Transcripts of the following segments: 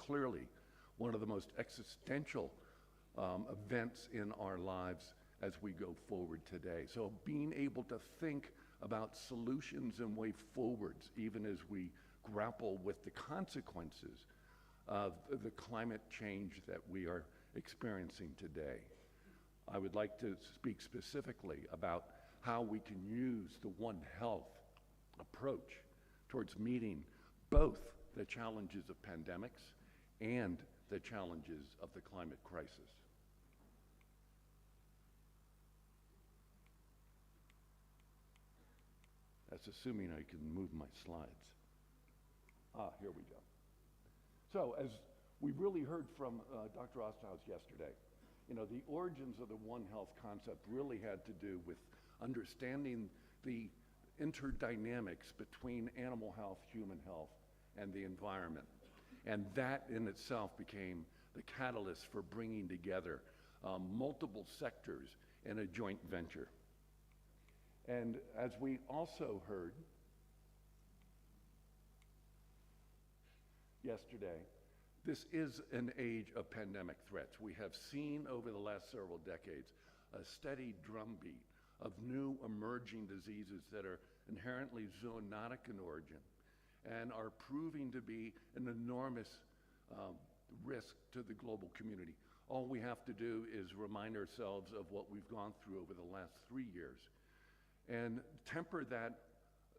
clearly one of the most existential events in our lives as we go forward today. So being able to think about solutions and way forwards, even as we grapple with the consequences of the climate change that we are experiencing today. I would like to speak specifically about how we can use the One Health approach towards meeting both the challenges of pandemics and the challenges of the climate crisis. That's assuming I can move my slides. Here we go. So as we really heard from Dr. Osthaus yesterday, the origins of the One Health concept really had to do with understanding the interdynamics between animal health, human health, and the environment. And that in itself became the catalyst for bringing together multiple sectors in a joint venture. And as we also heard yesterday, this is an age of pandemic threats. We have seen over the last several decades a steady drumbeat of new emerging diseases that are inherently zoonotic in origin and are proving to be an enormous risk to the global community. All we have to do is remind ourselves of what we've gone through over the last 3 years and temper that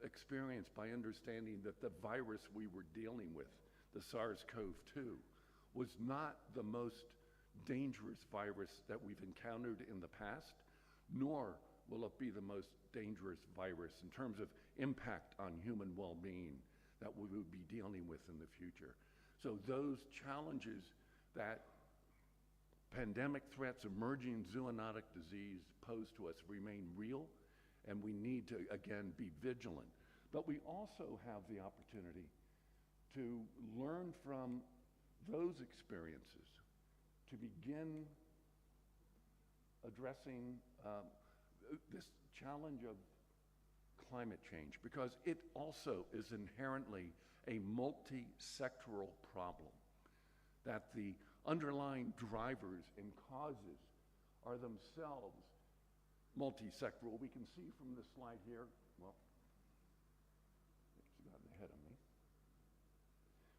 experience by understanding that the virus we were dealing with, the SARS-CoV-2, was not the most dangerous virus that we've encountered in the past, nor will it be the most dangerous virus in terms of impact on human well-being that we will be dealing with in the future. So those challenges that pandemic threats, emerging zoonotic disease pose to us remain real, and we need to, again, be vigilant. But we also have the opportunity to learn from those experiences to begin addressing this challenge of climate change, because it also is inherently a multi-sectoral problem, that the underlying drivers and causes are themselves multi-sectoral. We can see from this slide here, well, it's gotten ahead of me.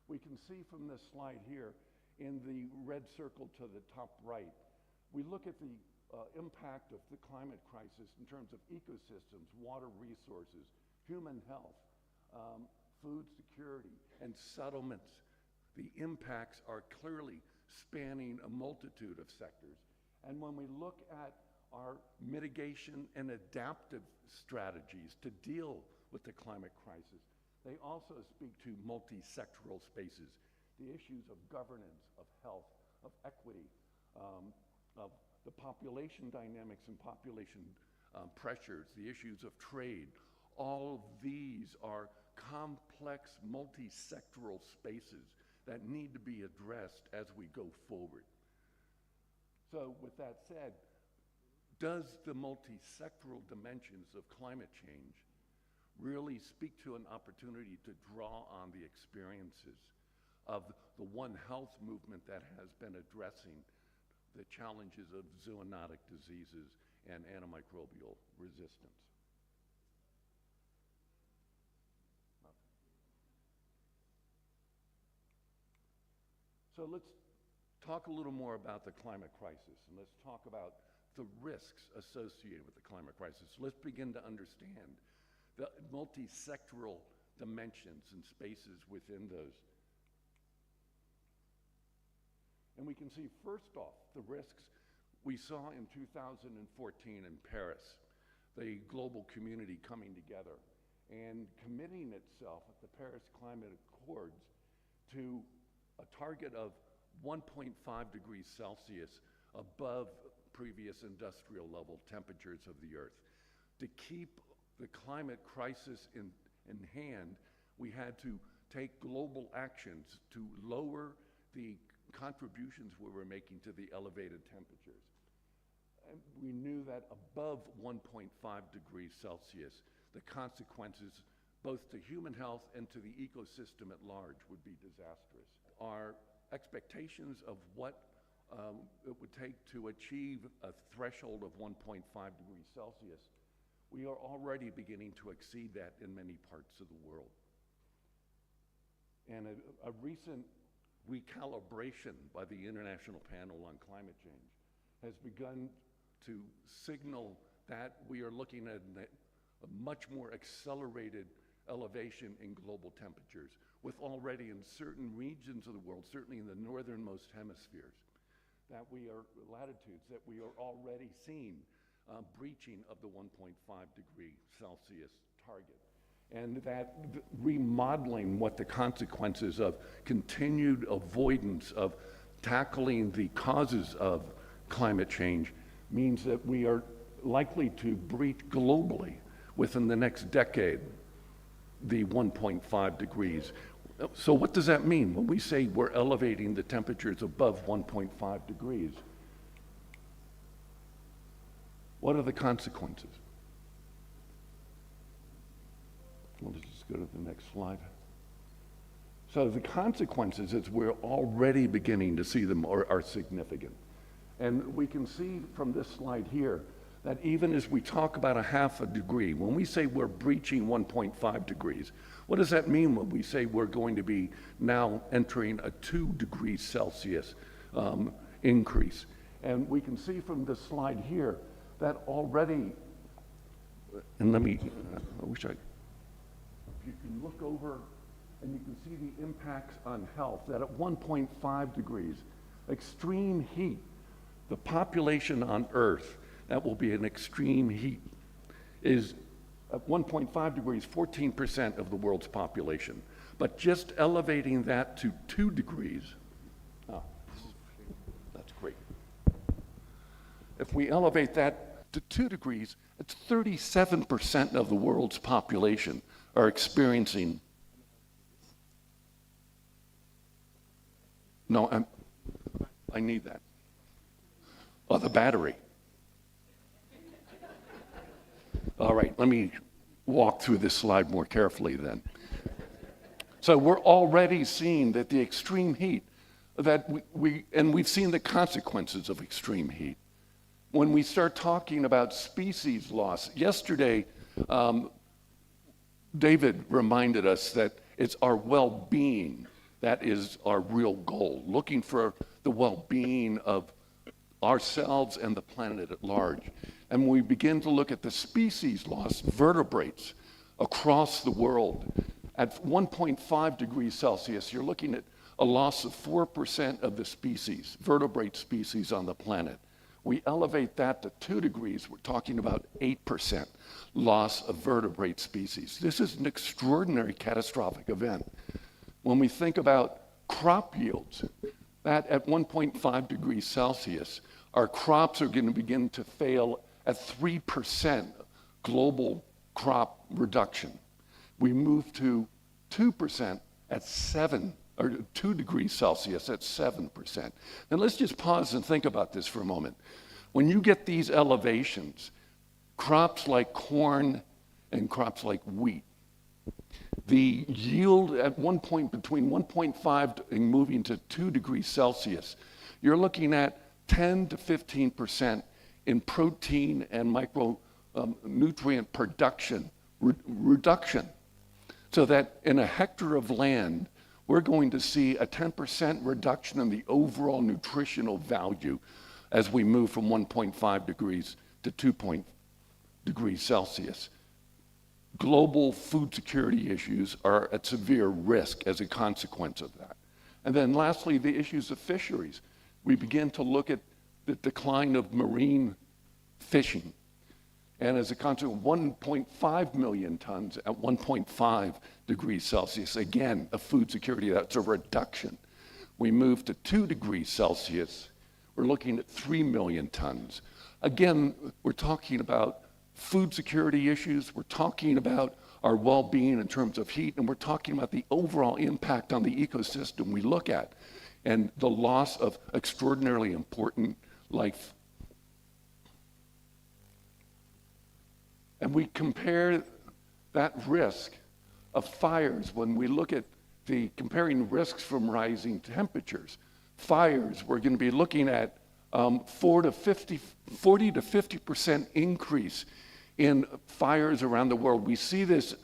We can see from this slide here in the red circle to the top right, we look at the impact of the climate crisis in terms of ecosystems, water resources, human health, food security, and settlements. The impacts are clearly spanning a multitude of sectors. And when we look at our mitigation and adaptive strategies to deal with the climate crisis, they also speak to multi-sectoral spaces, the issues of governance, of health, of equity, of the population dynamics and population pressures, the issues of trade. All of these are complex multi-sectoral spaces that need to be addressed as we go forward. So with that said, does the multi-sectoral dimensions of climate change really speak to an opportunity to draw on the experiences of the One Health movement that has been addressing the challenges of zoonotic diseases and antimicrobial resistance? So let's talk a little more about the climate crisis, and let's talk about the risks associated with the climate crisis. Let's begin to understand the multi-sectoral dimensions and spaces within those. And we can see, first off, the risks we saw in 2014 in Paris, the global community coming together and committing itself at the Paris Climate Accords to a target of 1.5 degrees Celsius above previous industrial level temperatures of the Earth. To keep the climate crisis in hand, we had to take global actions to lower the contributions we were making to the elevated temperatures. And we knew that above 1.5 degrees Celsius, the consequences both to human health and to the ecosystem at large would be disastrous. Our expectations of what it would take to achieve a threshold of 1.5 degrees Celsius, we are already beginning to exceed that in many parts of the world. And a recent recalibration by the International Panel on Climate Change has begun to signal that we are looking at a much more accelerated elevation in global temperatures, with already in certain regions of the world, certainly in the northernmost hemispheres, that we are latitudes that we are already seeing breaching of the 1.5 degree Celsius target. And that remodeling what the consequences of continued avoidance of tackling the causes of climate change means that we are likely to breach globally within the next decade the 1.5 degrees. So what does that mean when we say we're elevating the temperatures above 1.5 degrees? What are the consequences? We'll just go to the next slide. So the consequences, as we're already beginning to see them, are significant. And we can see from this slide here that even as we talk about a half a degree, when we say we're breaching 1.5 degrees, what does that mean when we say we're going to be now entering a 2 degrees Celsius increase? And we can see from this slide here that already, and I wish I, you can look over and you can see the impacts on health, that at 1.5 degrees, extreme heat, the population on Earth, that will be an extreme heat, is at 1.5 degrees, 14% of the world's population. But just elevating that to 2 degrees, that's great. If we elevate that to 2 degrees, it's 37% of the world's population are experiencing. No, I need that. Oh, the battery. All right, let me walk through this slide more carefully then. So we're already seeing that the extreme heat, that we've seen the consequences of extreme heat. When we start talking about species loss, yesterday, David reminded us that it's our well-being that is our real goal, looking for the well-being of ourselves and the planet at large. And when we begin to look at the species loss, vertebrates across the world, at 1.5 degrees Celsius, you're looking at a loss of 4% of the species, vertebrate species on the planet. We elevate that to 2 degrees, we're talking about 8% loss of vertebrate species. This is an extraordinary catastrophic event. When we think about crop yields, that at 1.5 degrees Celsius, our crops are going to begin to fail at 3% global crop reduction. We move to 2% at 2 degrees Celsius at 7%. And let's just pause and think about this for a moment. When you get these elevations, crops like corn and crops like wheat, the yield at one point between 1.5 and moving to 2 degrees Celsius, you're looking at 10 to 15% in protein and micronutrient production reduction. So that in a hectare of land, we're going to see a 10% reduction in the overall nutritional value as we move from 1.5 degrees to 2 degrees Celsius. Global food security issues are at severe risk as a consequence of that. And then lastly, the issues of fisheries. We begin to look at the decline of marine fishing. And as a consequence, 1.5 million tons at 1.5 degrees Celsius. Again, a food security, that's a reduction. We move to 2 degrees Celsius, we're looking at 3 million tons. Again, we're talking about food security issues, we're talking about our well-being in terms of heat, and we're talking about the overall impact on the ecosystem we look at, and the loss of extraordinarily important life. And we compare that risk of fires when we look at the comparing risks from rising temperatures. Fires, we're going to be looking at 40 to 50% increase in fires around the world. We see this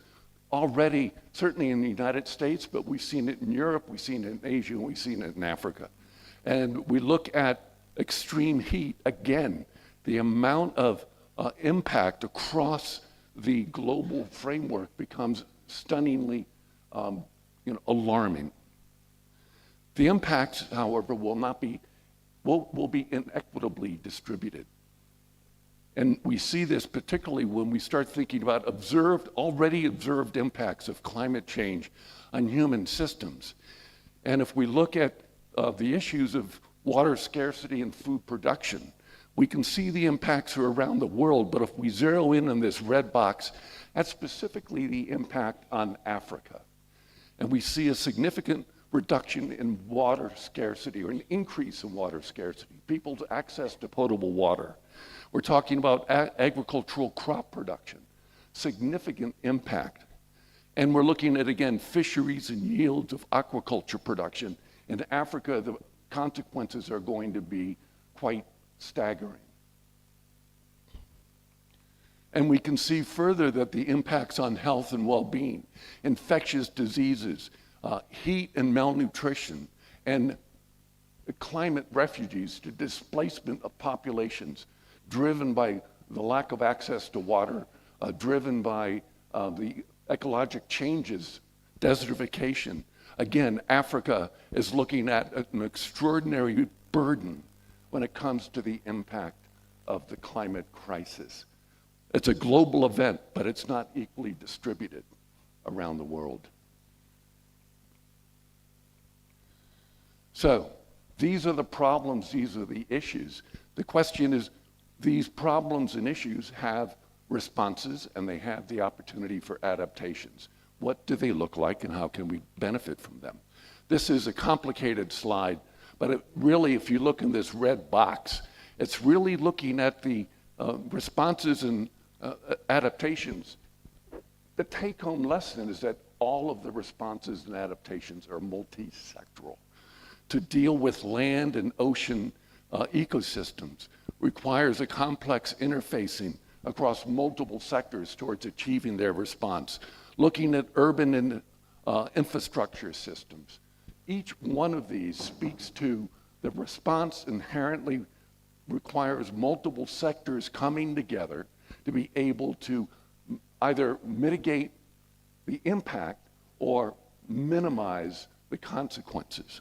already, certainly in the United States, but we've seen it in Europe, we've seen it in Asia, and we've seen it in Africa. And we look at extreme heat, again, the amount of impact across the global framework becomes stunningly alarming. The impacts, however, will be inequitably distributed. And we see this particularly when we start thinking about already observed impacts of climate change on human systems. And if we look at the issues of water scarcity and food production, we can see the impacts are around the world, but if we zero in on this red box, that's specifically the impact on Africa. And we see a significant reduction in water scarcity, or an increase in water scarcity, people's access to potable water. We're talking about agricultural crop production, significant impact. And we're looking at, again, fisheries and yields of aquaculture production. In Africa, the consequences are going to be quite staggering. And we can see further that the impacts on health and well-being, infectious diseases, heat and malnutrition, and climate refugees, to displacement of populations driven by the lack of access to water, driven by the ecologic changes, desertification. Again, Africa is looking at an extraordinary burden when it comes to the impact of the climate crisis. It's a global event, but it's not equally distributed around the world. So, these are the problems, these are the issues. The question is, these problems and issues have responses, and they have the opportunity for adaptations. What do they look like, and how can we benefit from them? This is a complicated slide, but it really, if you look in this red box, it's really looking at the responses and adaptations. The take-home lesson is that all of the responses and adaptations are multi-sectoral. To deal with land and ocean ecosystems requires a complex interfacing across multiple sectors towards achieving their response. Looking at urban and infrastructure systems, each one of these speaks to the response inherently requires multiple sectors coming together to be able to either mitigate the impact or minimize the consequences.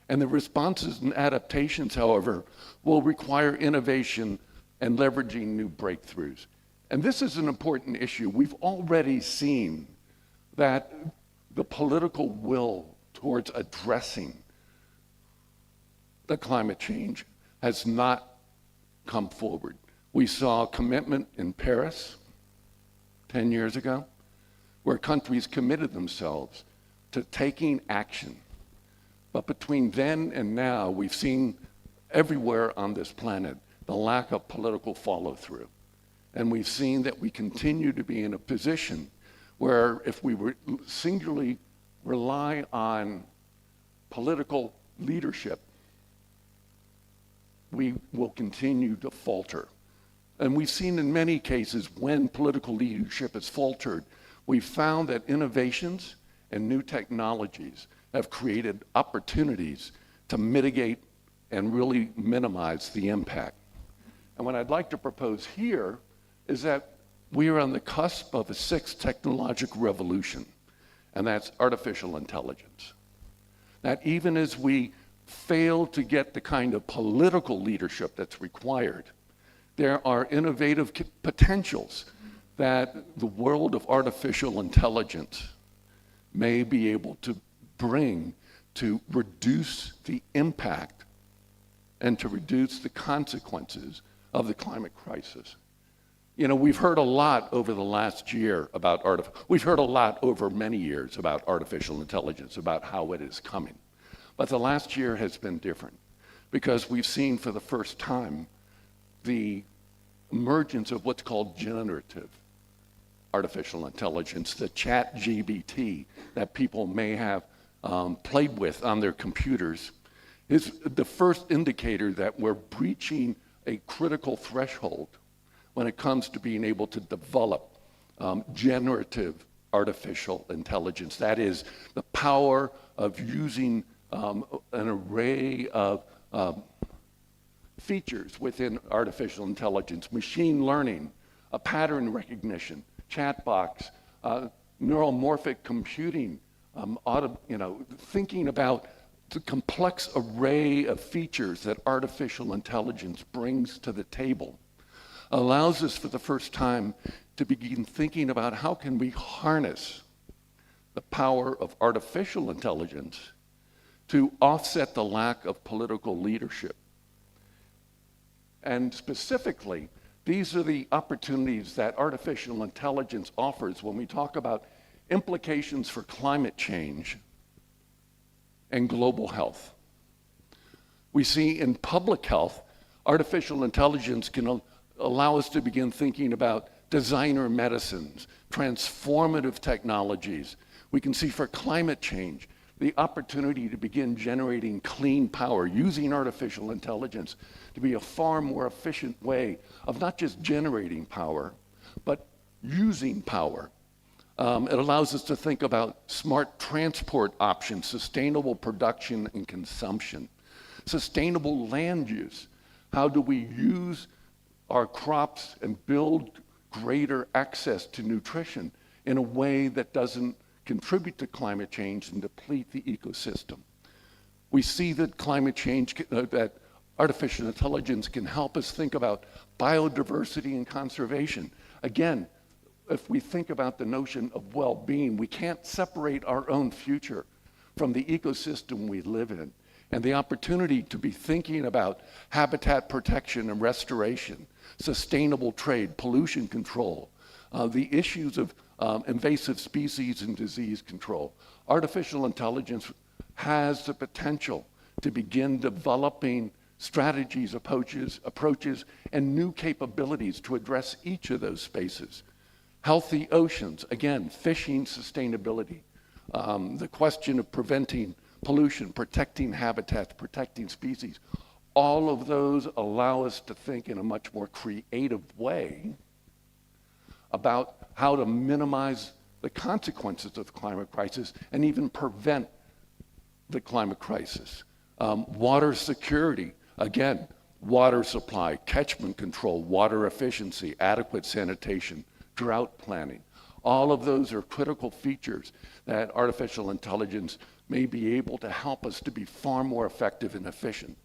And the responses and adaptations, however, will require innovation and leveraging new breakthroughs. And this is an important issue. We've already seen that the political will towards addressing the climate change has not come forward. We saw a commitment in Paris 10 years ago, where countries committed themselves to taking action. But between then and now, we've seen everywhere on this planet the lack of political follow-through. And we've seen that we continue to be in a position where if we singularly rely on political leadership, we will continue to falter. And we've seen in many cases when political leadership has faltered, we've found that innovations and new technologies have created opportunities to mitigate and really minimize the impact. And what I'd like to propose here is that we are on the cusp of a sixth technological revolution, and that's artificial intelligence. That even as we fail to get the kind of political leadership that's required, there are innovative potentials that the world of artificial intelligence may be able to bring to reduce the impact and to reduce the consequences of the climate crisis. You know, we've heard a lot over the last year about we've heard a lot over many years about artificial intelligence, about how it is coming. But the last year has been different because we've seen for the first time the emergence of what's called generative artificial intelligence, the chat GBT that people may have played with on their computers, is the first indicator that we're breaching a critical threshold when it comes to being able to develop generative artificial intelligence. That is the power of using an array of features within artificial intelligence, machine learning, pattern recognition, chatbox, neuromorphic computing, thinking about the complex array of features that artificial intelligence brings to the table allows us for the first time to begin thinking about how can we harness the power of artificial intelligence to offset the lack of political leadership. And specifically, these are the opportunities that artificial intelligence offers when we talk about implications for climate change and global health. We see in public health, artificial intelligence can allow us to begin thinking about designer medicines, transformative technologies. We can see for climate change, the opportunity to begin generating clean power using artificial intelligence to be a far more efficient way of not just generating power, but using power. It allows us to think about smart transport options, sustainable production and consumption, sustainable land use. How do we use our crops and build greater access to nutrition in a way that doesn't contribute to climate change and deplete the ecosystem? We see that climate change, that artificial intelligence can help us think about biodiversity and conservation. Again, if we think about the notion of well-being, we can't separate our own future from the ecosystem we live in. And the opportunity to be thinking about habitat protection and restoration, sustainable trade, pollution control, the issues of invasive species and disease control. Artificial intelligence has the potential to begin developing strategies, approaches, and new capabilities to address each of those spaces. Healthy oceans, again, fishing sustainability, the question of preventing pollution, protecting habitats, protecting species. All of those allow us to think in a much more creative way about how to minimize the consequences of the climate crisis and even prevent the climate crisis. Water security, again, water supply, catchment control, water efficiency, adequate sanitation, drought planning. All of those are critical features that artificial intelligence may be able to help us to be far more effective and efficient.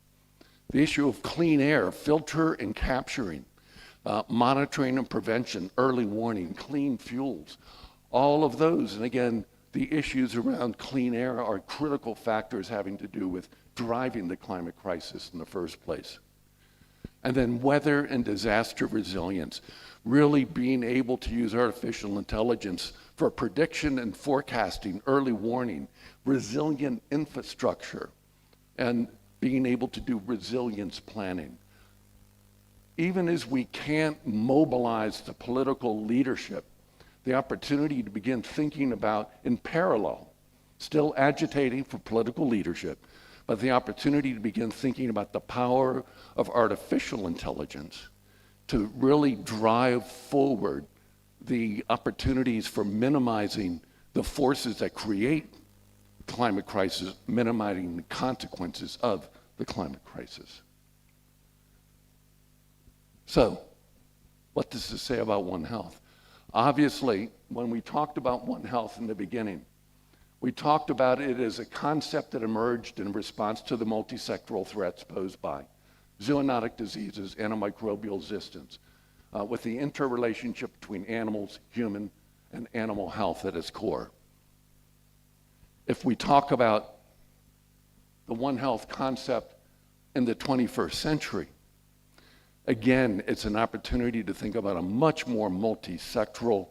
The issue of clean air, filter and capturing, monitoring and prevention, early warning, clean fuels, all of those. And again, the issues around clean air are critical factors having to do with driving the climate crisis in the first place. And then weather and disaster resilience, really being able to use artificial intelligence for prediction and forecasting, early warning, resilient infrastructure, and being able to do resilience planning. Even as we can't mobilize the political leadership, the opportunity to begin thinking about, in parallel, still agitating for political leadership, but the opportunity to begin thinking about the power of artificial intelligence to really drive forward the opportunities for minimizing the forces that create climate crisis, minimizing the consequences of the climate crisis. So, what does this say about One Health? Obviously, when we talked about One Health in the beginning, we talked about it as a concept that emerged in response to the multisectoral threats posed by zoonotic diseases, antimicrobial resistance, with the interrelationship between animals, human, and animal health at its core. If we talk about the One Health concept in the 21st century, again, it's an opportunity to think about a much more multisectoral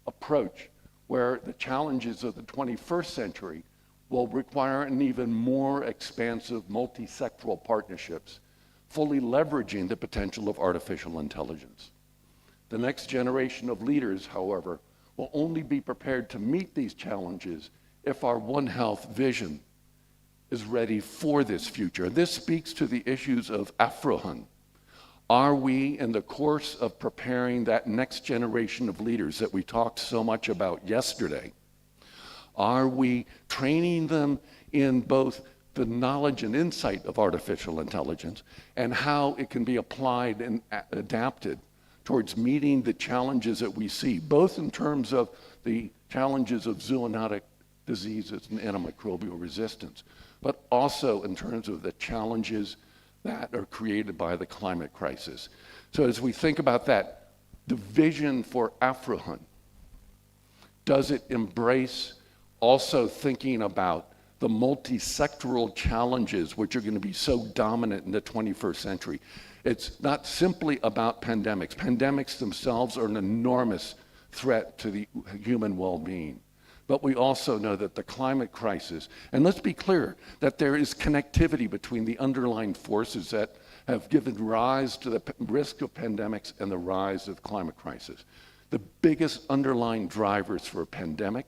approach where the challenges of the 21st century will require an even more expansive multisectoral partnerships, fully leveraging the potential of artificial intelligence. The next generation of leaders, however, will only be prepared to meet these challenges if our One Health vision is ready for this future. This speaks to the issues of AFROHUN. Are we in the course of preparing that next generation of leaders that we talked so much about yesterday? Are we training them in both the knowledge and insight of artificial intelligence and how it can be applied and adapted towards meeting the challenges that we see, both in terms of the challenges of zoonotic diseases and antimicrobial resistance, but also in terms of the challenges that are created by the climate crisis. So as we think about that, the vision for AFROHUN, does it embrace also thinking about the multi-sectoral challenges which are going to be so dominant in the 21st century? It's not simply about pandemics. Pandemics themselves are an enormous threat to the human well-being. But we also know that the climate crisis, and let's be clear, that there is connectivity between the underlying forces that have given rise to the risk of pandemics and the rise of the climate crisis. The biggest underlying drivers for pandemics,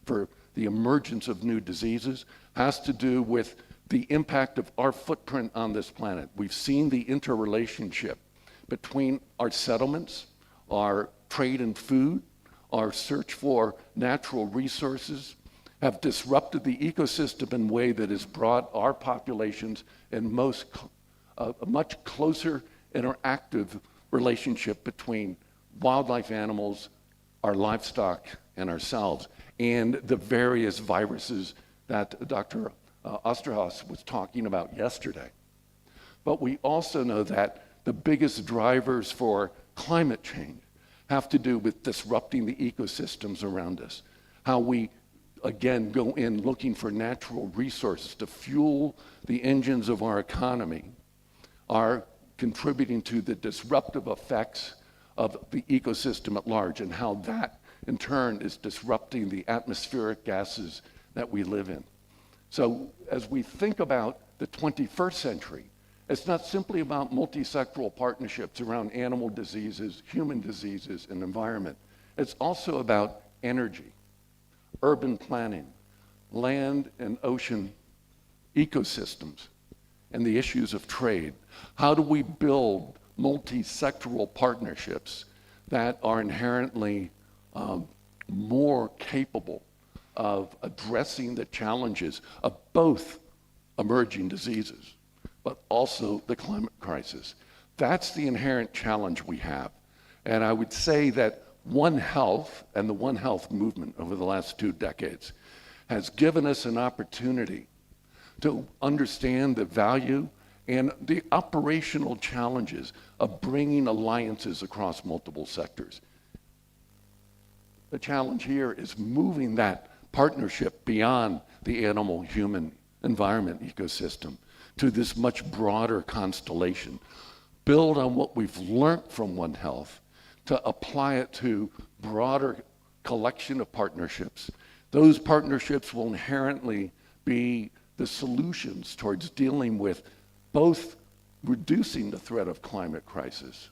for the emergence of new diseases, has to do with the impact of our footprint on this planet. We've seen the interrelationship between our settlements, our trade in food, our search for natural resources, have disrupted the ecosystem in a way that has brought our populations in a much closer interactive relationship between wildlife animals, our livestock, and ourselves, and the various viruses that Dr. Osterhaus was talking about yesterday. But we also know that the biggest drivers for climate change have to do with disrupting the ecosystems around us. How we, again, go in looking for natural resources to fuel the engines of our economy are contributing to the disruptive effects of the ecosystem at large, and how that, in turn, is disrupting the atmospheric gases that we live in. So as we think about the 21st century, it's not simply about multi-sectoral partnerships around animal diseases, human diseases, and environment. It's also about energy, urban planning, land and ocean ecosystems, and the issues of trade. How do we build multi-sectoral partnerships that are inherently more capable of addressing the challenges of both emerging diseases, but also the climate crisis? That's the inherent challenge we have. And I would say that One Health and the One Health movement over the last 2 decades has given us an opportunity to understand the value and the operational challenges of bringing alliances across multiple sectors. The challenge here is moving that partnership beyond the animal-human environment ecosystem to this much broader constellation. Build on what we've learned from One Health to apply it to broader collection of partnerships. Those partnerships will inherently be the solutions towards dealing with both reducing the threat of climate crisis,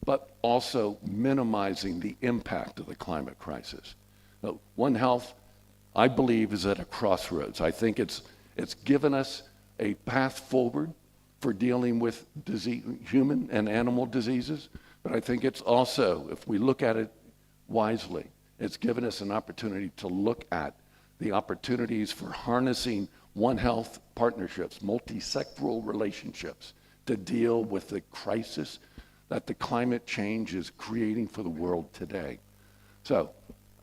but also minimizing the impact of the climate crisis. Now, One Health, I believe, is at a crossroads. I think it's given us a path forward for dealing with human and animal diseases, but I think it's also, if we look at it wisely, it's given us an opportunity to look at the opportunities for harnessing One Health partnerships, multi-sectoral relationships, to deal with the crisis that the climate change is creating for the world today. So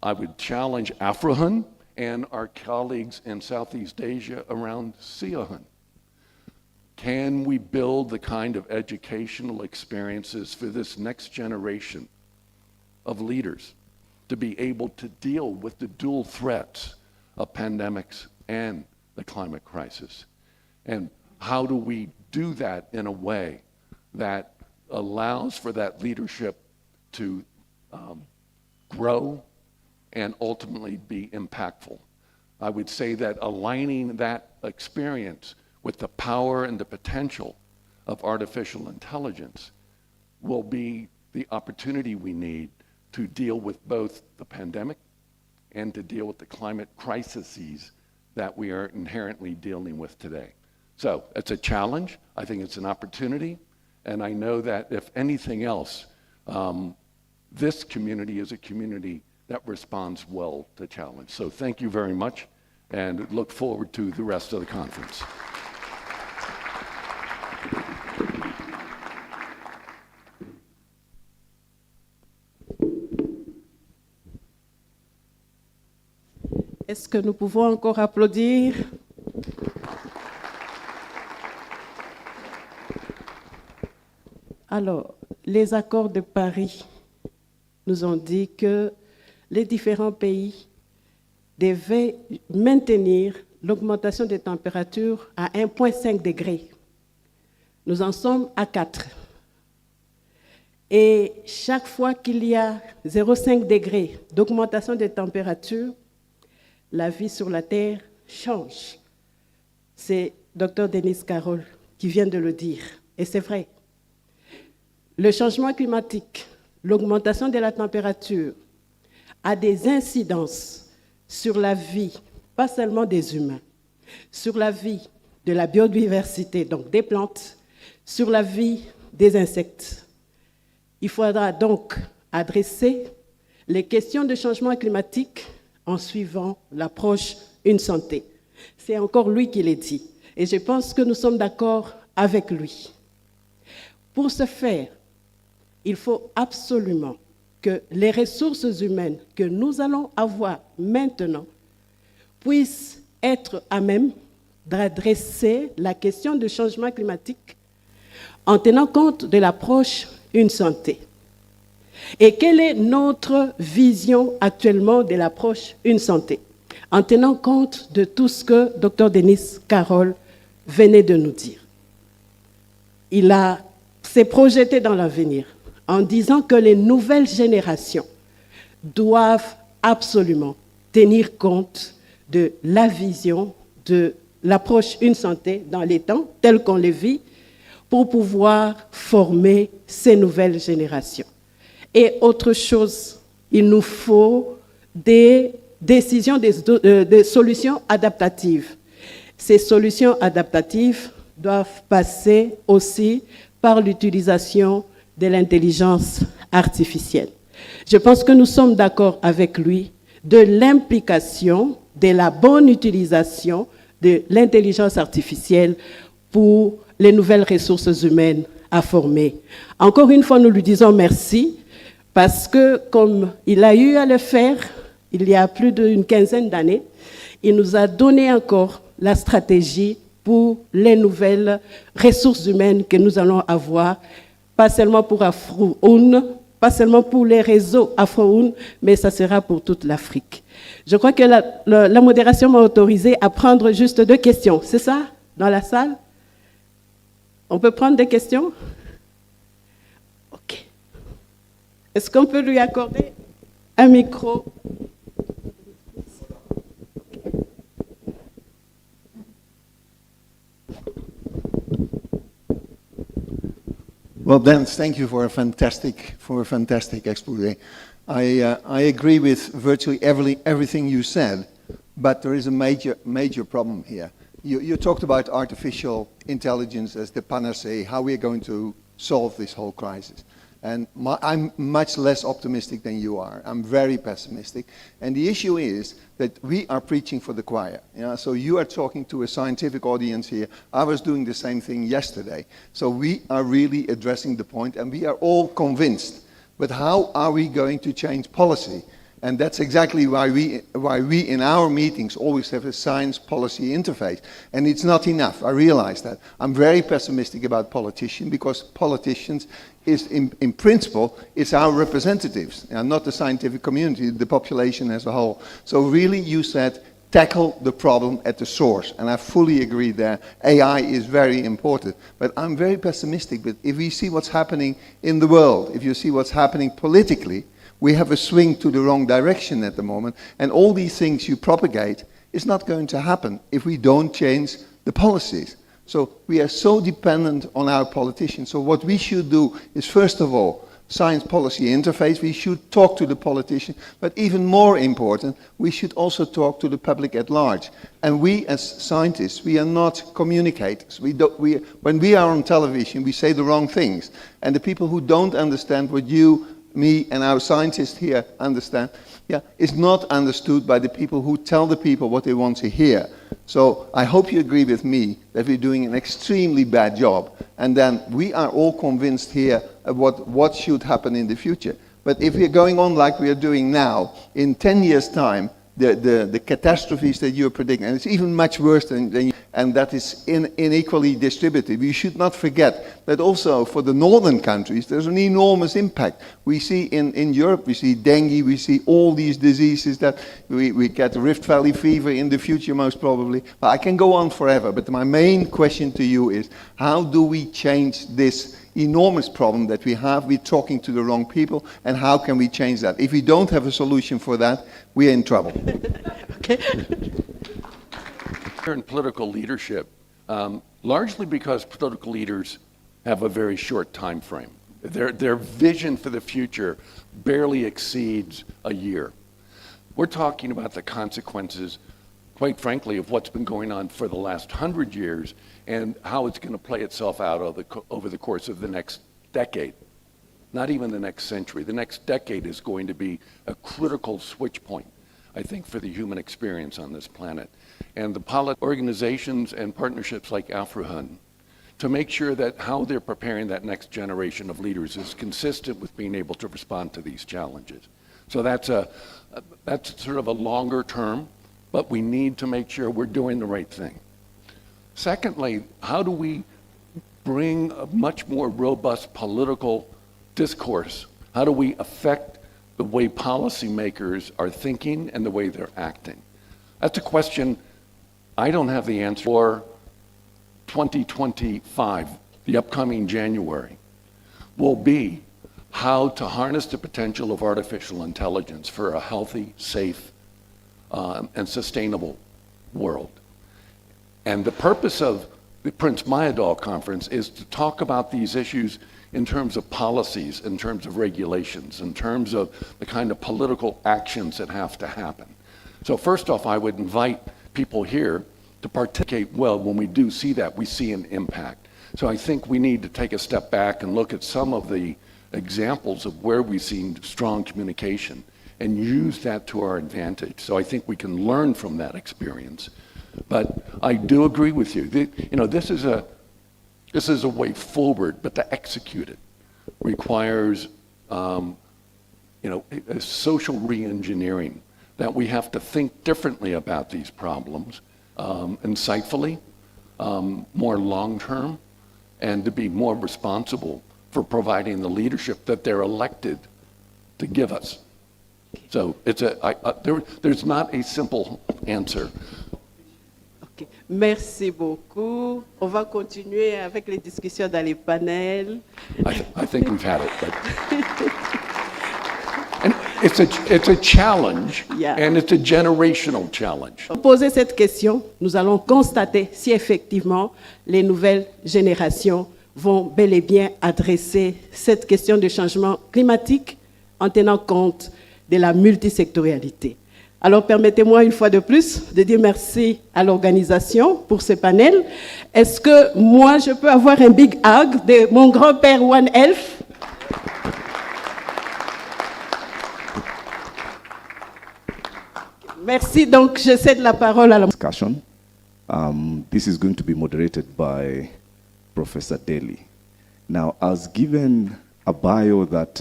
I would challenge AFROHUN and our colleagues in Southeast Asia around SEAHUN. Can we build the kind of educational experiences for this next generation of leaders to be able to deal with the dual threats of pandemics and the climate crisis? And how do we do that in a way that allows for that leadership to grow and ultimately be impactful? I would say that aligning that experience with the power and the potential of artificial intelligence will be the opportunity we need to deal with both the pandemic and to deal with the climate crises that we are inherently dealing with today. So it's a challenge. I think it's an opportunity. And I know that if anything else, this community is a community that responds well to challenge. So thank you very much, and look forward to the rest of the conference. Est-ce que nous pouvons encore applaudir? Alors, les accords de Paris nous ont dit que les différents pays devaient maintenir l'augmentation des températures à 1,5 degré. Nous en sommes à 4. Et chaque fois qu'il y a 0,5 degré d'augmentation des températures, la vie sur la Terre change. C'est Dr Denis Carroll qui vient de le dire, et c'est vrai. Le changement climatique, l'augmentation de la température a des incidences sur la vie, pas seulement des humains, sur la vie de la biodiversité, donc des plantes, sur la vie des insectes. Il faudra donc adresser les questions de changement climatique en suivant l'approche Une santé. C'est encore lui qui l'a dit, et je pense que nous sommes d'accord avec lui. Pour ce faire, il faut absolument que les ressources humaines que nous allons avoir maintenant puissent être à même d'adresser la question du changement climatique en tenant compte de l'approche Une santé. Et quelle est notre vision actuellement de l'approche Une santé, en tenant compte de tout ce que Dr Denis Carroll venait de nous dire? Il s'est projeté dans l'avenir en disant que les nouvelles générations doivent absolument tenir compte de la vision de l'approche Une santé dans les temps, tels qu'on les vit, pour pouvoir former ces nouvelles générations. Et autre chose, il nous faut des décisions, des solutions adaptatives. Ces solutions adaptatives doivent passer aussi par l'utilisation de l'intelligence artificielle. Je pense que nous sommes d'accord avec lui de l'implication, de la bonne utilisation de l'intelligence artificielle pour les nouvelles ressources humaines à former. Encore une fois, nous lui disons merci, parce que comme il a eu à le faire il y a plus d'une quinzaine d'années, il nous a donné encore la stratégie pour les nouvelles ressources humaines que nous allons avoir, pas seulement pour AFROHUN, pas seulement pour les réseaux AFROHUN, mais ça sera pour toute l'Afrique. Je crois que la modération m'a autorisé à prendre juste 2 questions. C'est ça, dans la salle? On peut prendre des questions? OK. Est-ce qu'on peut lui accorder un micro? Well, Dan, thank you for a fantastic exposé. I agree with virtually everything you said, but there is a major problem here. You talked about artificial intelligence as the panacea, how we are going to solve this whole crisis. And I'm much less optimistic than you are. I'm very pessimistic. And the issue is that we are preaching for the choir. So you are talking to a scientific audience here. I was doing the same thing yesterday. So we are really addressing the point, and we are all convinced. But how are we going to change policy? And that's exactly why we in our meetings always have a science policy interface. And it's not enough, I realize that. I'm very pessimistic about politicians, because politicians is in principle, it's our representatives, and not the scientific community, the population as a whole. So really you said, tackle the problem at the source, and I fully agree there. AI is very important, but I'm very pessimistic. But if we see what's happening in the world, if you see what's happening politically, we have a swing to the wrong direction at the moment, and all these things you propagate is not going to happen if we don't change the policies. So we are so dependent on our politicians. So what we should do is, first of all, science policy interface. We should talk to the politician, but even more important, we should also talk to the public at large. And we, as scientists, we are not communicators. When we are on television, we say the wrong things. And the people who don't understand what you, me, and our scientists here understand, is not understood by the people who tell the people what they want to hear. So I hope you agree with me that we're doing an extremely bad job. And then we are all convinced here of what should happen in the future. But if we're going on like we are doing now, in 10 years' time, the catastrophes that you're predicting, and it's even much worse than and that is unequally distributed. We should not forget that also for the northern countries, there's an enormous impact. We see in Europe, we see dengue, we see all these diseases that we get Rift Valley fever in the future most probably. But I can go on forever, but my main question to you is, how do we change this enormous problem that we have? We're talking to the wrong people, and how can we change that? If we don't have a solution for that, we're in trouble. Okay. In political leadership, largely because political leaders have a very short time frame. Their vision for the future barely exceeds a year. We're talking about the consequences, quite frankly, of what's been going on for the last 100 years and how it's going to play itself out over the course of the next decade. Not even the next century. The next decade is going to be a critical switch point, I think, for the human experience on this planet. And the organizations and partnerships like AFROHUN to make sure that how they're preparing that next generation of leaders is consistent with being able to respond to these challenges. So that's sort of a longer term, but we need to make sure we're doing the right thing. Secondly, how do we bring a much more robust political discourse? How do we affect the way policymakers are thinking and the way they're acting? That's a question I don't have the answer for. 2025, the upcoming January, will be how to harness the potential of artificial intelligence for a healthy, safe, and sustainable world. And the purpose of the Prince Mayadol Conference is to talk about these issues in terms of policies, in terms of regulations, in terms of the kind of political actions that have to happen. So first off, I would invite people here to participate. Well, when we do see that, we see an impact. So I think we need to take a step back and look at some of the examples of where we've seen strong communication and use that to our advantage. So I think we can learn from that experience. But I do agree with you. This is a way forward, but to execute it requires a social re-engineering, that we have to think differently about these problems, insightfully, more long-term, and to be more responsible for providing the leadership that they're elected to give us. So there's not a simple answer. Okay. Merci beaucoup. On va continuer avec les discussions dans les panels. I think we've had it. But and it's a challenge, Yeah. and it's a generational challenge. Pour poser cette question, nous allons constater si effectivement les nouvelles générations vont bel et bien adresser cette question du changement climatique en tenant compte de la multisectorialité. Alors permettez-moi une fois de plus de dire merci à l'organisation pour ce panel. Est-ce que moi je peux avoir un big hug de mon grand-père One Elf? Merci, donc je cède la parole à la discussion. This is going to be moderated by Professor Daly. Now, I was given a bio that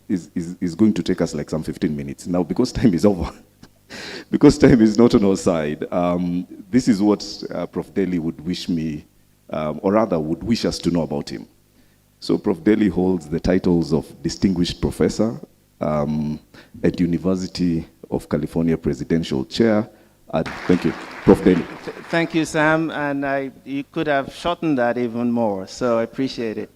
is going to take us like some 15 minutes. Now, because time is over, because time is not on our side, this is what Prof. Daly would wish me, or rather would wish us to know about him. So Prof. Daly holds the titles of Distinguished Professor at University of California Presidential Chair. Thank you, Prof. Daly. Thank you, Sam, and you could have shortened that even more, so I appreciate it.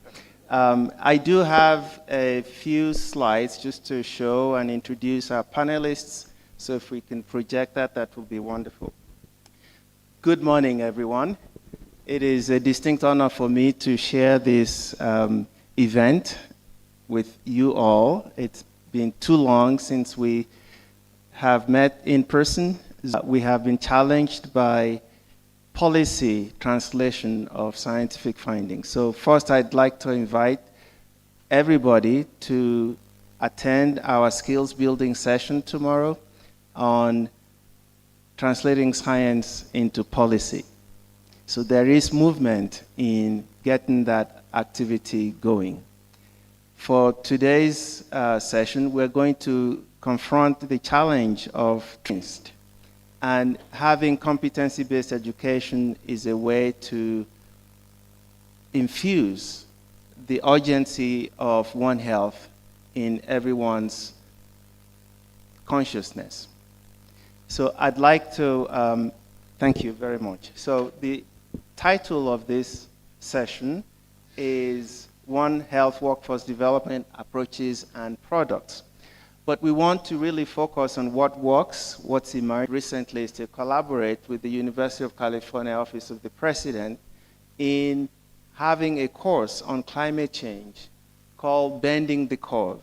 I do have a few slides just to show and introduce our panelists, so if we can project that, that would be wonderful. Good morning, everyone. It is a distinct honor for me to share this event with you all. It's been too long since we have met in person. We have been challenged by policy translation of scientific findings. So first, I'd like to invite everybody to attend our skills building session tomorrow on translating science into policy. So there is movement in getting that activity going. For today's session, we're going to confront the challenge of trust. And having competency-based education is a way to infuse the urgency of One Health in everyone's consciousness. So I'd like to, thank you very much. So the title of this session is One Health Workforce Development Approaches and Products. But we want to really focus on what works, what's emerged recently is to collaborate with the University of California Office of the President in having a course on climate change called Bending the Curve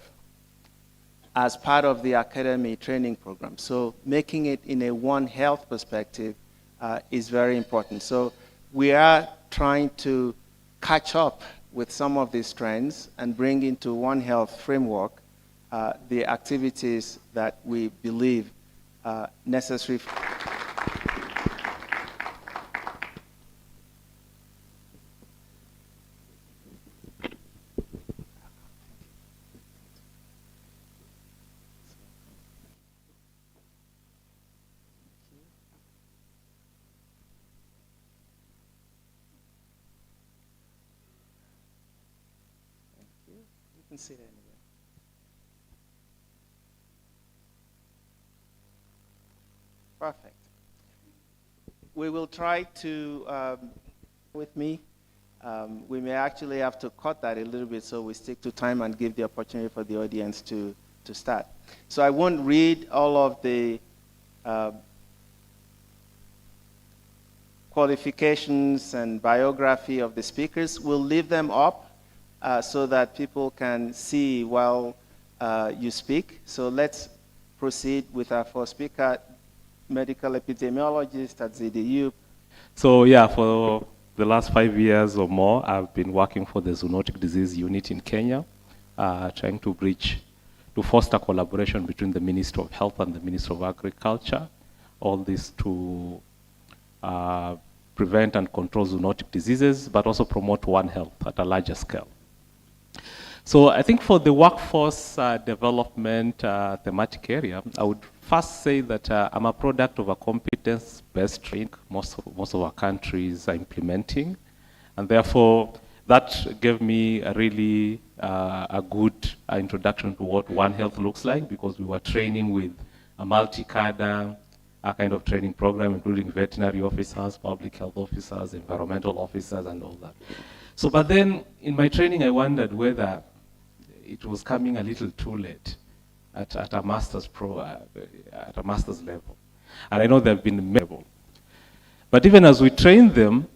as part of the Academy training program. So making it in a One Health perspective is very important. So we are trying to catch up with some of these trends and bring into One Health framework the activities that we believe are necessary. You can sit anywhere. Perfect. We will try to, with me, we may actually have to cut that a little bit so we stick to time and give the opportunity for the audience to start. So I won't read all of the qualifications and biography of the speakers. We'll leave them up so that people can see while you speak. So let's proceed with our first speaker, medical epidemiologist at ZDU. So yeah, for the last 5 years or more, I've been working for the zoonotic disease unit in Kenya, trying to foster collaboration between the Ministry of Health and the Ministry of Agriculture, all this to prevent and control zoonotic diseases, but also promote One Health at a larger scale. So I think for the workforce development thematic area, I would first say that I'm a product of a competence-based training most of our countries are implementing. And therefore, that gave me a really a good introduction to what One Health looks like, because we were training with a multi-cadre kind of training program, including veterinary officers, public health officers, environmental officers, and all that. So, but then in my training, I wondered whether it was coming a little too late at a master's level. And I know they've been memorable. But even as we train them,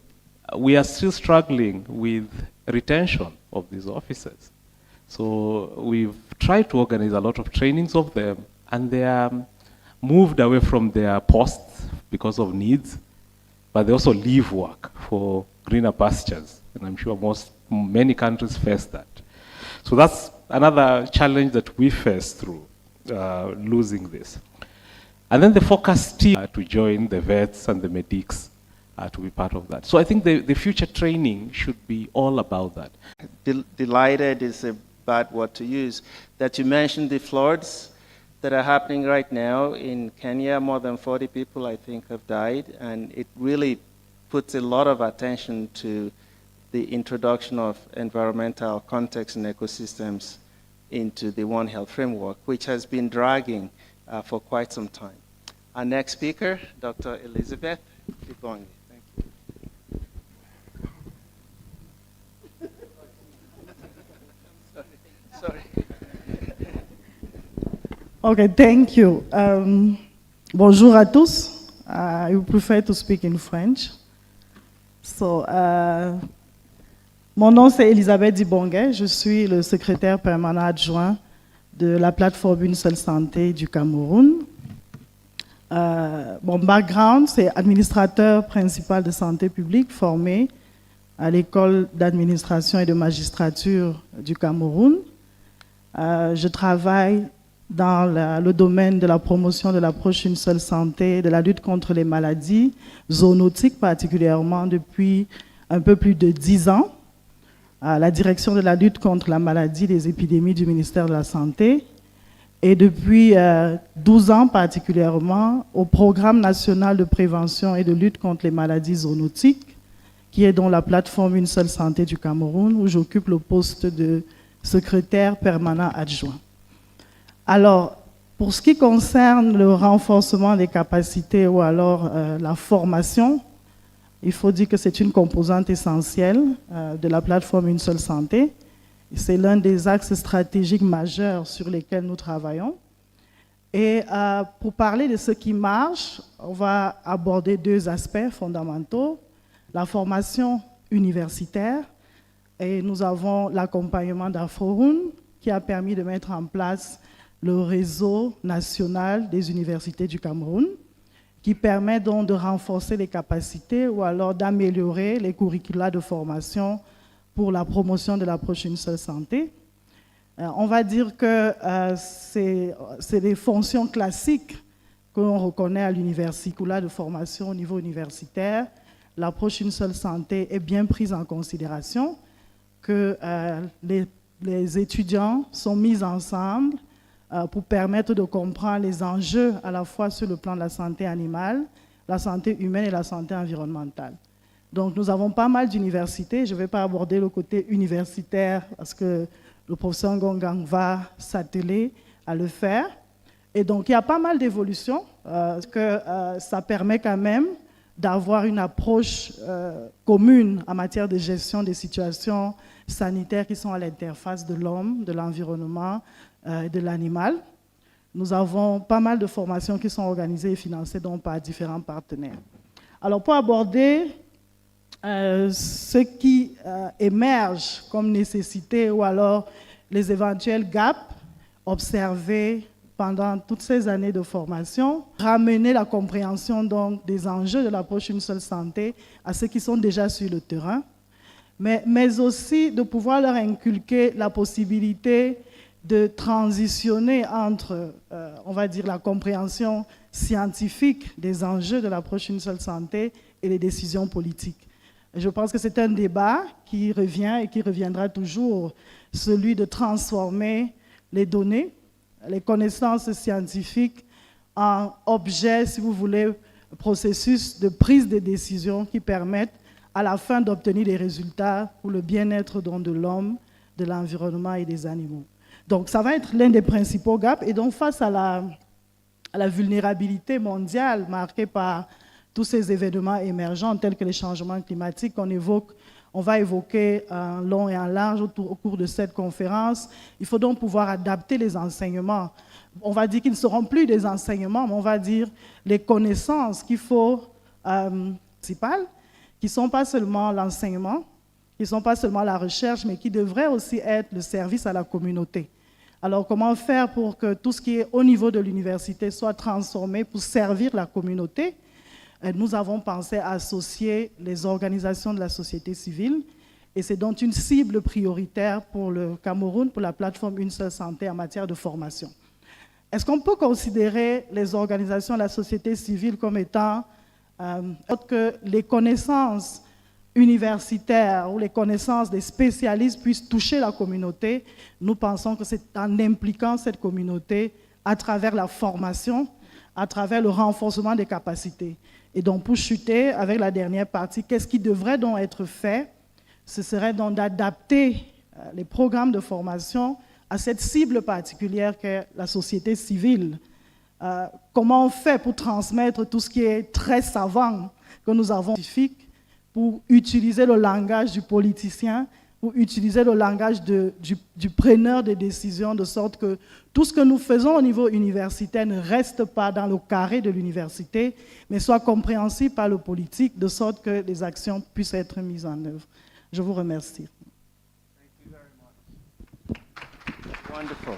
we are still struggling with retention of these officers. So we've tried to organize a lot of trainings of them, and they are moved away from their posts because of needs, but they also leave work for greener pastures. And I'm sure many countries face that. So that's another challenge that we face through losing this. And then the focus team to join the vets and the medics to be part of that. So I think the future training should be all about that. Delighted is a bad word to use, that you mentioned the floods that are happening right now in Kenya. More than 40 people, I think, have died, and it really puts a lot of attention to the introduction of environmental context and ecosystems into the One Health framework, which has been dragging for quite some time. Our next speaker, Dr. Elizabeth, keep going. Thank you. Sorry. Okay, thank you. Bonjour à tous. I would prefer to speak in French. So, Mon nom, c'est Elisabeth Dibonguet. Je suis le secrétaire permanent adjoint de la plateforme Une seule santé du Cameroun. Mon background, c'est administrateur principal de santé publique formé à l'école d'administration et de magistrature du Cameroun. Je travaille dans le domaine de la promotion de l'approche Une seule santé, de la lutte contre les maladies zoonotiques particulièrement depuis un peu plus de 10 ans, à la direction de la lutte contre la maladie des épidémies du ministère de la Santé, et depuis 12 ans particulièrement au programme national de prévention et de lutte contre les maladies zoonotiques, qui est dans la plateforme Une seule santé du Cameroun, où j'occupe le poste de secrétaire permanent adjoint. Alors, pour ce qui concerne le renforcement des capacités ou alors la formation, il faut dire que c'est une composante essentielle de la plateforme Une seule santé. C'est l'un des axes stratégiques majeurs sur lesquels nous travaillons. Et pour parler de ce qui marche, on va aborder 2 aspects fondamentaux. La formation universitaire, et nous avons l'accompagnement d'AFROHUN qui a permis de mettre en place le réseau national des universités du Cameroun, qui permet donc de renforcer les capacités ou alors d'améliorer les curricula de formation pour la promotion de l'approche Une seule santé. On va dire que c'est des fonctions classiques que l'on reconnaît à l'université, de formation au niveau universitaire. L'approche Une seule santé est bien prise en considération, que les étudiants sont mis ensemble pour permettre de comprendre les enjeux à la fois sur le plan de la santé animale, la santé humaine et la santé environnementale. Donc nous avons pas mal d'universités. Je ne vais pas aborder le côté universitaire parce que le professeur Ngongang va s'atteler à le faire. Et donc il y a pas mal d'évolutions que ça permet quand même d'avoir une approche commune en matière de gestion des situations sanitaires qui sont à l'interface de l'homme, de l'environnement et de l'animal. Nous avons pas mal de formations qui sont organisées et financées donc par différents partenaires. Alors pour aborder ce qui émerge comme nécessité ou alors les éventuels gaps observés pendant toutes ces années de formation, ramener la compréhension donc des enjeux de l'approche Une seule santé à ceux qui sont déjà sur le terrain, mais aussi de pouvoir leur inculquer la possibilité de transitionner entre, on va dire, la compréhension scientifique des enjeux de l'approche Une seule santé et les décisions politiques. Et je pense que c'est un débat qui revient et qui reviendra toujours, celui de transformer les données, les connaissances scientifiques en objets, si vous voulez, processus de prise de décision qui permettent à la fin d'obtenir des résultats pour le bien-être de l'homme, de l'environnement et des animaux. Donc ça va être l'un des principaux gaps. Et donc face à la vulnérabilité mondiale marquée par tous ces événements émergents tels que les changements climatiques on va évoquer en long et en large au cours de cette conférence. Il faut donc pouvoir adapter les enseignements. On va dire qu'ils ne seront plus des enseignements, mais on va dire les connaissances qu'il faut, principales, qui ne sont pas seulement l'enseignement, qui ne sont pas seulement la recherche, mais qui devraient aussi être le service à la communauté. Alors comment faire pour que tout ce qui est au niveau de l'université soit transformé pour servir la communauté? Nous avons pensé à associer les organisations de la société civile et c'est donc une cible prioritaire pour le Cameroun, pour la plateforme Une seule santé en matière de formation. Est-ce qu'on peut considérer les organisations de la société civile comme étant que les connaissances universitaires ou les connaissances des spécialistes puissent toucher la communauté? Nous pensons que c'est en impliquant cette communauté à travers la formation, à travers le renforcement des capacités. Et donc, pour chuter avec la dernière partie, qu'est-ce qui devrait donc être fait? Ce serait donc d'adapter les programmes de formation à cette cible particulière qu'est la société civile. Comment on fait pour transmettre tout ce qui est très savant que nous avons scientifique, pour utiliser le langage du politicien, pour utiliser le langage du preneur de décisions, de sorte que tout ce que nous faisons au niveau universitaire ne reste pas dans le carré de l'université, mais soit compréhensible par le politique, de sorte que les actions puissent être mises en œuvre. Je vous remercie. Wonderful.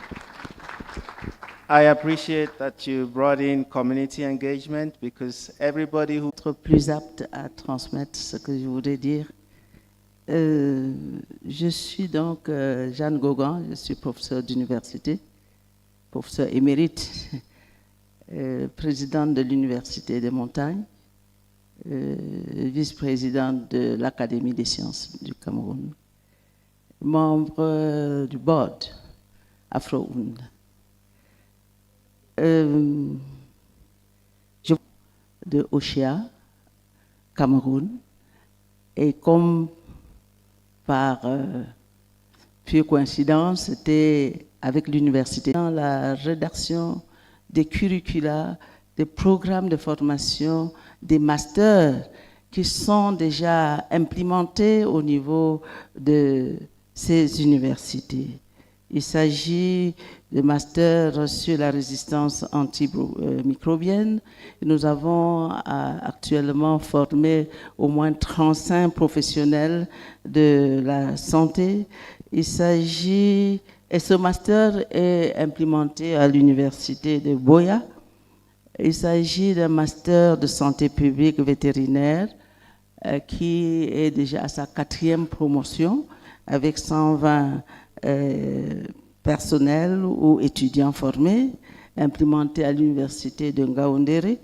I appreciate that you brought in community engagement because everybody who Être plus apte à transmettre ce que je voudrais dire. Je suis donc Jeanne Gauguin, je suis professeur d'université, professeur émérite, présidente de l'Université des Montagnes, vice-présidente de l'Académie des sciences du Cameroun, membre du board AFROHUN. Je de Oshia, Cameroun, et comme par pure coïncidence, c'était avec l'université dans la rédaction des curricula, des programmes de formation, des masters qui sont déjà implémentés au niveau de ces universités. Il s'agit de masters sur la résistance antimicrobienne. Nous avons actuellement formé au moins 35 professionnels de la santé. Il s'agit, et ce master est implémenté à l'université de Boya. Il s'agit d'un master de santé publique vétérinaire qui est déjà à sa 4e promotion avec 120 personnels ou étudiants formés, implémentés à l'université de Ngaoundéré.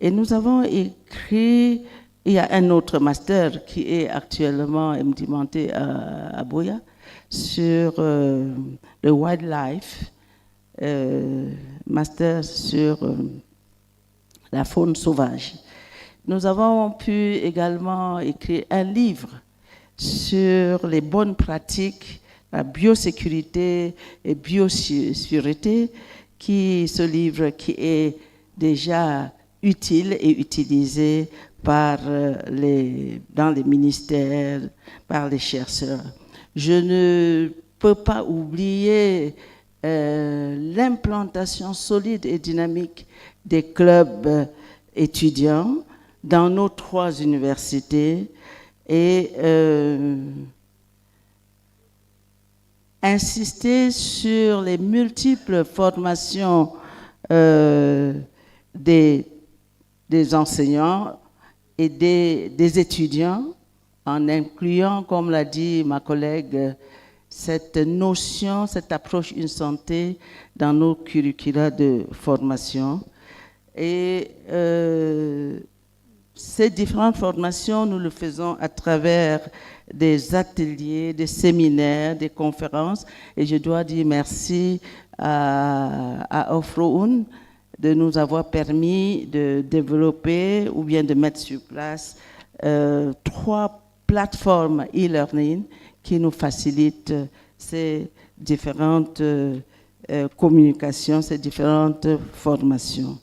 Et nous avons écrit, il y a un autre master qui est actuellement implémenté à Boya sur le wildlife, master sur la faune sauvage. Nous avons pu également écrire un livre sur les bonnes pratiques, la biosécurité et biosécurité, ce livre qui est déjà utile et utilisé dans les ministères, par les chercheurs. Je ne peux pas oublier l'implantation solide et dynamique des clubs étudiants dans nos 3 universités et insister sur les multiples formations des enseignants et des étudiants, en incluant, comme l'a dit ma collègue, cette notion, cette approche une santé dans nos curricula de formation. Et ces différentes formations, nous le faisons à travers des ateliers, des séminaires, des conférences. Et je dois dire merci à AFROHUN de nous avoir permis de développer ou bien de mettre sur place 3 plateformes e-learning qui nous facilitent ces différentes communications, ces différentes formations.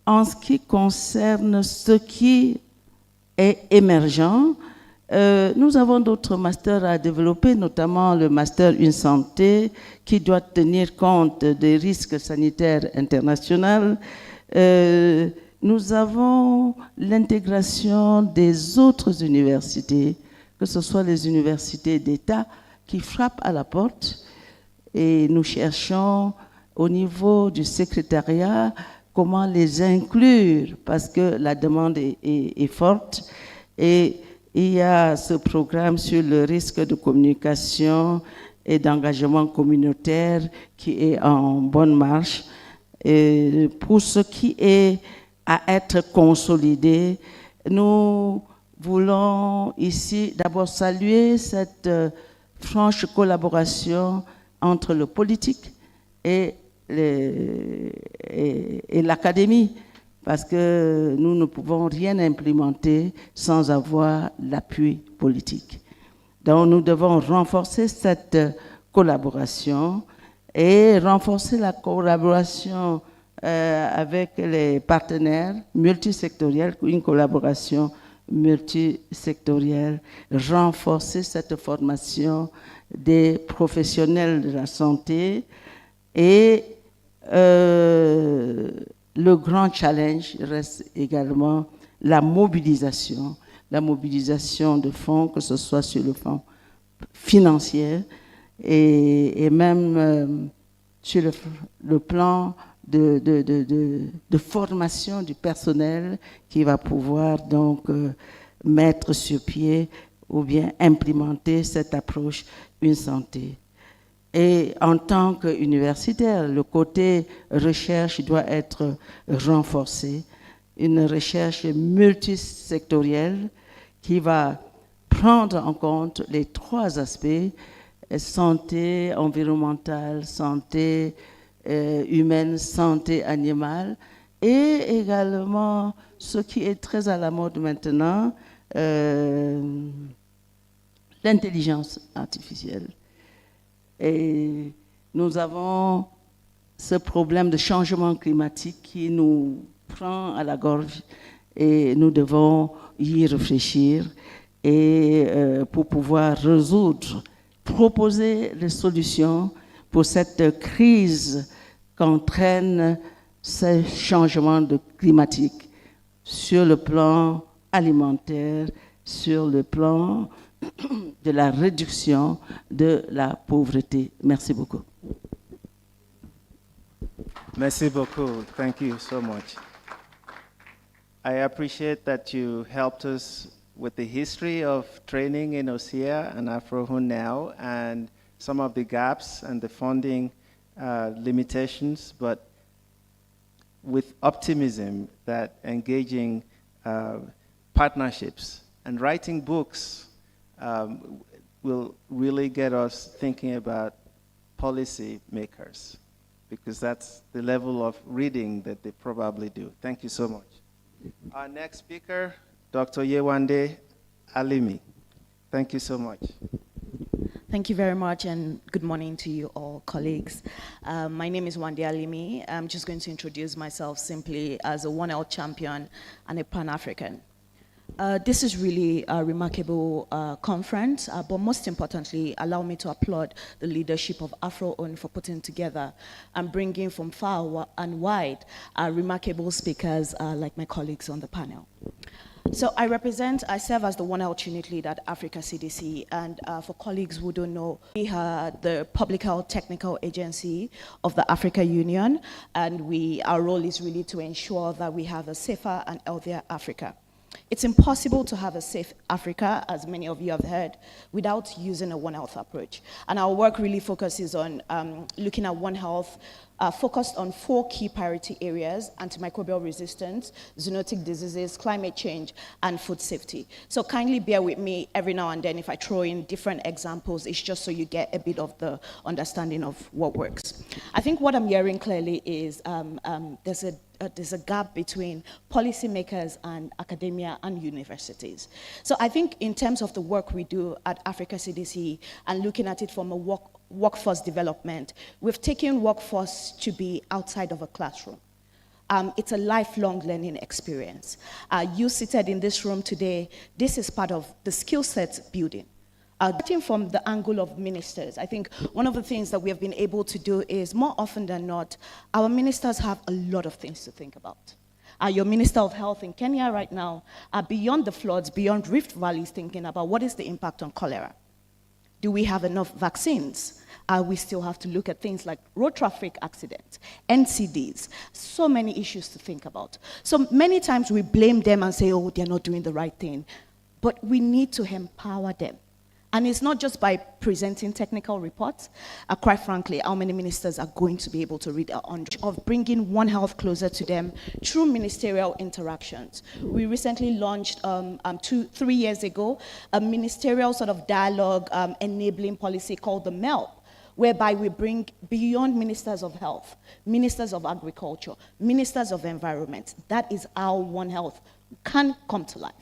En ce qui concerne ce qui est émergent, nous avons d'autres masters à développer, notamment le master Une Santé, qui doit tenir compte des risques sanitaires internationaux. Nous avons l'intégration des autres universités, que ce soit les universités d'État qui frappent à la porte, et nous cherchons au niveau du secrétariat comment les inclure, parce que la demande est forte. Et il y a ce programme sur le risque de communication et d'engagement communautaire qui est en bonne marche. Et pour ce qui est à être consolidé, nous voulons ici d'abord saluer cette franche collaboration entre le politique et l'académie, parce que nous ne pouvons rien implémenter sans avoir l'appui politique. Donc nous devons renforcer cette collaboration et renforcer la collaboration avec les partenaires multisectoriels, une collaboration multisectorielle, renforcer cette formation des professionnels de la santé et le grand challenge reste également la mobilisation de fonds, que ce soit sur le fond financier et même sur le plan de formation du personnel qui va pouvoir donc mettre sur pied ou bien implémenter cette approche Une Santé. Et en tant qu'universitaire, le côté recherche doit être renforcé, une recherche multisectorielle qui va prendre en compte les 3 aspects, santé environnementale, santé humaine, santé animale, et également ce qui est très à la mode maintenant, l'intelligence artificielle. Et nous avons ce problème de changement climatique qui nous prend à la gorge et nous devons y réfléchir et pour pouvoir résoudre, proposer des solutions pour cette crise qu'entraîne ce changement climatique sur le plan alimentaire, sur le plan de la réduction de la pauvreté. Merci beaucoup. Merci beaucoup. Thank you so much. I appreciate that you helped us with the history of training in OSEA and AFROHUN now, and some of the gaps and the funding limitations, but with optimism that engaging partnerships and writing books will really get us thinking about policy makers, because that's the level of reading that they probably do. Thank you so much. Our next speaker, Dr. Yewande Alimi. Thank you so much. Thank you very much, and good morning to you all, colleagues. My name is Wande Alimi. I'm just going to introduce myself simply as a One Health champion and a Pan-African. This is really a remarkable conference, but most importantly, allow me to applaud the leadership of AFROHUN for putting together and bringing from far and wide remarkable speakers like my colleagues on the panel. So I serve as the One Health unit lead at Africa CDC, and for colleagues who don't know, we are the public health technical agency of the Africa Union, and our role is really to ensure that we have a safer and healthier Africa. It's impossible to have a safe Africa, as many of you have heard, without using a One Health approach. And our work really focuses on looking at One Health, focused on 4 key priority areas: antimicrobial resistance, zoonotic diseases, climate change, and food safety. So kindly bear with me every now and then if I throw in different examples. It's just so you get a bit of the understanding of what works. I think what I'm hearing clearly is there's a gap between policymakers and academia and universities. So I think in terms of the work we do at Africa CDC and looking at it from a workforce development, we've taken workforce to be outside of a classroom. It's a lifelong learning experience. You seated in this room today, this is part of the skill set building. Starting from the angle of ministers, I think one of the things that we have been able to do is, more often than not, our ministers have a lot of things to think about. Your Minister of Health in Kenya right now, beyond the floods, beyond Rift Valley, is thinking about what is the impact on cholera. Do we have enough vaccines? We still have to look at things like road traffic accidents, NCDs, so many issues to think about. So many times we blame them and say, oh, they're not doing the right thing. But we need to empower them. And it's not just by presenting technical reports. Quite frankly, how many ministers are going to be able to read of bringing One Health closer to them through ministerial interactions? We recently launched 3 years ago a ministerial sort of dialogue enabling policy called the MELP, whereby we bring beyond ministers of health, ministers of agriculture, ministers of environment. That is how One Health can come to life.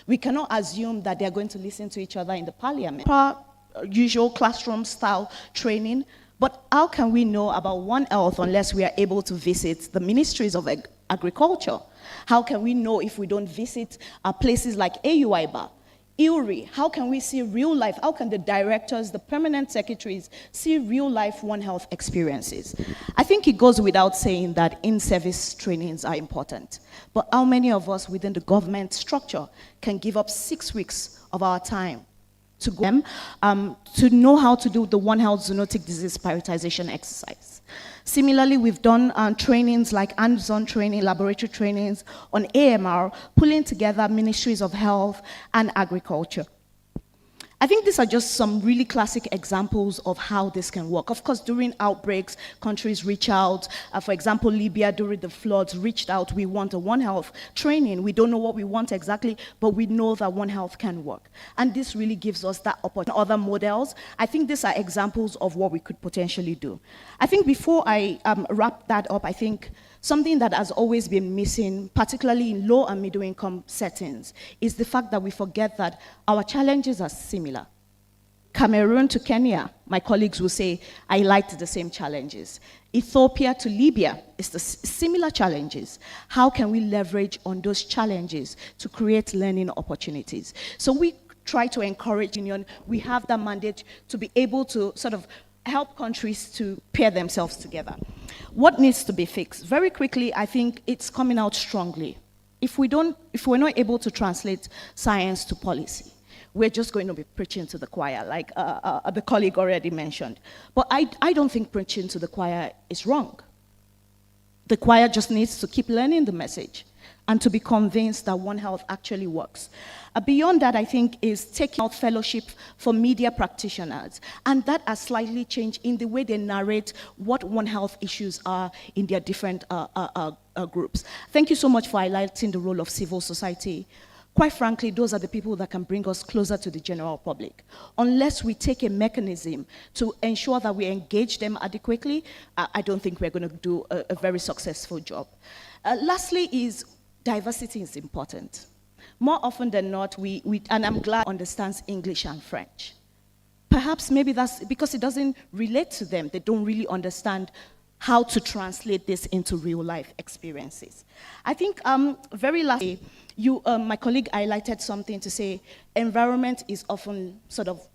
We cannot assume that they're going to listen to each other in the parliament. Usual classroom style training, but how can we know about One Health unless we are able to visit the ministries of agriculture? How can we know if we don't visit places like AUIBA, ILRI? How can we see real life? How can the directors, the permanent secretaries see real life One Health experiences? I think it goes without saying that in-service trainings are important. But how many of us within the government structure can give up 6 weeks of our time to go to know how to do the One Health zoonotic disease prioritization exercise. Similarly, we've done trainings like hands-on training, laboratory trainings on AMR, pulling together ministries of health and agriculture. I think these are just some really classic examples of how this can work. Of course, during outbreaks, countries reach out. For example, Libya during the floods reached out. We want a One Health training. We don't know what we want exactly, but we know that One Health can work. And this really gives us that opportunity. Other models, I think these are examples of what we could potentially do. I think before I wrap that up, I think something that has always been missing, particularly in low and middle income settings, is the fact that we forget that our challenges are similar. Cameroon to Kenya, my colleagues will say, highlight the same challenges. Ethiopia to Libya is the similar challenges. How can we leverage on those challenges to create learning opportunities? So we try to encourage union. We have that mandate to be able to sort of help countries to pair themselves together. What needs to be fixed? Very quickly, I think it's coming out strongly. If we're not able to translate science to policy, we're just going to be preaching to the choir, like the colleague already mentioned. But I don't think preaching to the choir is wrong. The choir just needs to keep learning the message and to be convinced that One Health actually works. Beyond that, I think, is taking out fellowship for media practitioners. And that has slightly changed in the way they narrate what One Health issues are in their different groups. Thank you so much for highlighting the role of civil society. Quite frankly, those are the people that can bring us closer to the general public. Unless we take a mechanism to ensure that we engage them adequately, I don't think we're going to do a very successful job. Lastly is diversity is important. More often than not, and I'm glad understands English and French. Perhaps maybe that's because it doesn't relate to them. They don't really understand how to translate this into real life experiences. I think very lastly, my colleague highlighted something to say environment is often sort of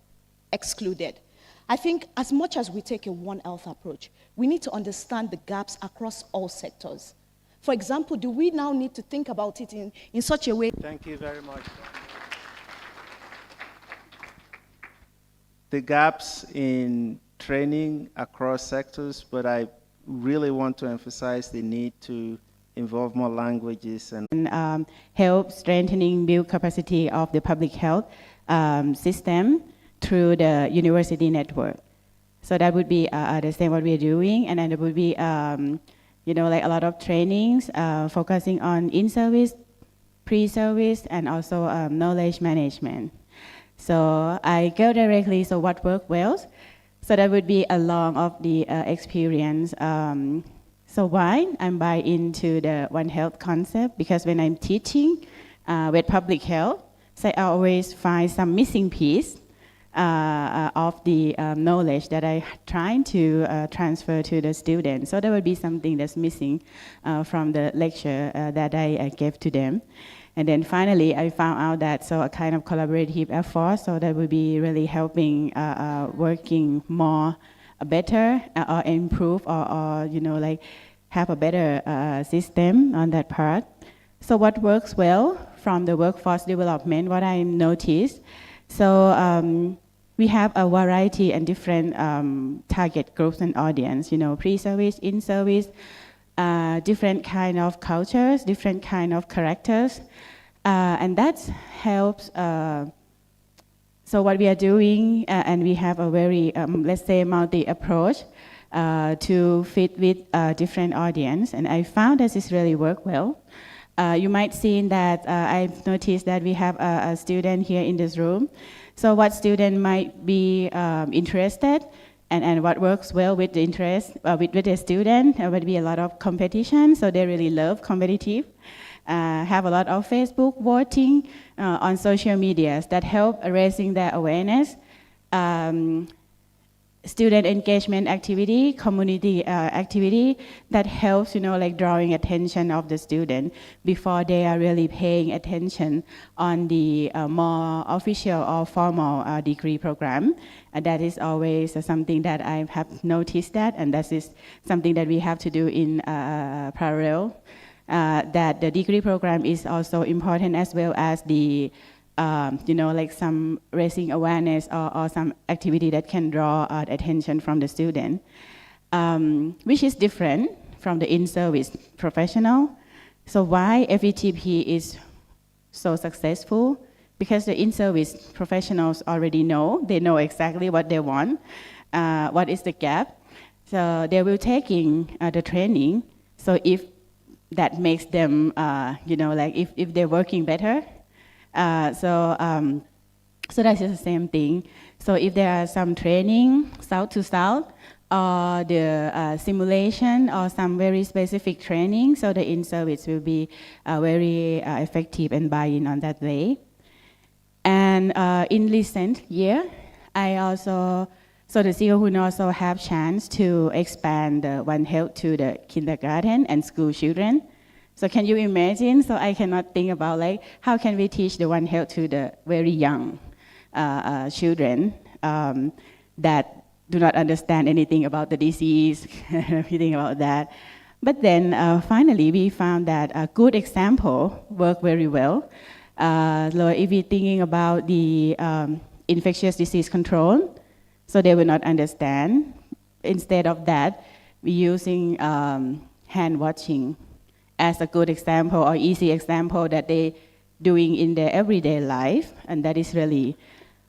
excluded. I think as much as we take a One Health approach, we need to understand the gaps across all sectors. For example, do we now need to think about it in such a way? Thank you very much. The gaps in training across sectors, but I really want to emphasize the need to involve more languages and help strengthening build capacity of the public health system through the university network. So that would be the same what we are doing, and then there would be like a lot of trainings focusing on in-service, pre-service, and also knowledge management. So I go directly, so what worked well? So that would be along of the experience. So why I'm buy into the One Health concept? Because when I'm teaching with public health, so I always find some missing piece of the knowledge that I trying to transfer to the students. So there would be something that's missing from the lecture that I gave to them. And then finally, I found out that so a kind of collaborative effort, so that would be really helping working more better or improve or like have a better system on that part. So what works well from the workforce development, what I noticed, so we have a variety and different target groups and audience, pre-service, in-service, different kind of cultures, different kind of characters, and that helps. So what we are doing, and we have a very, let's say, multi-approach to fit with different audience, and I found that this really worked well. You might see that I've noticed that we have a student here in this room. So what student might be interested, and what works well with the interest with the student, would be a lot of competition. So they really love competitive. Have a lot of Facebook voting on social medias that help raising their awareness. Student engagement activity, community activity that helps, like drawing attention of the student before they are really paying attention on the more official or formal degree program. That is always something that I have noticed that, and that is something that we have to do in parallel. That the degree program is also important as well as the like some raising awareness or some activity that can draw attention from the student, which is different from the in-service professional. So why FETP is so successful? Because the in-service professionals already know, they know exactly what they want, what is the gap. So they will taking the training. So if that makes them, like if they're working better, so that's the same thing. So if there are some training, south to south, or the simulation or some very specific training, so the in-service will be very effective and buy in on that way. And in recent year, so the AFROHUN also have chance to expand One Health to the kindergarten and school children. So can you imagine? So I cannot think about like, how can we teach the One Health to the very young children that do not understand anything about the disease, everything about that. But then finally we found that a good example worked very well. So if we're thinking about the infectious disease control, so they will not understand. Instead of that, we're using hand washing as a good example or easy example that they doing in their everyday life, and that is really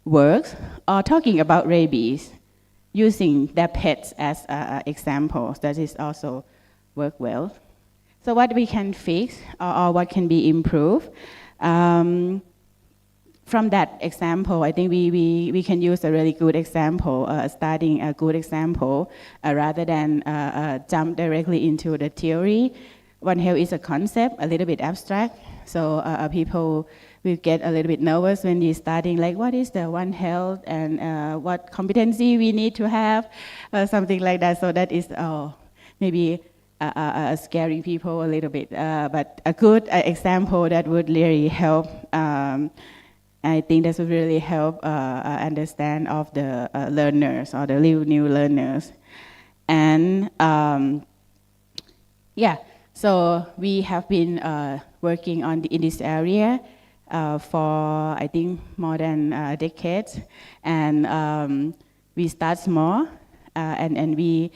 works. Or talking about rabies, using their pets as examples, that is also work well. So what we can fix or what can be improved? From that example, I think we can use a really good example, starting a good example, rather than jump directly into the theory. One Health is a concept, a little bit abstract, so people will get a little bit nervous when you're starting, like what is the One Health and what competency we need to have, something like that. So that is maybe scaring people a little bit, but a good example that would really help. I think this would really help understand of the learners or the new learners. And so we have been working in this area for I think more than a decade, and we start small, and we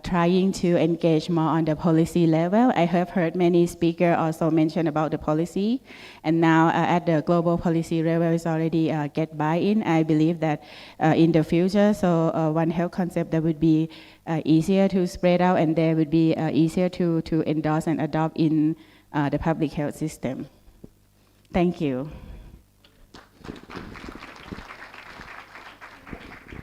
trying to engage more on the policy level. I have heard many speakers also mention about the policy, and now at the global policy level is already get buy-in. I believe that in the future, so One Health concept that would be easier to spread out, and there would be easier to endorse and adopt in the public health system. Thank you.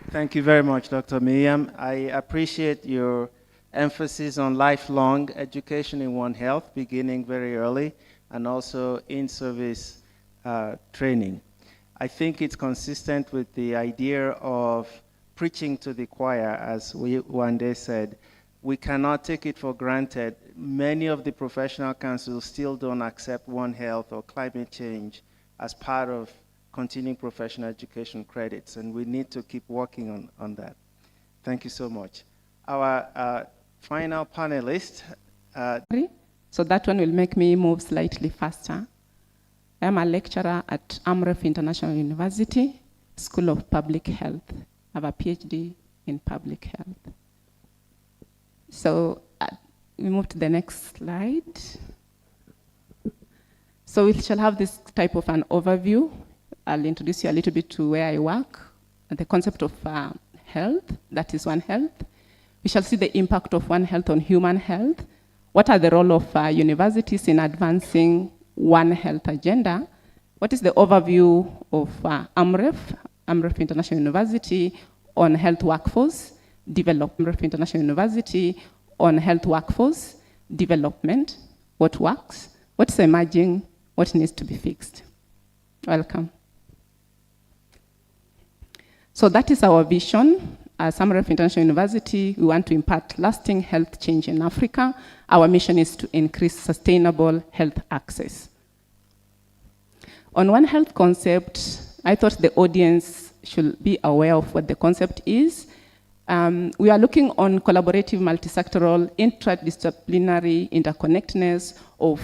Thank you very much, Dr. Miriam. I appreciate your emphasis on lifelong education in One Health, beginning very early, and also in-service training. I think it's consistent with the idea of preaching to the choir, as we one day said. We cannot take it for granted. Many of the professional councils still don't accept One Health or climate change as part of continuing professional education credits, and we need to keep working on that. Thank you so much. Our final panelist. So that one will make me move slightly faster. I'm a lecturer at AMREF International University, School of Public Health. I have a PhD in public health. So we move to the next slide. So we shall have this type of an overview. I'll introduce you a little bit to where I work, and the concept of health, that is One Health. We shall see the impact of One Health on human health. What are the role of universities in advancing One Health agenda? What is the overview of AMREF International University on health workforce development, AMREF International University on health workforce development, what works, what's emerging, what needs to be fixed. Welcome. So that is our vision. As AMREF International University, we want to impart lasting health change in Africa. Our mission is to increase sustainable health access. On One Health concept, I thought the audience should be aware of what the concept is. We are looking on collaborative, multisectoral, interdisciplinary interconnectedness of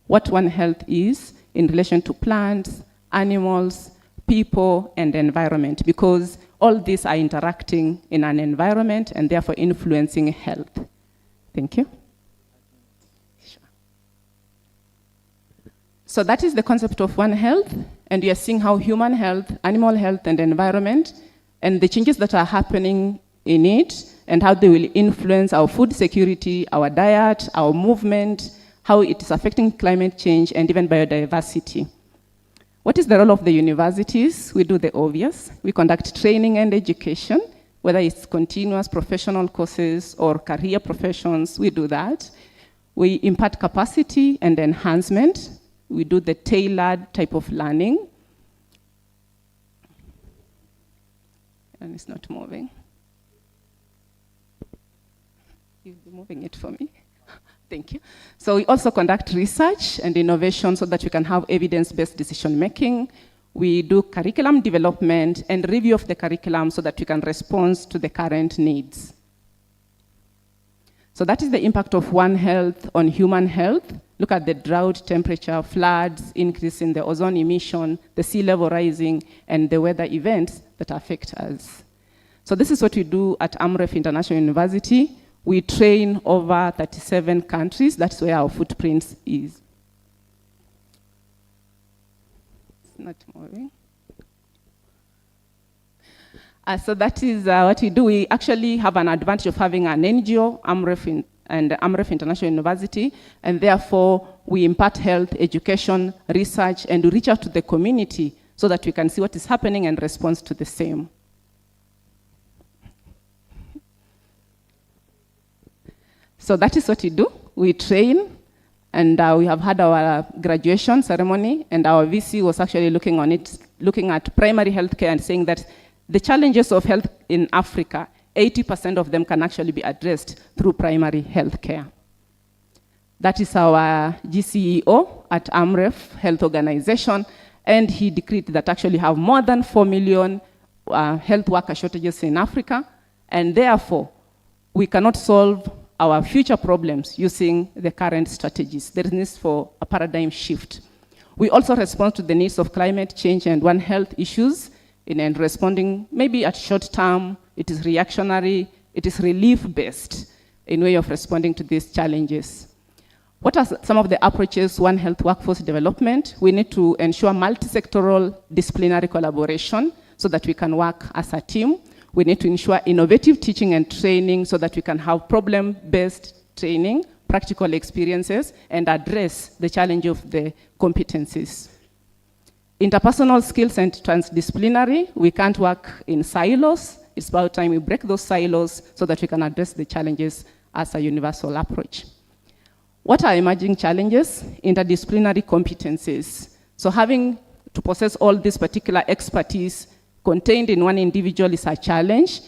what One Health is in relation to plants, animals, people, and environment, because all these are interacting in an environment and therefore influencing health. Thank you. Sure. So that is the concept of One Health, and we are seeing how human health, animal health, and environment, and the changes that are happening in it, and how they will influence our food security, our diet, our movement, how it is affecting climate change, and even biodiversity. What is the role of the universities? We do the obvious. We conduct training and education, whether it's continuous professional courses or career professions, we do that. We impart capacity and enhancement. We do the tailored type of learning. And it's not moving. You'll be moving it for me. Thank you. So we also conduct research and innovation so that we can have evidence-based decision making. We do curriculum development and review of the curriculum so that we can respond to the current needs. So that is the impact of One Health on human health. Look at the drought, temperature, floods, increase in the ozone emission, the sea level rising, and the weather events that affect us. So this is what we do at AMREF International University. We train over 37 countries. That's where our footprint is. It's not moving. So that is what we do. We actually have an advantage of having an NGO, AMREF and AMREF International University, and therefore we impart health, education, research, and we reach out to the community so that we can see what is happening and respond to the same. So that is what we do. We train, and we have had our graduation ceremony, and our VC was actually looking at primary healthcare and saying that the challenges of health in Africa, 80% of them can actually be addressed through primary healthcare. That is our GCEO at AMREF Health Organization, and he decreed that actually have more than 4 million health worker shortages in Africa, and therefore we cannot solve our future problems using the current strategies. There is need for a paradigm shift. We also respond to the needs of climate change and One Health issues in responding maybe at short term, it is reactionary, it is relief-based in way of responding to these challenges. What are some of the approaches One Health workforce development? We need to ensure multi-sectoral disciplinary collaboration so that we can work as a team. We need to ensure innovative teaching and training so that we can have problem-based training, practical experiences, and address the challenge of the competencies. Interpersonal skills and transdisciplinary, we can't work in silos. It's about time we break those silos so that we can address the challenges as a universal approach. What are emerging challenges? Interdisciplinary competencies. So having to possess all this particular expertise contained in one individual is a challenge.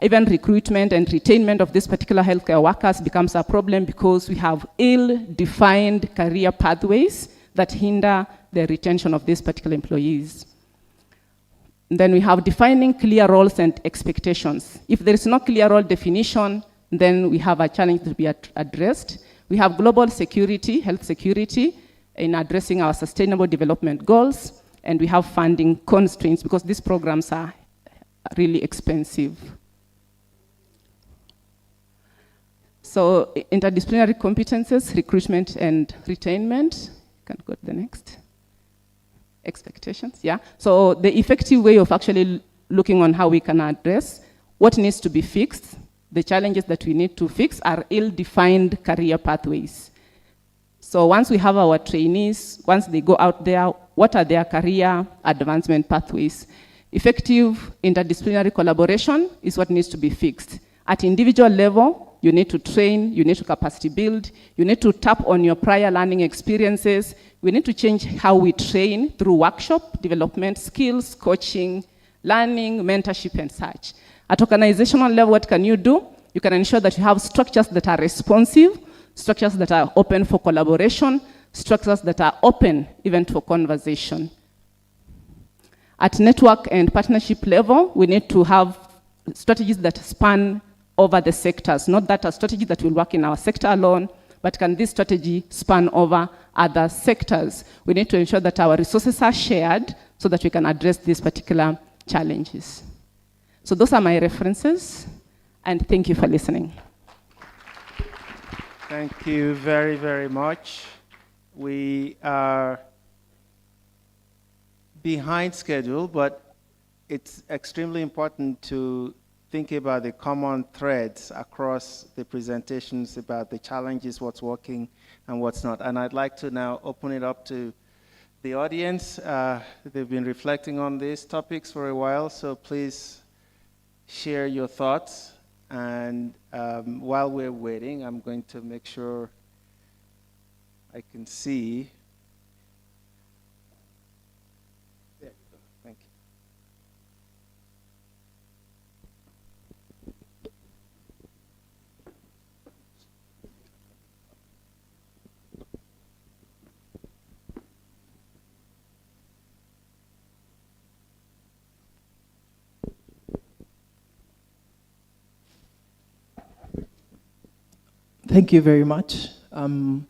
Even recruitment and retainment of these particular healthcare workers becomes a problem because we have ill-defined career pathways that hinder the retention of these particular employees. Then we have defining clear roles and expectations. If there is no clear role definition, then we have a challenge to be addressed. We have global security, health security, in addressing our sustainable development goals. And we have funding constraints because these programs are really expensive. So interdisciplinary competences, recruitment and retainment. You can go to the next. Expectations, yeah. So the effective way of actually looking on how we can address what needs to be fixed, the challenges that we need to fix are ill-defined career pathways. So once we have our trainees, once they go out there, what are their career advancement pathways? Effective interdisciplinary collaboration is what needs to be fixed. At individual level, you need to train, you need to capacity build, you need to tap on your prior learning experiences. We need to change how we train through workshop, development, skills, coaching, learning, mentorship, and such. At organizational level, what can you do? You can ensure that you have structures that are responsive, structures that are open for collaboration, structures that are open even for conversation. At network and partnership level, we need to have strategies that span over the sectors, not that a strategy that will work in our sector alone, but can this strategy span over other sectors? We need to ensure that our resources are shared so that we can address these particular challenges. So those are my references, and thank you for listening. Thank you very, very much. We are behind schedule, but it's extremely important to think about the common threads across the presentations about the challenges, what's working and what's not. And I'd like to now open it up to the audience. They've been reflecting on these topics for a while, so please share your thoughts. And while we're waiting, I'm going to make sure I can see. There you go. Thank you. Thank you very much. I'm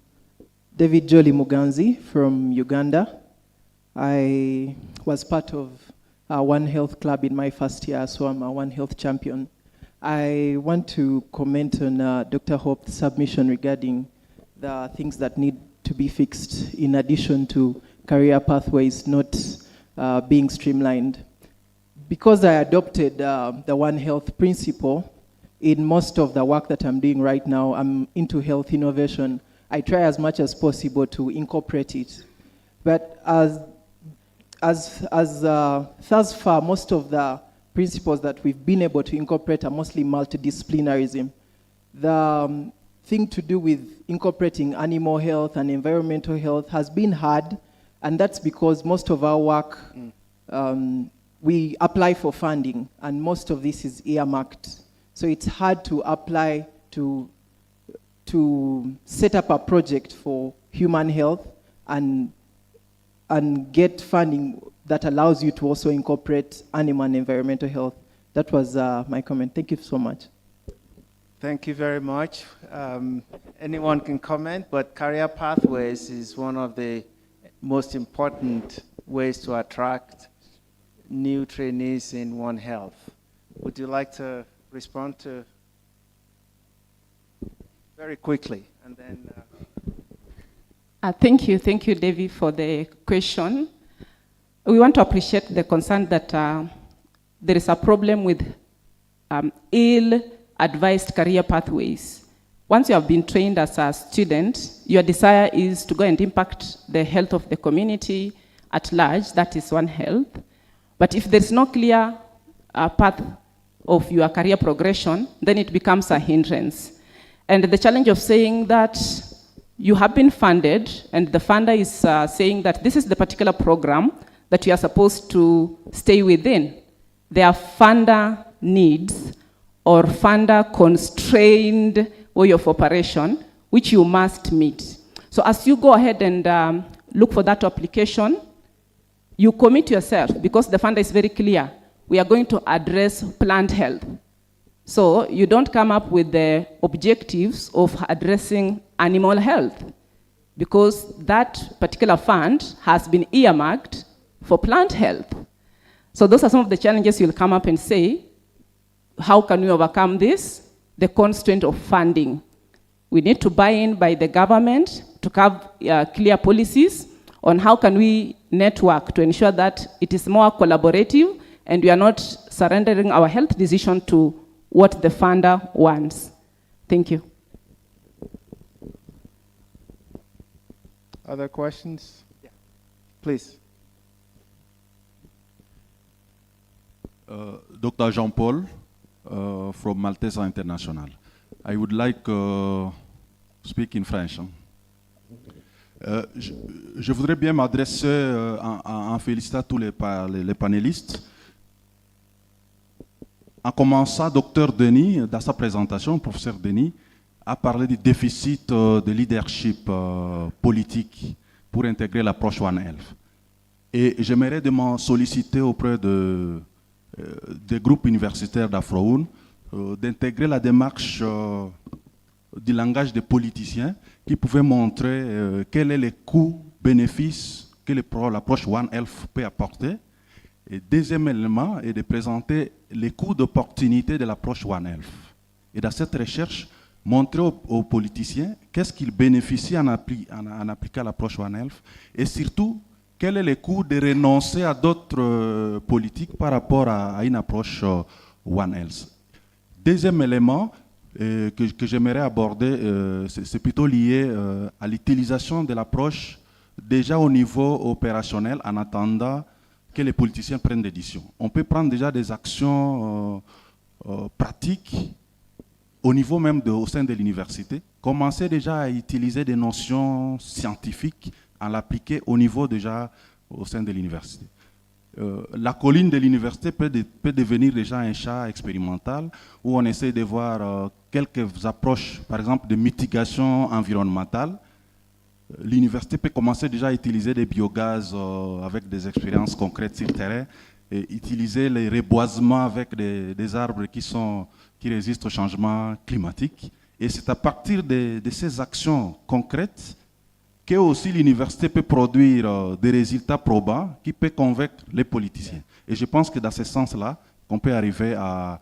David Jolly Muganzi from Uganda. I was part of One Health Club in my first year, so I'm a One Health champion. I want to comment on Dr. Hope's submission regarding the things that need to be fixed in addition to career pathways not being streamlined. Because I adopted the One Health principle, in most of the work that I'm doing right now, I'm into health innovation. I try as much as possible to incorporate it. But thus far, most of the principles that we've been able to incorporate are mostly multidisciplinarism. The thing to do with incorporating animal health and environmental health has been hard, and that's because most of our work, we apply for funding, and most of this is earmarked. So it's hard to apply to set up a project for human health and get funding that allows you to also incorporate animal and environmental health. That was my comment. Thank you so much. Thank you very much. Anyone can comment, but career pathways is one of the most important ways to attract new trainees in One Health. Would you like to respond to very quickly, and then thank you, David, for the question. We want to appreciate the concern that there is a problem with ill-advised career pathways. Once you have been trained as a student, your desire is to go and impact the health of the community at large. That is One Health. But if there's no clear path of your career progression, then it becomes a hindrance. And the challenge of saying that you have been funded, and the funder is saying that this is the particular program that you are supposed to stay within. There are funder needs or funder constrained way of operation, which you must meet. So as you go ahead and look for that application, you commit yourself, because the funder is very clear. We are going to address plant health. So you don't come up with the objectives of addressing animal health, because that particular fund has been earmarked for plant health. So those are some of the challenges you'll come up and say, how can we overcome this? The constraint of funding. We need to buy in by the government to have clear policies on how can we network to ensure that it is more collaborative and we are not surrendering our health decision to what the funder wants. Thank you. Other questions? Yeah. Please. Dr. Jean-Paul from Maltese International. I would like to speak in French. Je voudrais bien m'adresser en félicitant tous les panélistes. En commençant, Dr. Denis, dans sa présentation, professeur Denis, a parlé du déficit de leadership politique pour intégrer l'approche One Health. Et j'aimerais m'en solliciter auprès des groupes universitaires d'AFROHUN d'intégrer la démarche du langage des politiciens qui pouvait montrer quel est le coût-bénéfice que l'approche One Health peut apporter. Et deuxième élément est de présenter les coûts d'opportunité de l'approche One Health. Et dans cette recherche, montrer aux politiciens qu'est-ce qu'ils bénéficient en appliquant l'approche One Health et surtout, quel est le coût de renoncer à d'autres politiques par rapport à une approche One Health. Deuxième élément que j'aimerais aborder, c'est plutôt lié à l'utilisation de l'approche déjà au niveau opérationnel en attendant que les politiciens prennent des décisions. On peut prendre déjà des actions pratiques au niveau même au sein de l'université, commencer déjà à utiliser des notions scientifiques, à l'appliquer au niveau déjà au sein de l'université. La colline de l'université peut devenir déjà un champ expérimental où on essaie de voir quelques approches, par exemple de mitigation environnementale. L'université peut commencer déjà à utiliser des biogaz avec des expériences concrètes sur le terrain et utiliser les reboisements avec des arbres qui résistent au changement climatique. Et c'est à partir de ces actions concrètes que aussi l'université peut produire des résultats probants qui peuvent convaincre les politiciens. Et je pense que dans ce sens-là, qu'on peut arriver à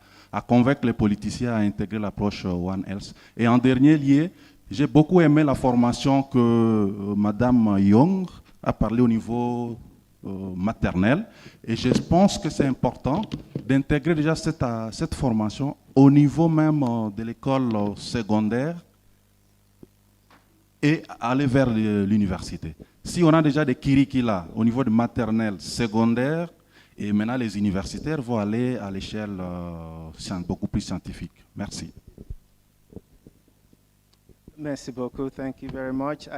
convaincre les politiciens à intégrer l'approche One Health. Et en dernier lieu, j'ai beaucoup aimé la formation que Madame Young a parlé au niveau maternel. Et je pense que c'est important d'intégrer déjà cette formation au niveau même de l'école secondaire et aller vers l'université. Si on a déjà des curricula au niveau de maternelle, secondaire, et maintenant les universitaires vont aller à l'échelle beaucoup plus scientifique. Merci. Merci beaucoup. Thank you very much.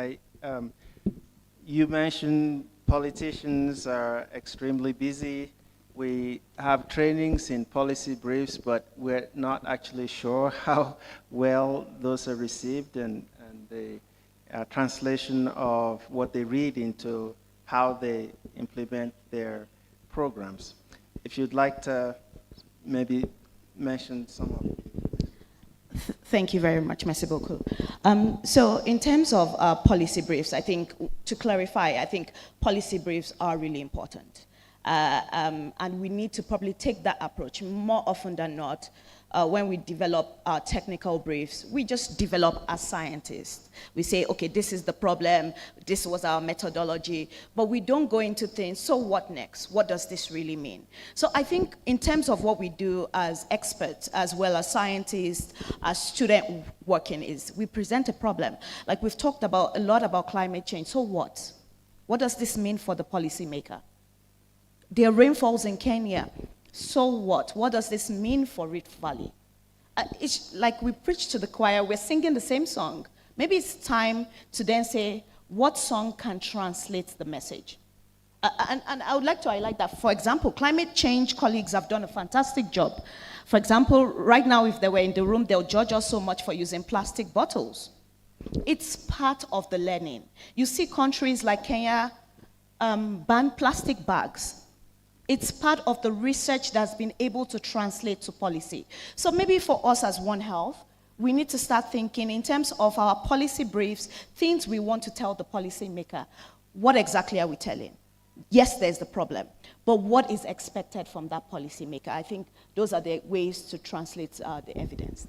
You mentioned politicians are extremely busy. We have trainings in policy briefs, but we're not actually sure how well those are received and the translation of what they read into how they implement their programs. If you'd like to maybe mention some of it. Thank you very much, merci beaucoup. So in terms of policy briefs, I think, to clarify, I think policy briefs are really important. And we need to probably take that approach more often than not. When we develop our technical briefs, we just develop as scientists. We say, okay, this is the problem, this was our methodology, but we don't go into things, so what next? What does this really mean? So I think in terms of what we do as experts, as well as scientists, as students working, is we present a problem. Like we've talked about a lot about climate change, so what? What does this mean for the policymaker? There are rainfalls in Kenya. So what? What does this mean for Rift Valley? It's like we preach to the choir, we're singing the same song. Maybe it's time to then say, what song can translate the message? And I would like to highlight that, for example, climate change colleagues have done a fantastic job. For example, right now, if they were in the room, they'll judge us so much for using plastic bottles. It's part of the learning. You see countries like Kenya ban plastic bags. It's part of the research that's been able to translate to policy. So maybe for us as One Health, we need to start thinking in terms of our policy briefs, things we want to tell the policymaker. What exactly are we telling? Yes, there's the problem, but what is expected from that policymaker? I think those are the ways to translate the evidence.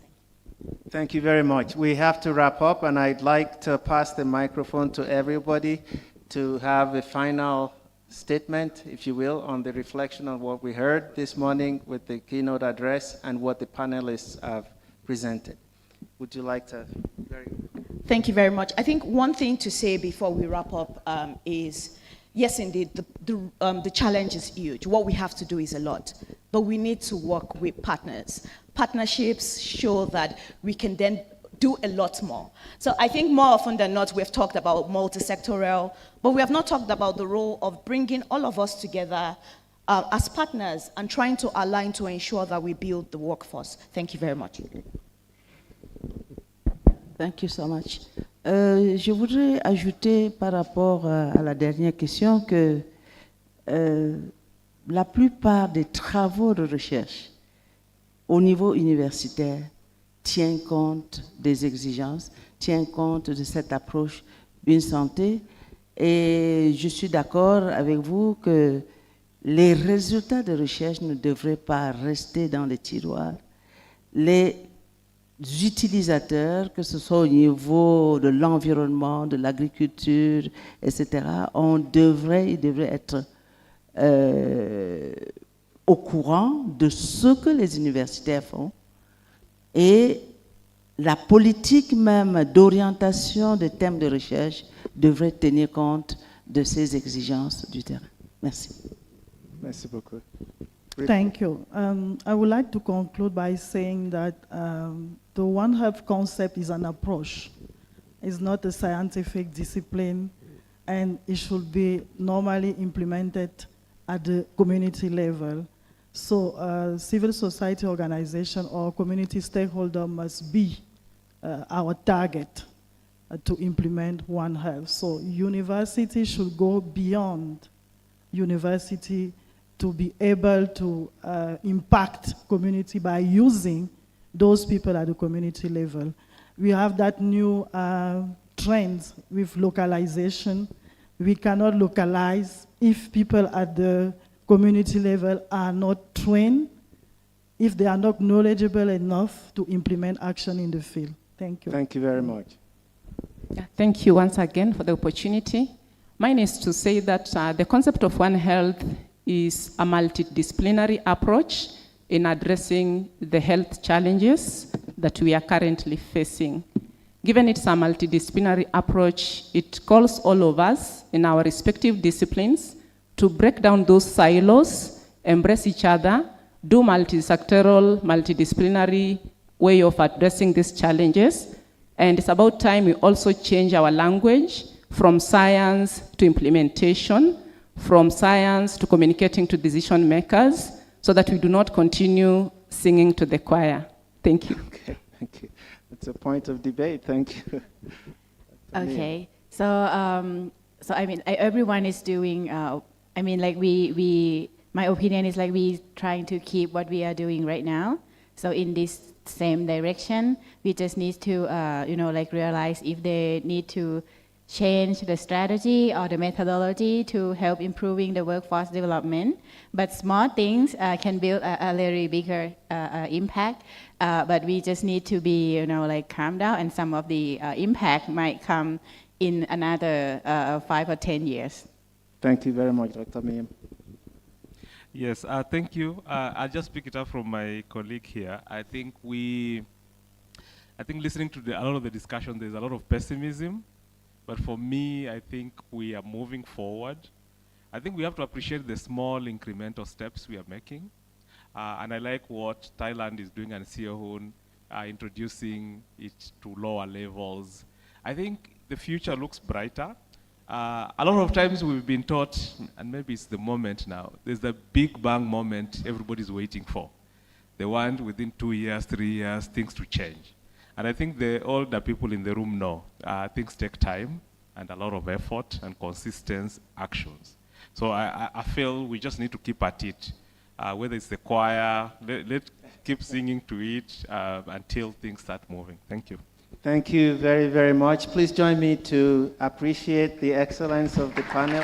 Thank you very much. We have to wrap up, and I'd like to pass the microphone to everybody to have a final statement, if you will, on the reflection on what we heard this morning with the keynote address and what the panelists have presented. Would you like to? Thank you very much. I think one thing to say before we wrap up is, yes, indeed, the challenge is huge. What we have to do is a lot, but we need to work with partners. Partnerships show that we can then do a lot more. So I think more often than not, we've talked about multi-sectorial, but we have not talked about the role of bringing all of us together as partners and trying to align to ensure that we build the workforce. Thank you very much. Thank you so much. Je voudrais ajouter par rapport à la dernière question que la plupart des travaux de recherche au niveau universitaire tient compte des exigences, tient compte de cette approche une santé Et je suis d'accord avec vous que les résultats de recherche ne devraient pas rester dans les tiroirs. Les utilisateurs, que ce soit au niveau de l'environnement, de l'agriculture, etc., ils devraient être au courant de ce que les universitaires font et la politique même d'orientation des thèmes de recherche devrait tenir compte de ces exigences du terrain. Merci. Merci beaucoup. Thank you. I would like to conclude by saying that the One Health concept is an approach. It's not a scientific discipline, and it should be normally implemented at the community level. So civil society organization or community stakeholder must be our target to implement One Health. So university should go beyond university to be able to impact community by using those people at the community level. We have that new trend with localization. We cannot localize if people at the community level are not trained, if they are not knowledgeable enough to implement action in the field. Thank you. Thank you very much. Yeah, thank you once again for the opportunity. Mine is to say that the concept of One Health is a multidisciplinary approach in addressing the health challenges that we are currently facing. Given it's a multidisciplinary approach, it calls all of us in our respective disciplines to break down those silos, embrace each other, do multi-sectoral, multidisciplinary way of addressing these challenges. And it's about time we also change our language from science to implementation, from science to communicating to decision makers, so that we do not continue singing to the choir. Thank you. Okay, thank you. It's a point of debate. Thank you. Okay, so I mean, everyone is doing. I mean, like my opinion is like we trying to keep what we are doing right now. So in this same direction, we just need to, like realize if they need to change the strategy or the methodology to help improving the workforce development. But small things can build a very bigger impact. But we just need to be, like calm down, and some of the impact might come in another 5 or 10 years. Thank you very much, Dr. Miem. Yes, thank you. I'll just pick it up from my colleague here. I think listening to a lot of the discussion, there's a lot of pessimism. But for me, I think we are moving forward. I think we have to appreciate the small incremental steps we are making. And I like what Thailand is doing and AFROHUN, introducing it to lower levels. I think the future looks brighter. A lot of times we've been taught, and maybe it's the moment now, there's the big bang moment everybody's waiting for. They want within 2 years, 3 years, things to change. And I think the older people in the room know things take time and a lot of effort and consistent actions. So I feel we just need to keep at it. Whether it's the choir, let's keep singing to it until things start moving. Thank you. Thank you very, very much. Please join me to appreciate the excellence of the panel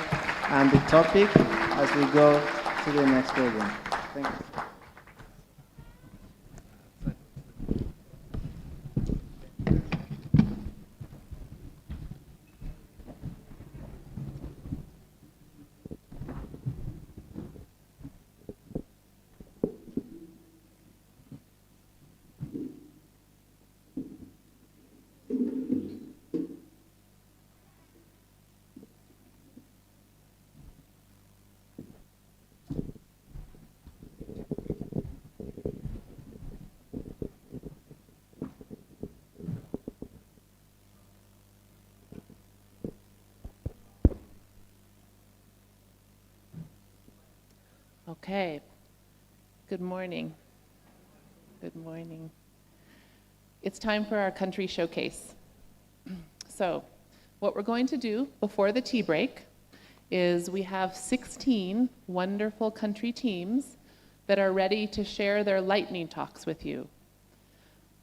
and the topic as we go to the next program. Thank you. Okay. Good morning. Good morning. It's time for our country showcase. So, what we're going to do before the tea break is we have 16 wonderful country teams that are ready to share their lightning talks with you.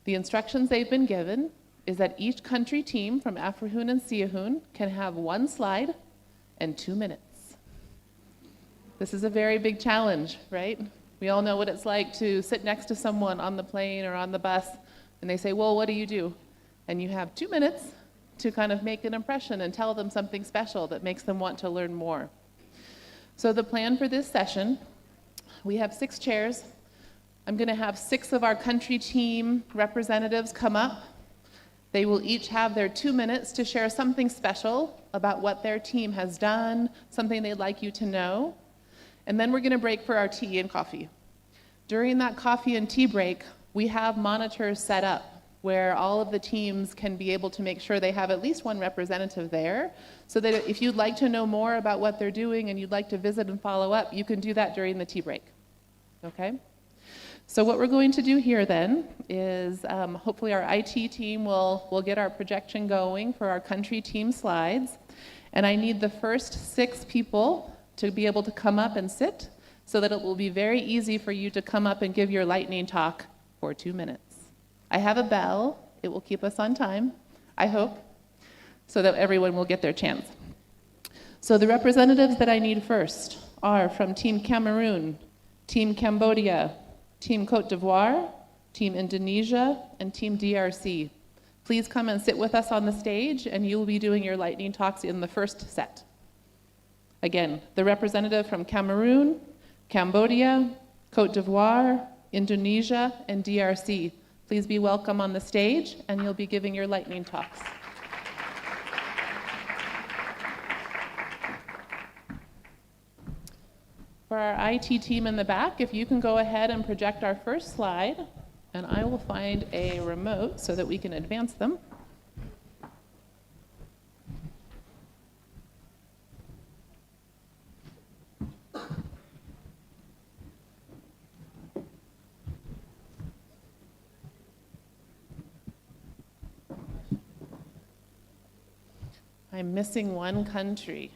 The instructions they've been given is that each country team from AFROHUN and AFROHUN can have 1 slide and 2 minutes. This is a very big challenge, right? We all know what it's like to sit next to someone on the plane or on the bus, and they say, well, what do you do? And you have 2 minutes to kind of make an impression and tell them something special that makes them want to learn more. So the plan for this session, we have 6 chairs. I'm going to have 6 of our country team representatives come up. They will each have their 2 minutes to share something special about what their team has done, something they'd like you to know. And then we're going to break for our tea and coffee. During that coffee and tea break, we have monitors set up where all of the teams can be able to make sure they have at least one representative there, so that if you'd like to know more about what they're doing and you'd like to visit and follow up, you can do that during the tea break. Okay? So what we're going to do here then is hopefully our IT team will get our projection going for our country team slides. And I need the first 6 people to be able to come up and sit so that it will be very easy for you to come up and give your lightning talk for 2 minutes. I have a bell. It will keep us on time, I hope, so that everyone will get their chance. So the representatives that I need first are from Team Cameroon, Team Cambodia, Team Côte d'Ivoire, Team Indonesia, and Team DRC. Please come and sit with us on the stage, and you will be doing your lightning talks in the first set. Again, the representative from Cameroon, Cambodia, Côte d'Ivoire, Indonesia, and DRC. Please be welcome on the stage, and you'll be giving your lightning talks. For our IT team in the back, if you can go ahead and project our first slide, and I will find a remote so that we can advance them. I'm missing one country.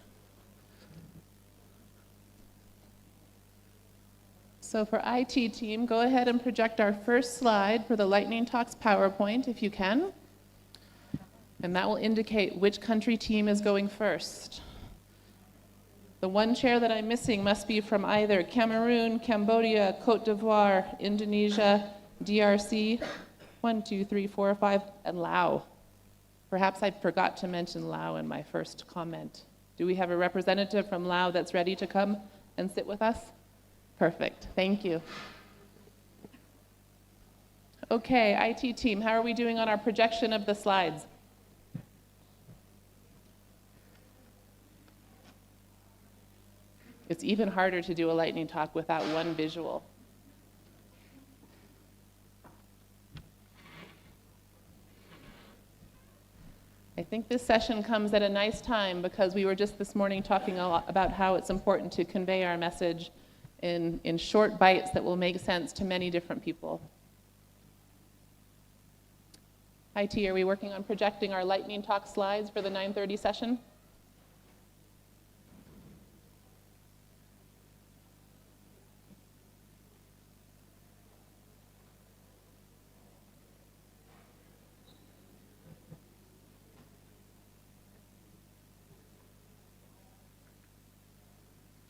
So for IT team, go ahead and project our first slide for the Lightning Talks PowerPoint if you can. And that will indicate which country team is going first. The one chair that I'm missing must be from either Cameroon, Cambodia, Côte d'Ivoire, Indonesia, DRC, 1, 2, 3, 4, 5, and Laos. Perhaps I forgot to mention Laos in my first comment. Do we have a representative from Laos that's ready to come and sit with us? Perfect, thank you. Okay, IT team, how are we doing on our projection of the slides? It's even harder to do a lightning talk without one visual. I think this session comes at a nice time because we were just this morning talking a lot about how it's important to convey our message in short bites that will make sense to many different people. IT, are we working on projecting our lightning talk slides for the 9:30 session?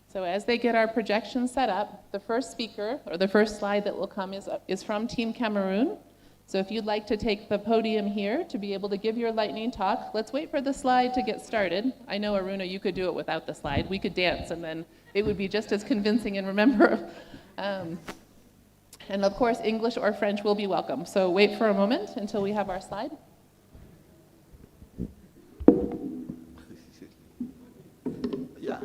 So as they get our projection set up, the first speaker, or the first slide that will come is from Team Cameroon. So if you'd like to take the podium here to be able to give your lightning talk, let's wait for the slide to get started. I know, Aruna, you could do it without the slide. We could dance, and then it would be just as convincing and remember. And of course, English or French will be welcome. So wait for a moment until we have our slide. Yeah.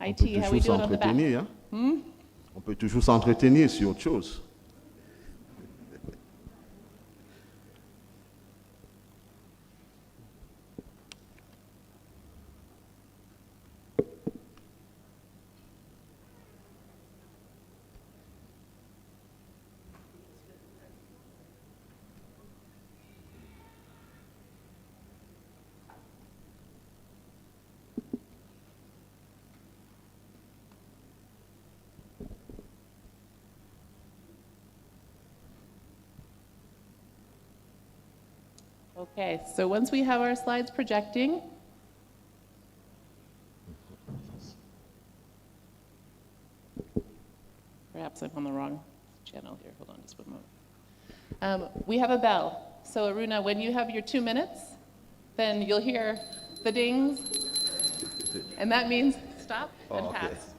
IT, how are we doing on the back? Hein? On peut toujours s'entretenir sur autre chose. Okay, so once we have our slides projecting, perhaps I'm on the wrong channel here. Hold on just one moment. We have a bell. So Aruna, when you have your 2 minutes, then you'll hear the dings, and that means stop and okay. pass.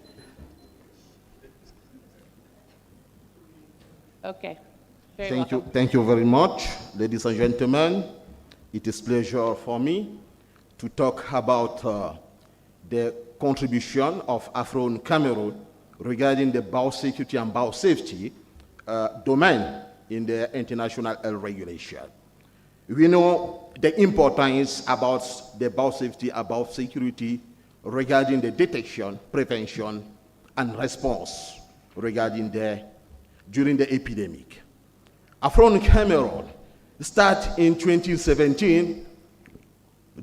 Okay. Very Thank welcome. you. Thank you very much, ladies and gentlemen. It is a pleasure for me to talk about the contribution of AFROHUN Cameroon regarding the biosecurity and biosafety domain in the international health regulation. We know the importance about the biosafety and biosecurity regarding the detection, prevention, and response regarding during the epidemic. AFROHUN Cameroon started in 2017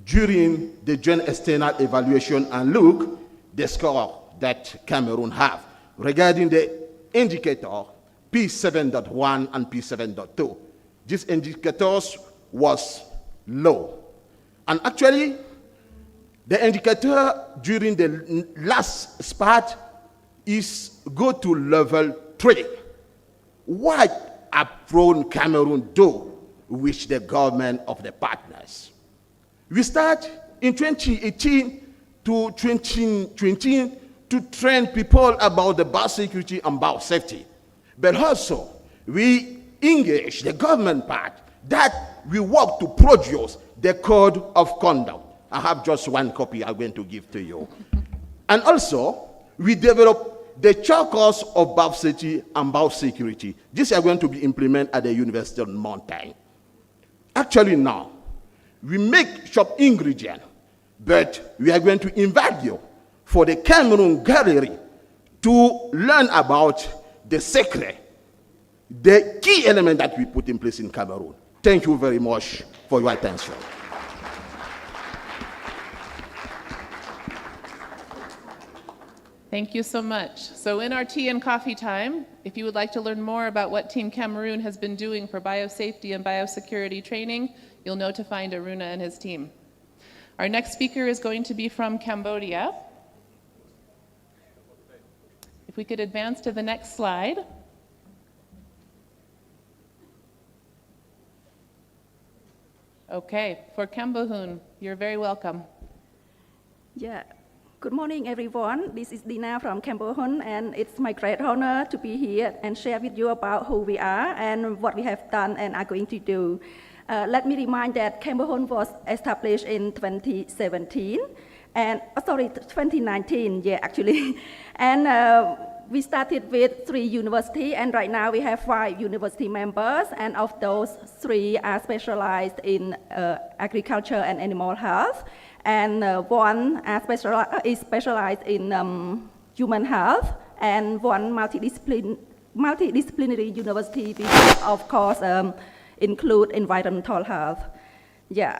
during the joint external evaluation and look the score that Cameroon have regarding the indicator P7.1 and P7.2. These indicators was low. And actually, the indicator during the last spot is go to level 3. What AFROHUN Cameroon do with the government of the partners? We start in 2018 to 2020 to train people about the biosecurity and biosafety. But also, we engage the government part that we work to produce the code of conduct. I have just one copy I'm going to give to you. And also, we develop the charters of biosafety and biosecurity. These are going to be implemented at the University of Montaigne. Actually now, we make shop ingredient, but we are going to invite you for the Cameroon Gallery to learn about the secret, the key element that we put in place in Cameroon. Thank you very much for your attention. Thank you so much. So in our tea and coffee time, if you would like to learn more about what Team Cameroon has been doing for biosafety and biosecurity training, you'll know to find Aruna and his team. Our next speaker is going to be from Cambodia. If we could advance to the next slide. Okay, for CAMBOHUN, you're very welcome. Yeah. Good morning, everyone. This is Dina from CAMBOHUN, and it's my great honor to be here and share with you about who we are and what we have done and are going to do. Let me remind that CAMBOHUN was established in 2017, and 2019, yeah, actually. And we started with 3 universities, and right now we have 5 university members, and of those 3 are specialized in agriculture and animal health, and 1 is specialized in human health, and 1 multidisciplinary university, which of course include environmental health. Yeah,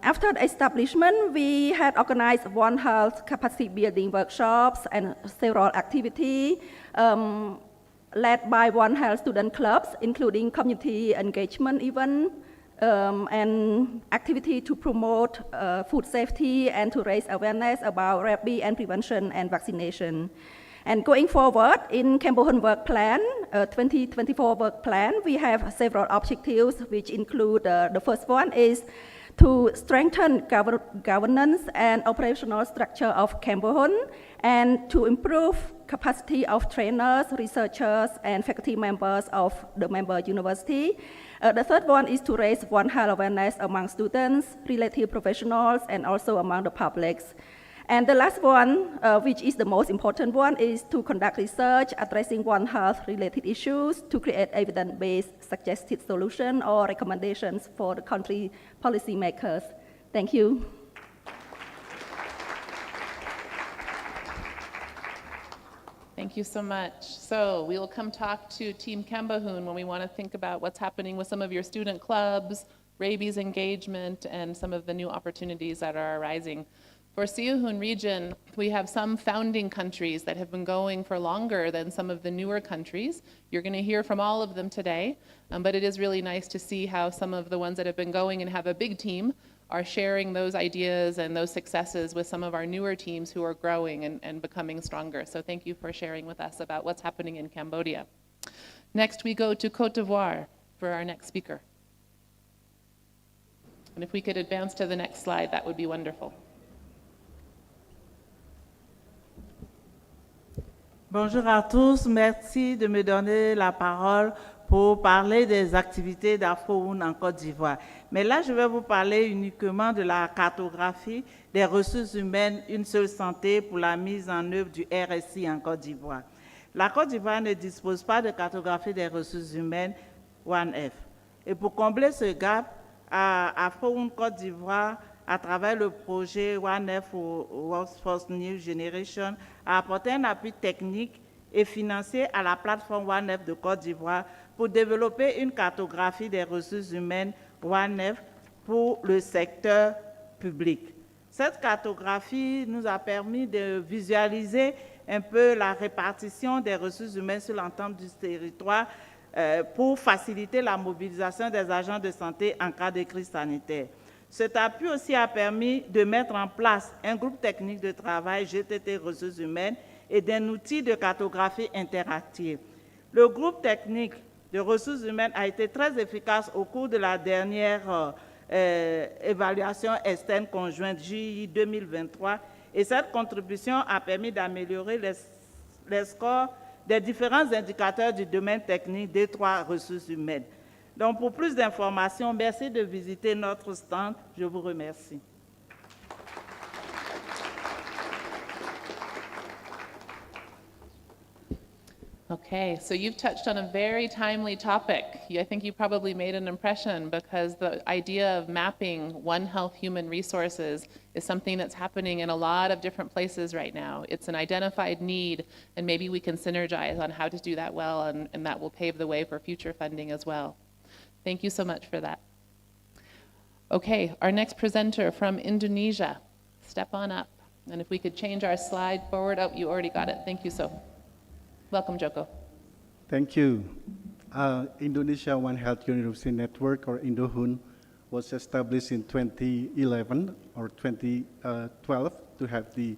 after the establishment, we had organized One Health capacity building workshops and several activities led by One Health student clubs, including community engagement event and activity to promote food safety and to raise awareness about rabies and prevention and vaccination. And going forward, in CAMBOHUN work plan, 2024 work plan, we have several objectives, which include the first one is to strengthen governance and operational structure of CAMBOHUN and to improve capacity of trainers, researchers, and faculty members of the member university. The third one is to raise One Health awareness among students, related professionals, and also among the publics. And the last one, which is the most important one, is to conduct research addressing One Health-related issues to create evidence-based suggested solutions or recommendations for the country policymakers. Thank you. Thank you so much. So we will come talk to Team CAMBOHUN when we want to think about what's happening with some of your student clubs, rabies engagement, and some of the new opportunities that are arising For AFROHUN region, we have some founding countries that have been going for longer than some of the newer countries. You're going to hear from all of them today, but it is really nice to see how some of the ones that have been going and have a big team are sharing those ideas and those successes with some of our newer teams who are growing and becoming stronger. So thank you for sharing with us about what's happening in Cambodia. Next, we go to Côte d'Ivoire for our next speaker. And if we could advance to the next slide, that would be wonderful. Bonjour à tous, merci de me donner la parole pour parler des activités d'AFROHUN en Côte d'Ivoire. Mais là, je vais vous parler uniquement de la cartographie des ressources humaines, une seule santé pour la mise en œuvre du RSI en Côte d'Ivoire. La Côte d'Ivoire ne dispose pas de cartographie des ressources humaines 1F. Et pour combler ce gap, AFROHUN Côte d'Ivoire, à travers le projet 1F Workforce New Generation, a apporté un appui technique et financier à la plateforme 1F de Côte d'Ivoire pour développer une cartographie des ressources humaines 1F pour le secteur public. Cette cartographie nous a permis de visualiser un peu la répartition des ressources humaines sur l'ensemble du territoire pour faciliter la mobilisation des agents de santé en cas de crise sanitaire. Cet appui aussi a permis de mettre en place un groupe technique de travail GTT Ressources humaines et d'un outil de cartographie interactive. Le groupe technique de ressources humaines a été très efficace au cours de la dernière évaluation externe conjointe JI 2023 et cette contribution a permis d'améliorer les scores des différents indicateurs du domaine technique des 3 ressources humaines. Donc, pour plus d'informations, merci de visiter notre stand. Je vous remercie. Okay, so you've touched on a very timely topic. I think you probably made an impression because the idea of mapping One Health human resources is something that's happening in a lot of different places right now. It's an identified need, and maybe we can synergize on how to do that well, and that will pave the way for future funding as well. Thank you so much for that. Okay, our next presenter from Indonesia, step on up. And if we could change our slide forward. Oh, you already got it. Thank you so. Welcome, Joko. Thank you. Indonesia One Health University Network, or INDOHUN, was established in 2011 or 2012 to have the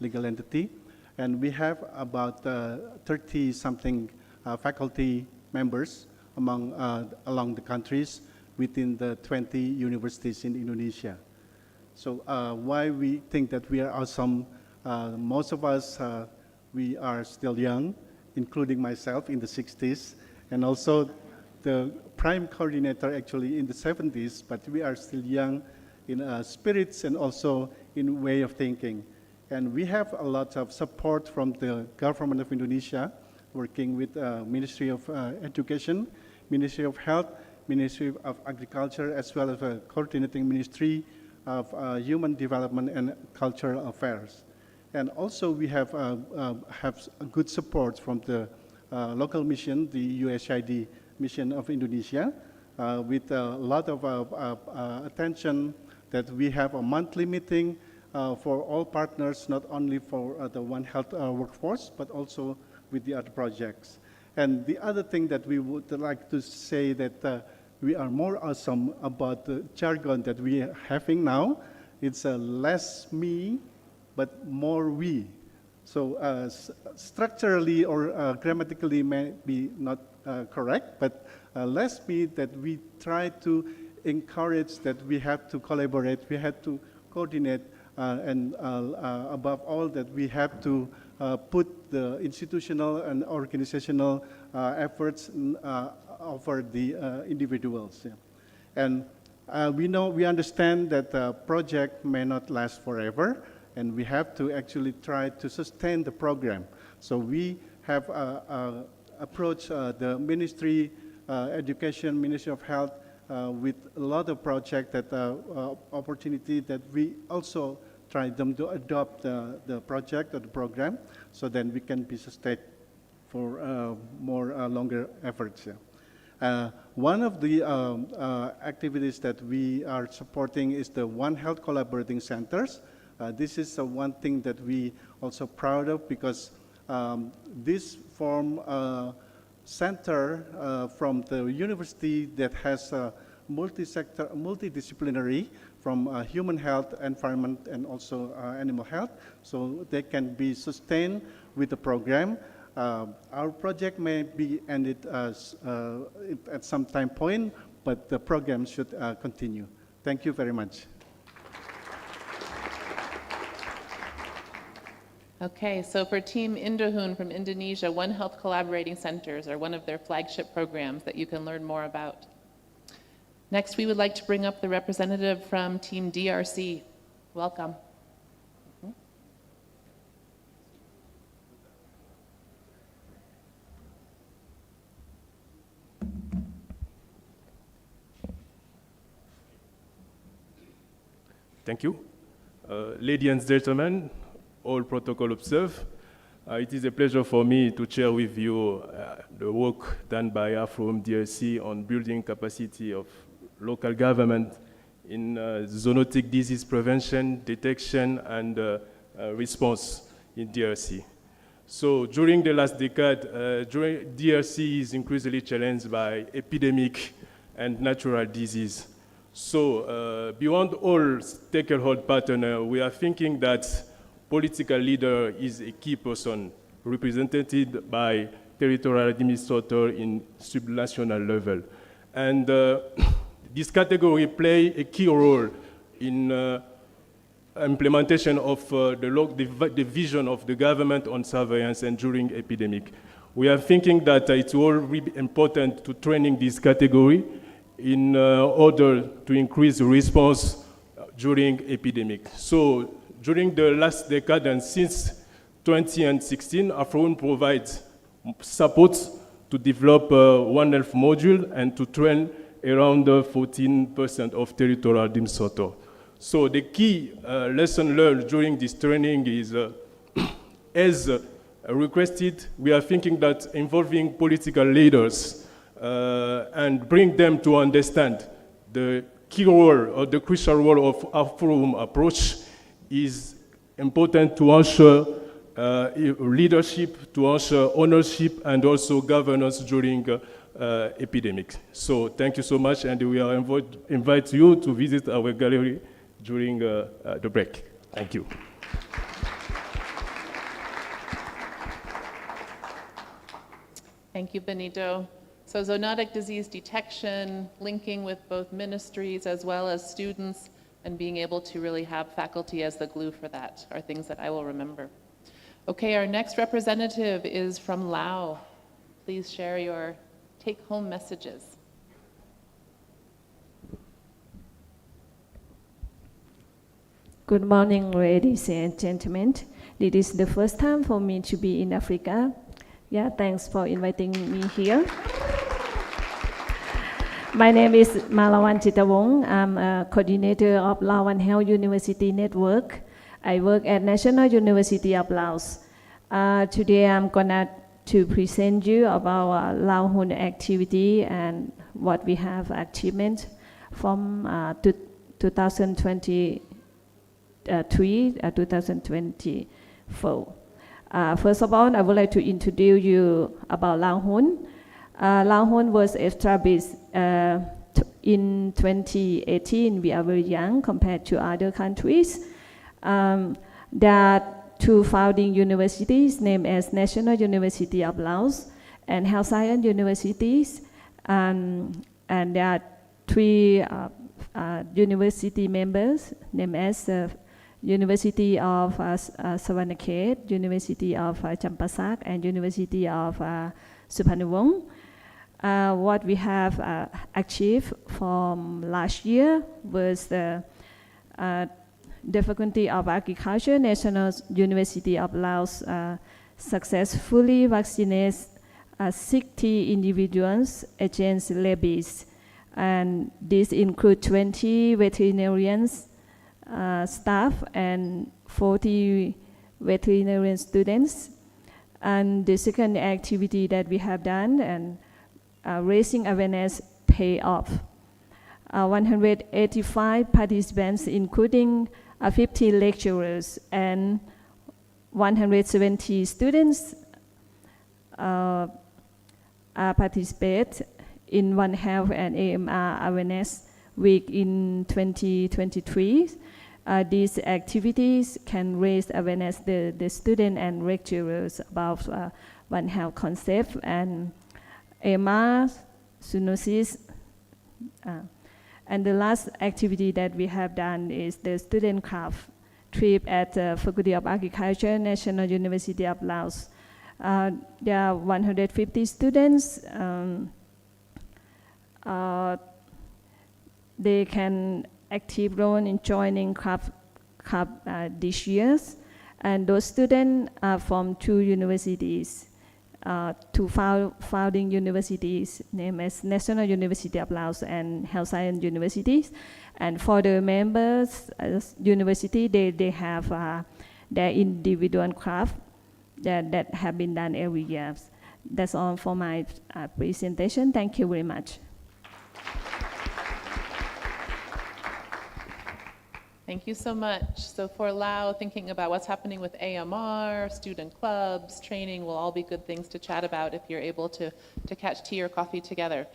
legal entity. And we have about 30-something faculty members along the countries within the 20 universities in Indonesia. So why we think that we are awesome, most of us, we are still young, including myself in the 60s, and also the prime coordinator actually in the 70s, but we are still young in spirits and also in way of thinking. And we have a lot of support from the government of Indonesia, working with Ministry of Education, Ministry of Health, Ministry of Agriculture, as well as a coordinating Ministry of Human Development and Cultural Affairs. And also we have good support from the local mission, the USAID mission of Indonesia, with a lot of attention that we have a monthly meeting for all partners, not only for the One Health workforce, but also with the other projects. And the other thing that we would like to say that we are more awesome about the jargon that we are having now. It's less me, but more we. So structurally or grammatically may be not correct, but less me, that we try to encourage that we have to collaborate, we have to coordinate, and above all that we have to put the institutional and organizational efforts over the individuals. Yeah. And we understand that the project may not last forever, and we have to actually try to sustain the program. So we have approached the Ministry Education, Ministry of Health with a lot of projects that opportunity that we also try them to adopt the project or the program, so then we can be sustained for more longer efforts. Yeah. One of the activities that we are supporting is the One Health Collaborating Centers. This is one thing that we also proud of, because this form center from the university that has multi-sector, multidisciplinary from human health, environment, and also animal health, so they can be sustained with the program. Our project may be ended at some time point, but the program should continue. Thank you very much. Okay, so for Team AFROHUN from Indonesia, One Health Collaborating Centers are one of their flagship programs that you can learn more about. Next, we would like to bring up the representative from Team DRC. Welcome. Thank you. Ladies and gentlemen, all protocol observed. It is a pleasure for me to share with you the work done by AFROHUN DRC on building capacity of local government in zoonotic disease prevention, detection, and response in DRC. So during the last decade, DRC is increasingly challenged by epidemic and natural disease. So beyond all stakeholder partners, we are thinking that political leader is a key person represented by territorial administrator in subnational level. And this category play a key role in implementation of the vision of the government on surveillance and during epidemic. We are thinking that it's all really important to training this category in order to increase the response during epidemic. So during the last decade and since 2016, AFROHUN provides support to develop One Health module and to train around 14% of territorial administrators. So the key lesson learned during this training is, as requested, we are thinking that involving political leaders and bring them to understand the key role or the crucial role of AFROHUN approach is important to ensure leadership, to ensure ownership, and also governance during epidemics. So thank you so much, and we are invite you to visit our gallery during the break. Thank you. Thank you, Benito. So zoonotic disease detection, linking with both ministries as well as students, and being able to really have faculty as the glue for that are things that I will remember. Okay, our next representative is from Laos. Please share your take-home messages. Good morning, ladies and gentlemen. This is the first time for me to be in Africa. Yeah, thanks for inviting me here. My name is Malawan Chitawong. I'm a coordinator of Lao One Health University Network. I work at National University of Laos. Today I'm gonna to present you about Lao Hun activity and what we have achievement from 2023 2024. First of all, I would like to introduce you about Lao Hun. Lao Hun was established in 2018. We are very young compared to other countries. There are two founding universities named as National University of Laos and Health Science Universities. And there are three university members named as University of Savanakhet, University of Champasak, and University of Suphannavong. What we have achieved from last year was the Faculty of Agriculture, National University of Laos successfully vaccinated 60 individuals against rabies. And this includes 20 veterinarians staff and 40 veterinarian students. And the second activity that we have done, and raising awareness pay off. 185 participants, including 50 lecturers and 170 students, participate in One Health and AMR Awareness Week in 2023. These activities can raise awareness the students and lecturers about One Health concept and AMR, zoonosis. And the last activity that we have done is the student craft trip at Faculty of Agriculture, National University of Laos. There are 150 students. They can active role in joining craft this year. And those students are from 2 universities, 2 founding universities, named as National University of Laos and Health Science Universities. And for the members university, they have their individual craft that have been done every year. That's all for my presentation. Thank you very much. Thank you so much. So for Lao, thinking about what's happening with AMR, student clubs, training will all be good things to chat about if you're able to catch tea or coffee together.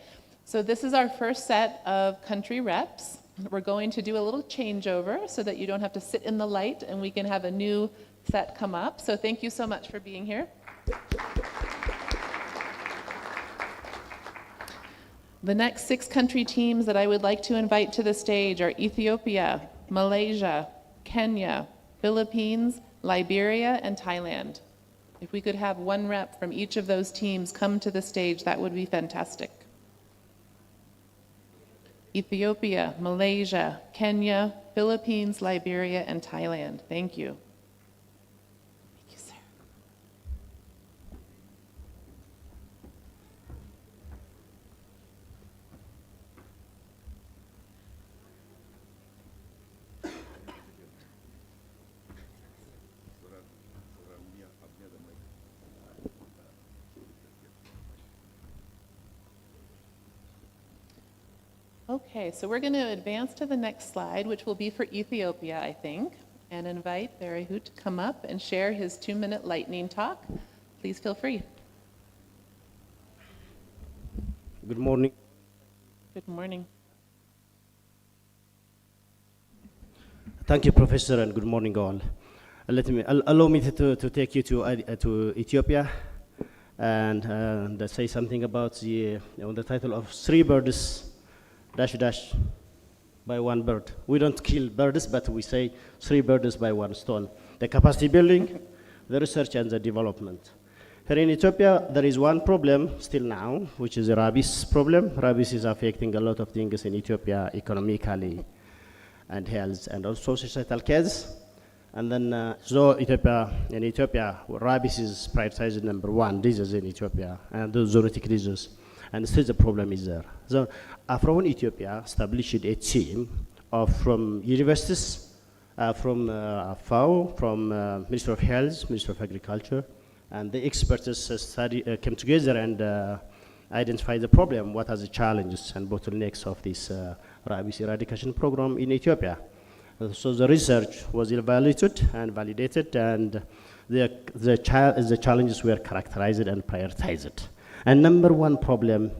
So this is our first set of country reps. We're going to do a little changeover so that you don't have to sit in the light and we can have a new set come up. So thank you so much for being here. The next 6 country teams that I would like to invite to the stage are Ethiopia, Malaysia, Kenya, Philippines, Liberia, and Thailand. If we could have one rep from each of those teams come to the stage, that would be fantastic. Ethiopia, Malaysia, Kenya, Philippines, Liberia, and Thailand. Thank you. Thank you, sir. Okay, so we're going to advance to the next slide, which will be for Ethiopia, I think, and invite Barahu to come up and share his 2-minute lightning talk. Please feel free. Good morning. Good morning. Thank you, Professor, and good morning, all. Allow me to take you to Ethiopia and say something about the title of 3 birds by 1 bird. We don't kill birds, but we say 3 birds by 1 stone. The capacity building, the research, and the development. Here in Ethiopia, there is one problem still now, which is the rabies problem. Rabies is affecting a lot of things in Ethiopia economically and health and also societal case. And then, so in Ethiopia, rabies is prioritized #1 disease in Ethiopia, and the zoonotic disease. And still the problem is there. So AFROHUN Ethiopia established a team from universities, from FAO, from Ministry of Health, Ministry of Agriculture, and the experts came together and identified the problem, what are the challenges and bottlenecks of this rabies eradication program in Ethiopia. So the research was evaluated and validated, and the challenges were characterized and prioritized. And #1 problem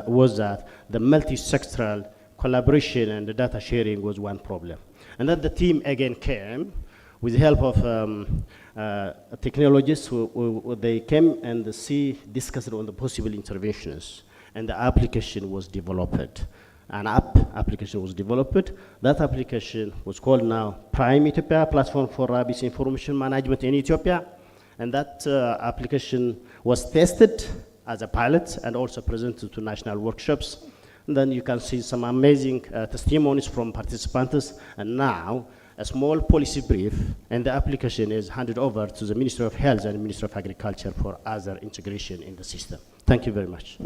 was that the multi-sectoral collaboration and the data sharing was one problem. And then the team again came with the help of technologists they came and discussed on the possible interventions, and the application was developed. An application was developed. That application was called now Prime Ethiopia, Platform for Rabies Information Management in Ethiopia. And that application was tested as a pilot and also presented to national workshops. And then you can see some amazing testimonies from participants. And now a small policy brief, and the application is handed over to the Ministry of Health and Ministry of Agriculture for other integration in the system. Thank you very much.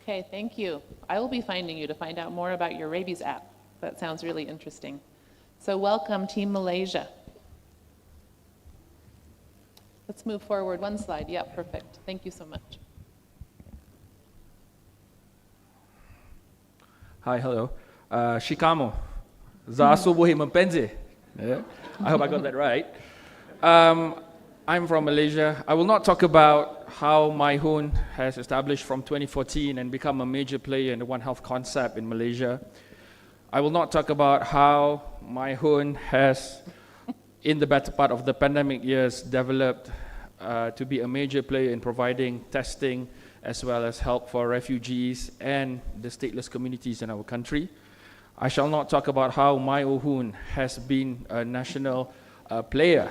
Okay, thank you. I will be finding you to find out more about your rabies app. That sounds really interesting. So welcome, Team Malaysia. Let's move forward one slide. Yeah, perfect. Thank you so much. Hi, hello. Shikamo. Za asubuhi mpenzi. Yeah? I hope I got that right. I'm from Malaysia. I will not talk about how MyHoon has established from 2014 and become a major player in the One Health concept in Malaysia. I will not talk about how MyHoon has, in the better part of the pandemic years, developed to be a major player in providing testing as well as help for refugees and the stateless communities in our country. I shall not talk about how MyHoon has been a national player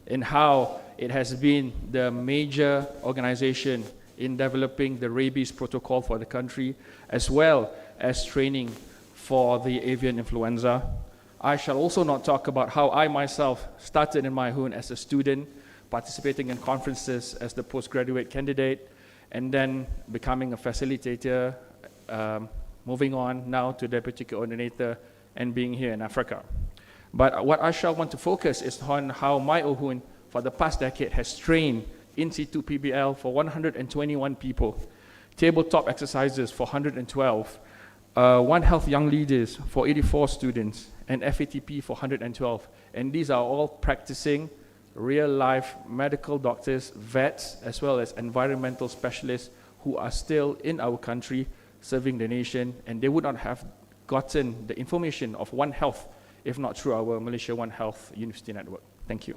in how it has been the major organization in developing the rabies protocol for the country, as well as training for the avian influenza. I shall also not talk about how I myself started in MyHoon as a student, participating in conferences as the postgraduate candidate, and then becoming a facilitator, moving on now to deputy coordinator, and being here in Africa. But what I shall want to focus is on how MyHoon for the past decade has trained in situ PBL for 121 people, tabletop exercises for 112, One Health Young Leaders for 84 students, and FATP for 112. And these are all practicing real-life medical doctors, vets, as well as environmental specialists who are still in our country serving the nation, and they would not have gotten the information of One Health if not through our Malaysia One Health University Network. Thank you.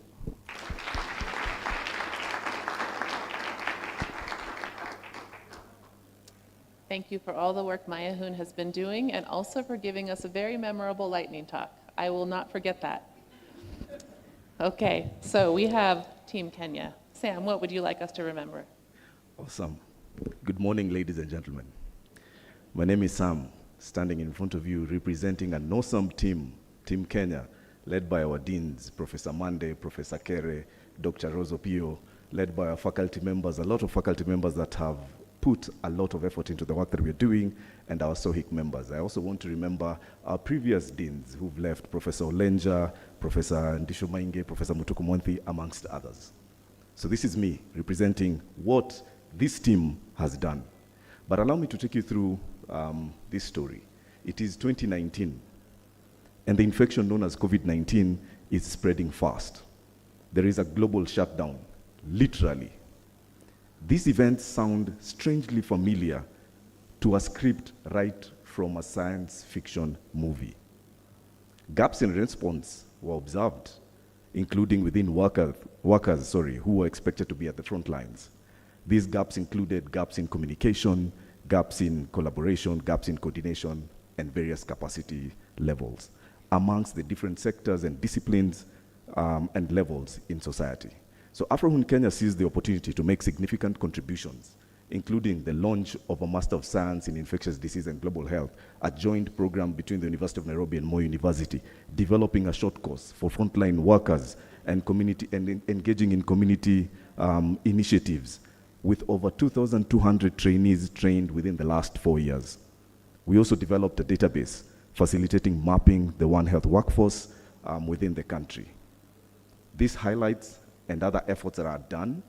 Thank you for all the work MyHoon has been doing and also for giving us a very memorable lightning talk. I will not forget that. Okay, so we have Team Kenya. Sam, what would you like us to remember? Awesome. Good morning, ladies and gentlemen. My name is Sam, standing in front of you representing an awesome team, Team Kenya, led by our deans, Professor Mande, Professor Kere, Dr. Rosopio, led by our faculty members, a lot of faculty members that have put a lot of effort into the work that we're doing, and our SOHIC members. I also want to remember our previous deans who've left, Professor Olenja, Professor Ndisho Mainge, Professor Mutuku Mwanthi, amongst others. So this is me representing what this team has done. But allow me to take you through this story. It is 2019, and the infection known as COVID-19 is spreading fast. There is a global shutdown, literally. These events sound strangely familiar to a script right from a science fiction movie. Gaps in response were observed, including within workers who were expected to be at the front lines. These gaps included gaps in communication, gaps in collaboration, gaps in coordination, and various capacity levels amongst the different sectors and disciplines and levels in society. So AFROHUN Kenya seized the opportunity to make significant contributions, including the launch of a Master of Science in Infectious Disease and Global Health, a joint program between the University of Nairobi and Moi University, developing a short course for frontline workers and community and engaging in community initiatives with over 2,200 trainees trained within the last 4 years. We also developed a database facilitating mapping the One Health workforce within the country. These highlights and other efforts that are done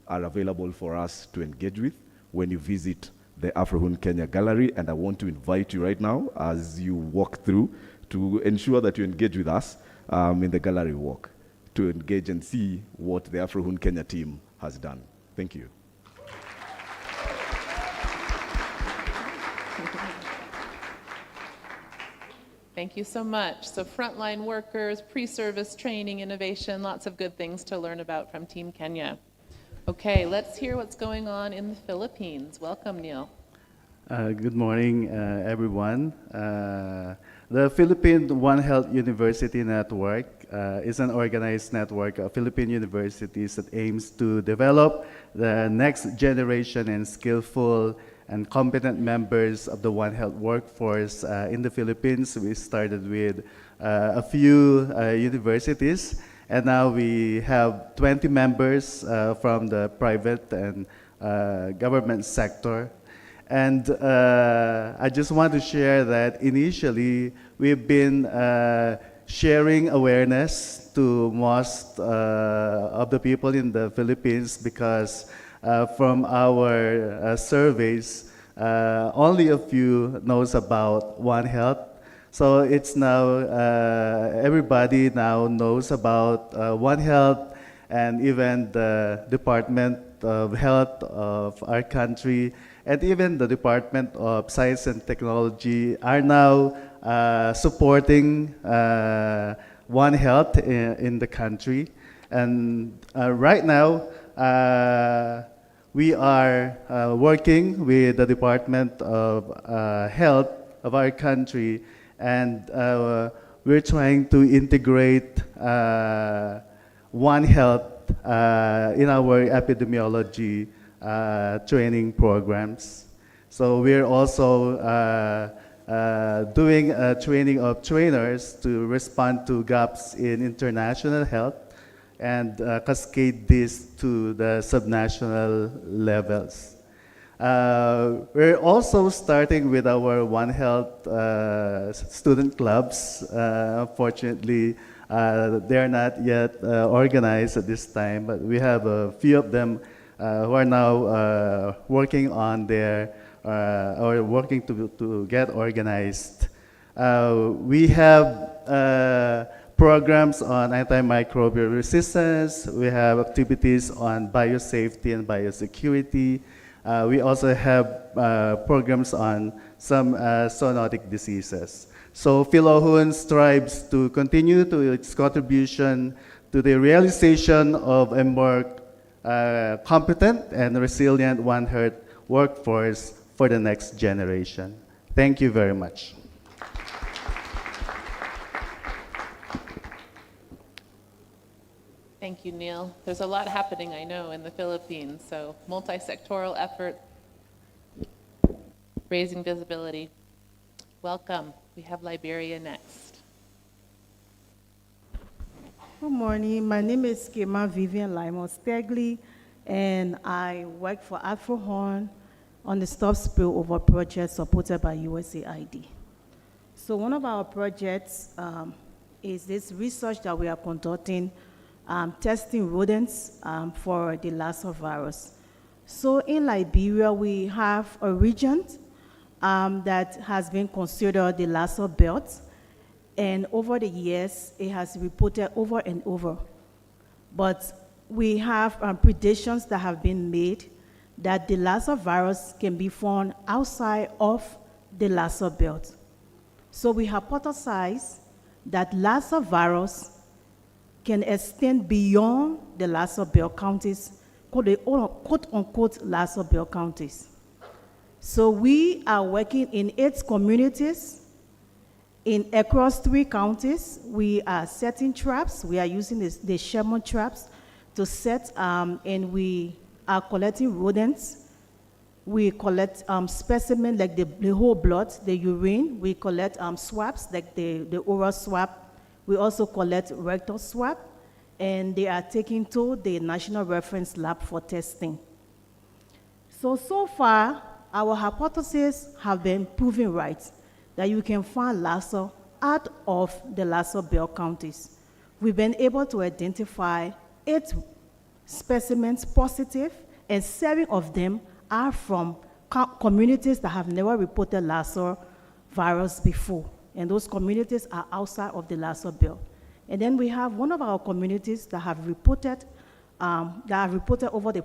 are available for us to engage with when you visit the AFROHUN Kenya Gallery, and I want to invite you right now as you walk through to ensure that you engage with us in the gallery walk to engage and see what the AFROHUN Kenya team has done. Thank you. Thank you so much. So frontline workers, pre-service training, innovation, lots of good things to learn about from Team Kenya. Okay, let's hear what's going on in the Philippines. Welcome, Neil. Good morning, everyone. The Philippine One Health University Network is an organized network of Philippine universities that aims to develop the next generation and skillful and competent members of the One Health workforce in the Philippines. We started with a few universities, and now we have 20 members from the private and government sector. And I just want to share that initially we've been sharing awareness to most of the people in the Philippines, because from our surveys, only a few knows about One Health. So it's now, everybody now knows about One Health, and even the Department of Health of our country, and even the Department of Science and Technology are now supporting One Health in the country. And right now, we are working with the Department of Health of our country, and we're trying to integrate One Health in our epidemiology training programs. So we're also doing training of trainers to respond to gaps in international health and cascade this to the subnational levels. We're also starting with our One Health student clubs. Unfortunately, they're not yet organized at this time, but we have a few of them who are now working on their, or working to get organized. We have programs on antimicrobial resistance. We have activities on biosafety and biosecurity. We also have programs on some zoonotic diseases. So AFROHUN strives to continue to its contribution to the realization of a more competent and resilient One Health workforce for the next generation. Thank you very much. Thank you, Neil. There's a lot happening, I know, in the Philippines, so multi-sectoral effort, raising visibility. Welcome. We have Liberia next. Good morning. My name is Kema Vivian Limo-Stegli, and I work for AFROHUN on the Stop Spillover project supported by USAID. So one of our projects is this research that we are conducting, testing rodents for the Lassa virus. So in Liberia, we have a region that has been considered the Lassa belt, and over the years, it has reported over and over. But we have predictions that have been made that the Lassa virus can be found outside of the Lassa belt. So we hypothesize that Lassa virus can extend beyond the Lassa belt counties, quote-unquote Lassa belt counties. So we are working in 8 communities across 3 counties. We are setting traps. We are using the Sherman traps to set, and we are collecting rodents. We collect specimens like the whole blood, the urine. We collect swabs like the oral swab. We also collect rectal swab, and they are taken to the National Reference Lab for testing. So far, our hypotheses have been proven right, that you can find Lassa out of the Lassa belt counties. We've been able to identify 8 specimens positive, and 7 of them are from communities that have never reported Lassa virus before. And those communities are outside of the Lassa belt. And then we have one of our communities that have reported, over the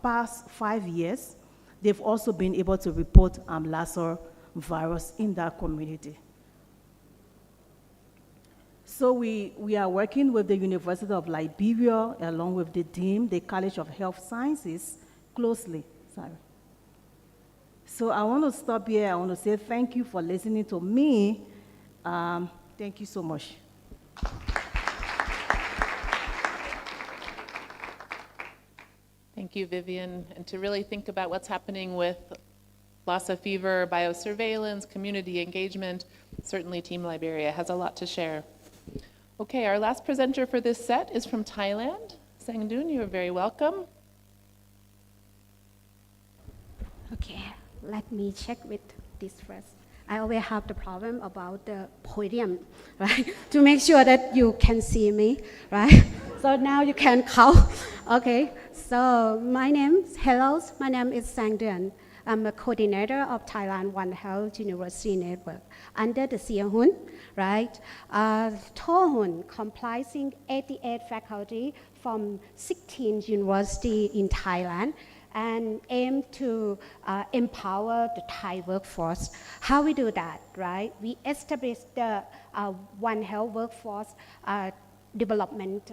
past 5 years. They've also been able to report Lassa virus in that community. So we are working with the University of Liberia, along with the DEAM, the College of Health Sciences, closely. Sorry. So I want to stop here. I want to say thank you for listening to me. Thank you so much. Thank you, Vivian. And to really think about what's happening with Lassa fever, biosurveillance, community engagement, certainly Team Liberia has a lot to share. Okay, our last presenter for this set is from Thailand. Sangdun, you are very welcome. Okay, let me check with this first. I always have the problem about the podium, right? To make sure that you can see me, right? So now you can count. Okay, so my name is Sang Duan. I'm a coordinator of Thailand One Health University Network under the AFROHUN, right? AFROHUN comprising 88 faculty from 16 universities in Thailand and aim to empower the Thai workforce. How we do that, right? We establish the One Health workforce development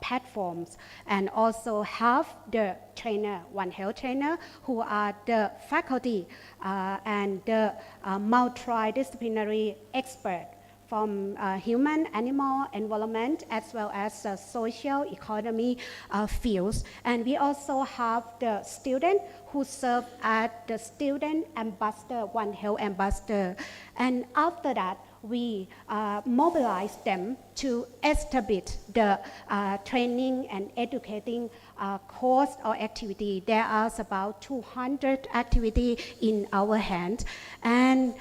platforms and also have the trainer, One Health trainer, who are the faculty and the multidisciplinary expert from human, animal, environment, as well as social economy fields. And we also have the student who serve as the student ambassador, One Health ambassador. And after that, we mobilize them to establish the training and educating course or activity. There are about 200 activities in our hands. And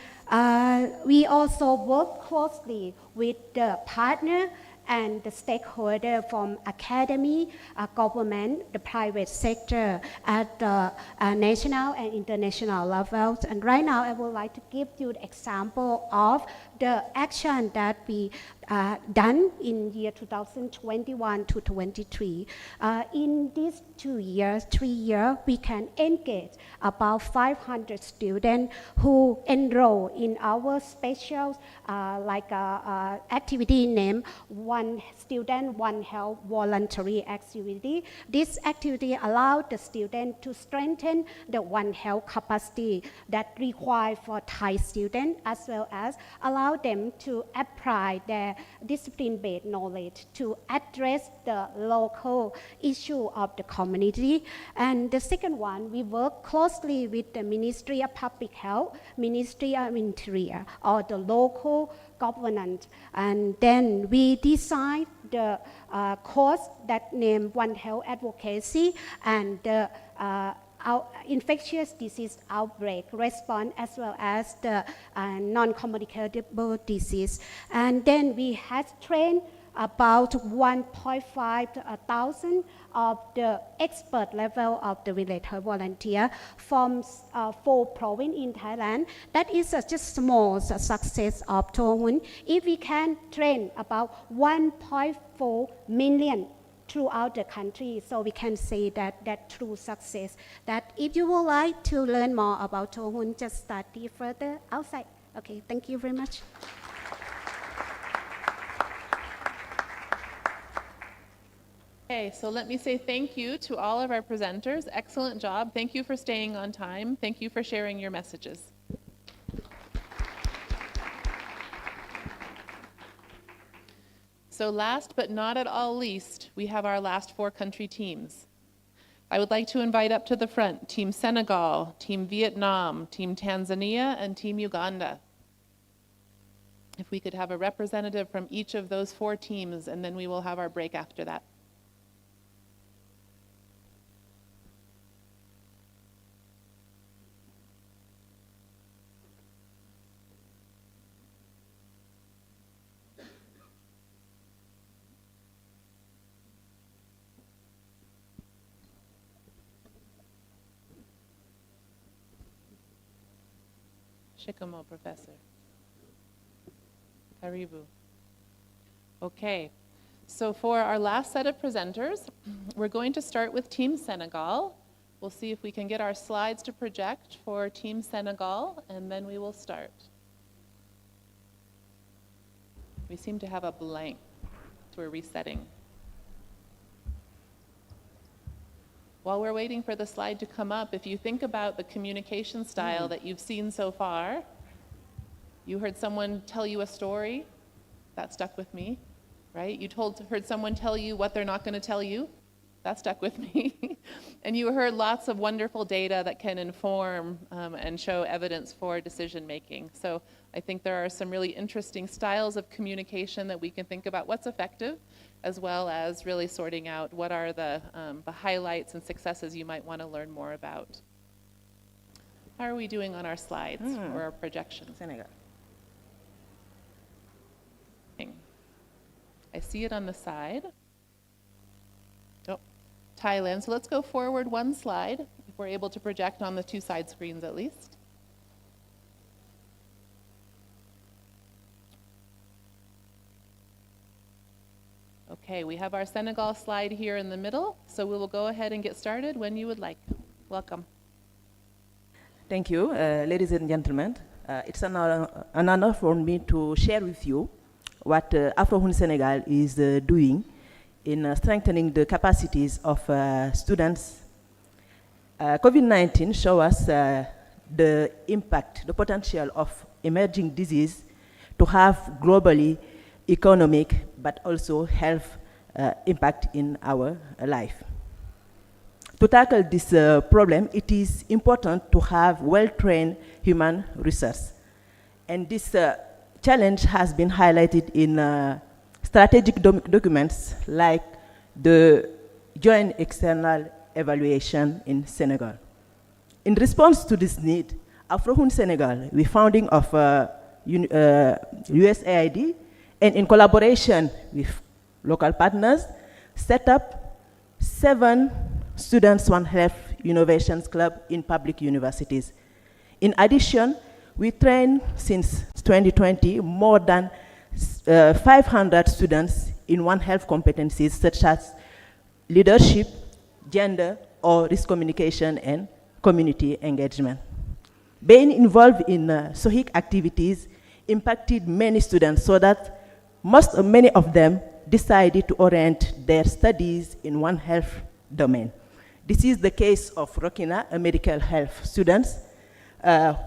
we also work closely with the partner and the stakeholder from academy, government, the private sector at the national and international levels. And right now, I would like to give you the example of the action that we done in year 2021 to 23. In these 3 years, we can engage about 500 students who enroll in our special activity named One Student, One Health voluntary activity. This activity allows the student to strengthen the One Health capacity that required for Thai students, as well as allow them to apply their discipline-based knowledge to address the local issue of the community. And the second one, we work closely with the Ministry of Public Health, Ministry of Interior, or the local government. And then we design the course that named One Health Advocacy and the infectious disease outbreak response, as well as the non-communicable disease. And then we have trained about 1.5 thousand of the expert level of the village health volunteer from 4 provinces in Thailand. That is just small success of AFROHUN. If we can train about 1.4 million throughout the country, so we can say that true success. That if you would like to learn more about AFROHUN, just study further outside. Okay, thank you very much. Okay, so let me say thank you to all of our presenters. Excellent job. Thank you for staying on time. Thank you for sharing your messages. So last but not at all least, we have our last 4 country teams. I would like to invite up to the front Team Senegal, Team Vietnam, Team Tanzania, and Team Uganda. If we could have a representative from each of those 4 teams, and then we will have our break after that. Shikamo, Professor. Karibu. Okay, so for our last set of presenters, we're going to start with Team Senegal. We'll see if we can get our slides to project for Team Senegal, and then we will start. We seem to have a blank, so we're resetting. While we're waiting for the slide to come up, if you think about the communication style that you've seen so far, you heard someone tell you a story, that stuck with me, right? You heard someone tell you what they're not going to tell you, that stuck with me. And you heard lots of wonderful data that can inform and show evidence for decision making. So I think there are some really interesting styles of communication that we can think about what's effective, as well as really sorting out what are the highlights and successes you might want to learn more about. How are we doing on our slides or our projections? Senegal. I see it on the side. Oh, Thailand. So let's go forward one slide, if we're able to project on the two side screens at least. Okay, we have our Senegal slide here in the middle, so we will go ahead and get started when you would like. Welcome. Thank you, ladies and gentlemen. It's an honor for me to share with you what AFROHUN Senegal is doing in strengthening the capacities of students. COVID-19 shows us the impact, the potential of emerging disease to have globally economic but also health impact in our life. To tackle this problem, it is important to have well-trained human resource. And this challenge has been highlighted in strategic documents like the Joint External Evaluation in Senegal. In response to this need, AFROHUN Senegal, the founding of USAID, and in collaboration with local partners, set up 7 Students One Health Innovations Club in public universities. In addition, we train since 2020 more than 500 students in One Health competencies such as leadership, gender, or risk communication and community engagement. Being involved in SOHIC activities impacted many students so that many of them decided to orient their studies in One Health domain. This is the case of Rokina, a medical health student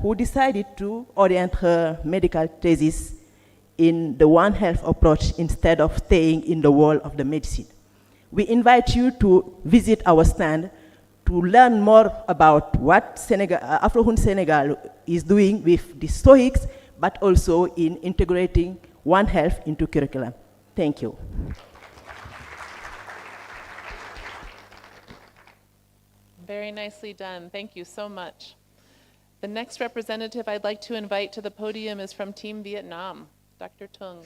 who decided to orient her medical thesis in the One Health approach instead of staying in the world of the medicine. We invite you to visit our stand to learn more about what AFROHUN Senegal is doing with the SOHICs, but also in integrating One Health into curriculum. Thank you. Very nicely done. Thank you so much. The next representative I'd like to invite to the podium is from Team Vietnam, Dr. Tung.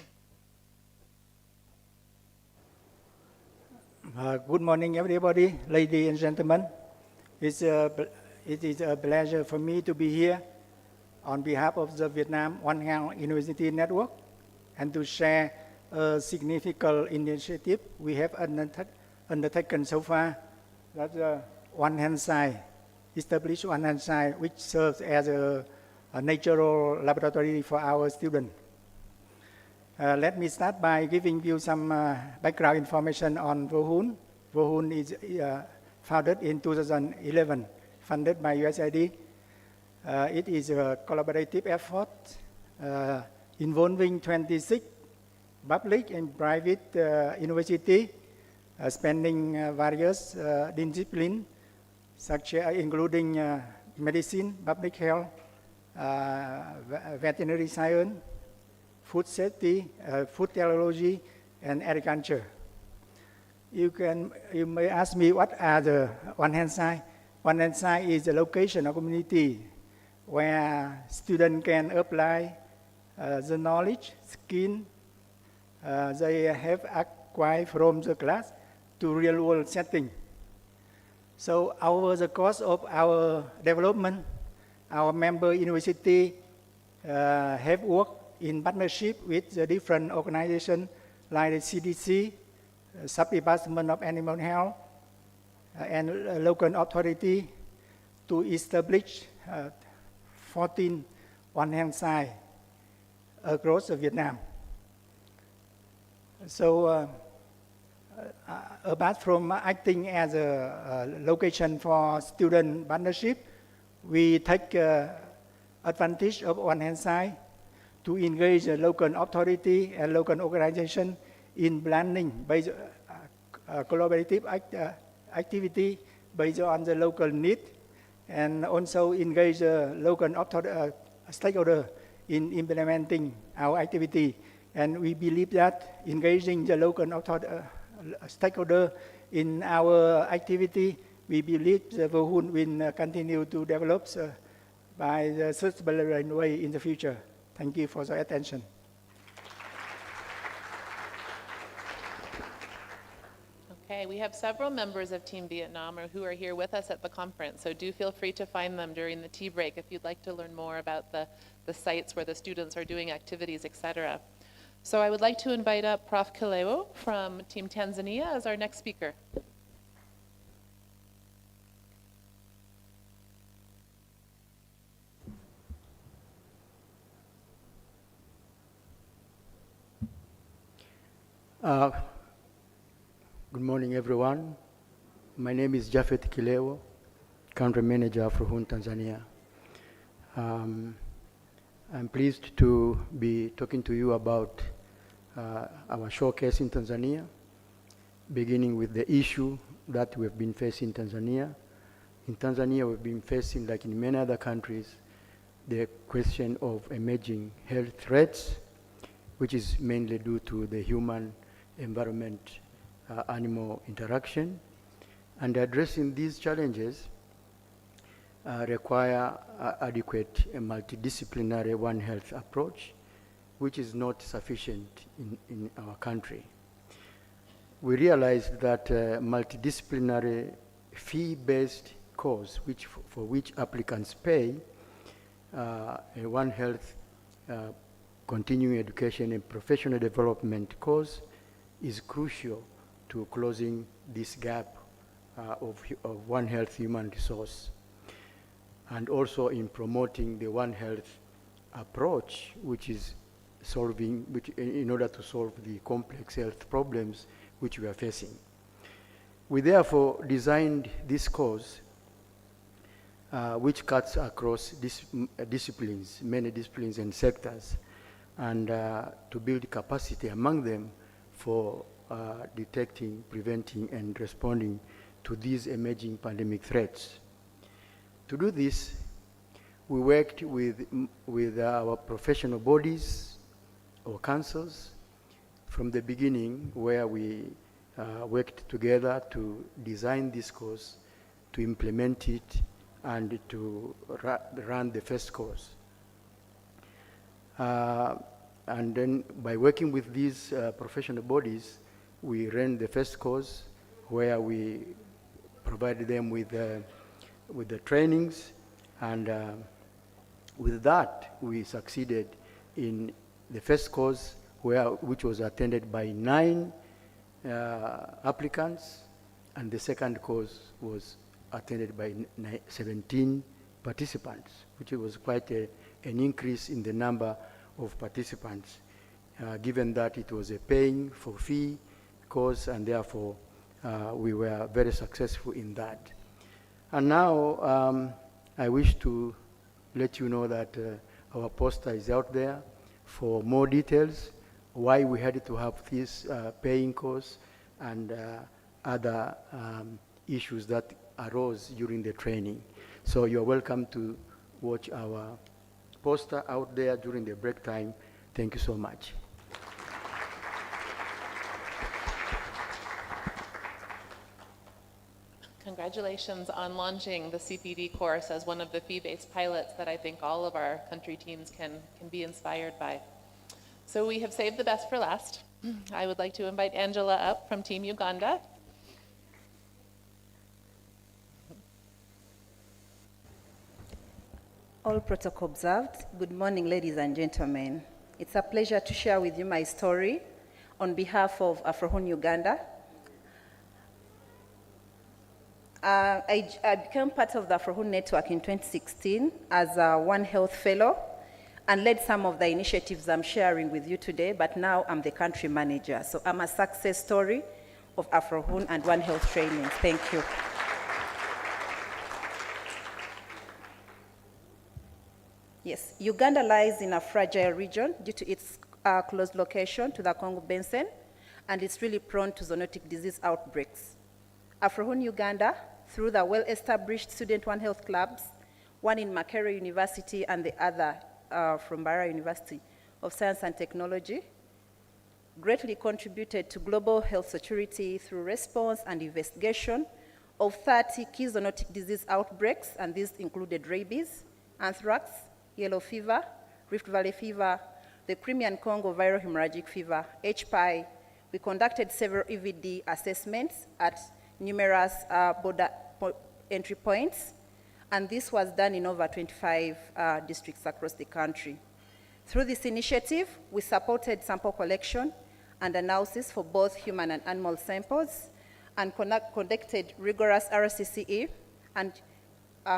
Good morning, everybody, ladies and gentlemen. It is a pleasure for me to be here on behalf of the Vietnam One Health University Network and to share a significant initiative we have undertaken so far. That's One Health Science, established One Health Science, which serves as a natural laboratory for our students. Let me start by giving you some background information on AFROHUN. AFROHUN is founded in 2011, funded by USAID. It is a collaborative effort involving 26 public and private universities, spanning various disciplines, such as including medicine, public health, veterinary science, food safety, food technology, and agriculture. You may ask me, what are the One Health Science? One Health Science is a location or community where students can apply the knowledge, skill they have acquired from the class to real-world setting. So over the course of our development, our member university have worked in partnership with the different organizations like the CDC, Sub-Department of Animal Health, and local authority to establish 14 One Health sites across Vietnam. So apart from acting as a location for student partnership, we take advantage of One Health site to engage the local authority and local organization in planning based collaborative activity based on the local need, and also engage the local stakeholder in implementing our activity. And we believe that engaging the local stakeholder in our activity, we believe the AFROHUN will continue to develop by the suitable way in the future. Thank you for your attention. Okay, we have several members of Team Vietnam who are here with us at the conference, so do feel free to find them during the tea break if you'd like to learn more about the sites where the students are doing activities, etc. So I would like to invite up Prof. Kileo from Team Tanzania as our next speaker. Good morning, everyone. My name is Jafet Kileo, Country Manager AFROHUN Tanzania. I'm pleased to be talking to you about our showcase in Tanzania, beginning with the issue that we've been facing in Tanzania. In Tanzania, we've been facing, like in many other countries, the question of emerging health threats, which is mainly due to the human environment animal interaction. And addressing these challenges require adequate and multidisciplinary One Health approach, which is not sufficient in our country. We realized that multidisciplinary fee-based course, for which applicants pay, a One Health continuing education and professional development course is crucial to closing this gap of One Health human resource, and also in promoting the One Health approach, which is in order to solve the complex health problems which we are facing. We therefore designed this course which cuts across disciplines, many disciplines and sectors, and to build capacity among them for detecting, preventing, and responding to these emerging pandemic threats. To do this, we worked with our professional bodies or councils from the beginning, where we worked together to design this course, to implement it, and to run the first course. And then by working with these professional bodies, we ran the first course, where we provided them with the trainings, and with that we succeeded in the first course, which was attended by 9 applicants, and the second course was attended by 17 participants, which was quite an increase in the number of participants, given that it was a paying for fee course, and therefore we were very successful in that. And now I wish to let you know that our poster is out there for more details, why we had to have this paying course, and other issues that arose during the training. So you're welcome to watch our poster out there during the break time. Thank you so much. Congratulations on launching the CPD course as one of the fee-based pilots that I think all of our country teams can be inspired by. So we have saved the best for last. I would like to invite Angela up from Team Uganda. All protocol observed. Good morning, ladies and gentlemen. It's a pleasure to share with you my story on behalf of AFROHUN Uganda. I became part of the AFROHUN network in 2016 as a One Health Fellow and led some of the initiatives I'm sharing with you today, but now I'm the country manager. So I'm a success story of AFROHUN and One Health trainings. Thank you. Yes, Uganda lies in a fragile region due to its close location to the Congo Basin, and it's really prone to zoonotic disease outbreaks. AFROHUN Uganda, through the well-established Student One Health clubs, one in Makerere University and the other from Bara University of Science and Technology, greatly contributed to global health security through response and investigation of 30 key zoonotic disease outbreaks, and these included rabies, anthrax, yellow fever, Rift Valley fever, the Crimean Congo viral hemorrhagic fever, HPI. We conducted several EVD assessments at numerous border entry points, and this was done in over 25 districts across the country. Through this initiative, we supported sample collection and analysis for both human and animal samples, and conducted rigorous RCCE and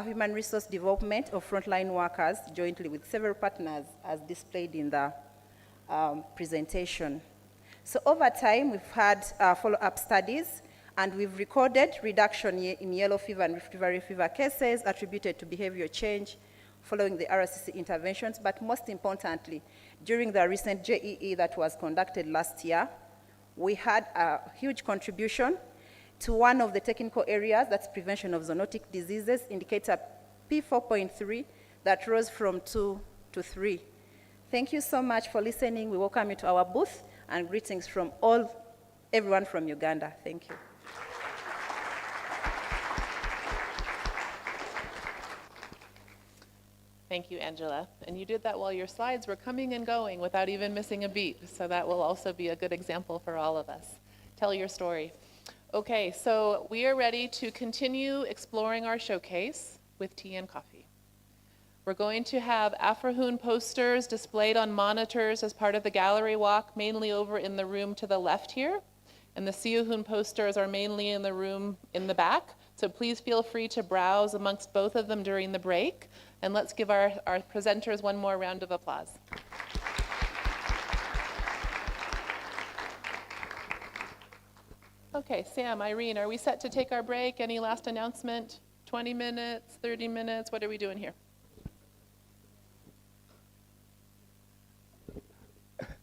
human resource development of frontline workers jointly with several partners, as displayed in the presentation. So over time, we've had follow-up studies, and we've recorded reduction in yellow fever and Rift Valley fever cases attributed to behavior change following the RCC interventions, but most importantly, during the recent JEE that was conducted last year, we had a huge contribution to one of the technical areas, that's prevention of zoonotic diseases, indicator P4.3, that rose from 2 to 3. Thank you so much for listening. We welcome you to our booth, and greetings from everyone from Uganda. Thank you. Thank you, Angela. And you did that while your slides were coming and going without even missing a beat. So that will also be a good example for all of us. Tell your story. Okay, so we are ready to continue exploring our showcase with tea and coffee. We're going to have AFROHUN posters displayed on monitors as part of the gallery walk, mainly over in the room to the left here. And the CIOHUN posters are mainly in the room in the back. So please feel free to browse amongst both of them during the break. And let's give our presenters one more round of applause. Okay, Sam, Irene, are we set to take our break? Any last announcement? 20 minutes, 30 minutes, what are we doing here?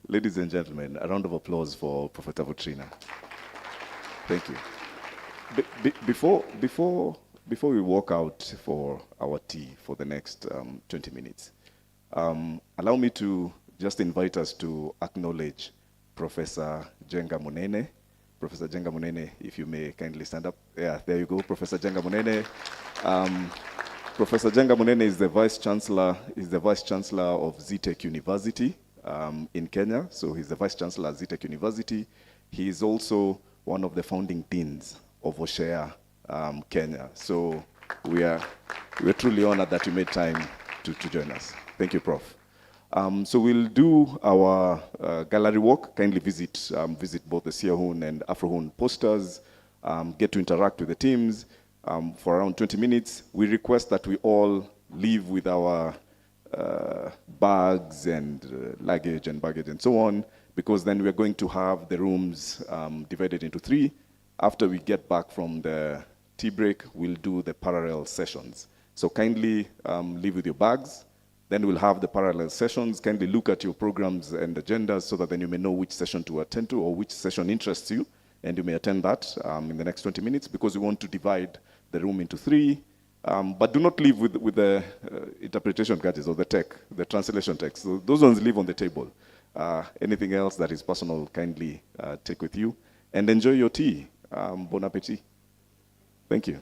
Ladies and gentlemen, a round of applause for Professor Vutrina. Thank you. Before we walk out for our tea for the next 20 minutes, allow me to just invite us to acknowledge Professor Jenga Munene. Professor Jenga Munene, if you may kindly stand up. Yeah, there you go, Professor Jenga Munene. Professor Jenga Munene is the Vice Chancellor of ZTech University in Kenya. So he's the Vice Chancellor at ZTech University. He is also one of the founding deans of OSHEA Kenya. So we're truly honored that you made time to join us. Thank you, Prof. So we'll do our gallery walk. Kindly visit both the CIOHUN and AFROHUN posters, get to interact with the teams for around 20 minutes. We request that we all leave with our bags and luggage and baggage and so on, because then we're going to have the rooms divided into 3. After we get back from the tea break, we'll do the parallel sessions. So kindly leave with your bags. Then we'll have the parallel sessions. Kindly look at your programs and agendas so that then you may know which session to attend to or which session interests you, and you may attend that in the next 20 minutes, because we want to divide the room into 3. But do not leave with the interpretation gadgets or the tech, the translation text. So those ones leave on the table. Anything else that is personal, kindly take with you. And enjoy your tea. Bon appetit. Thank you.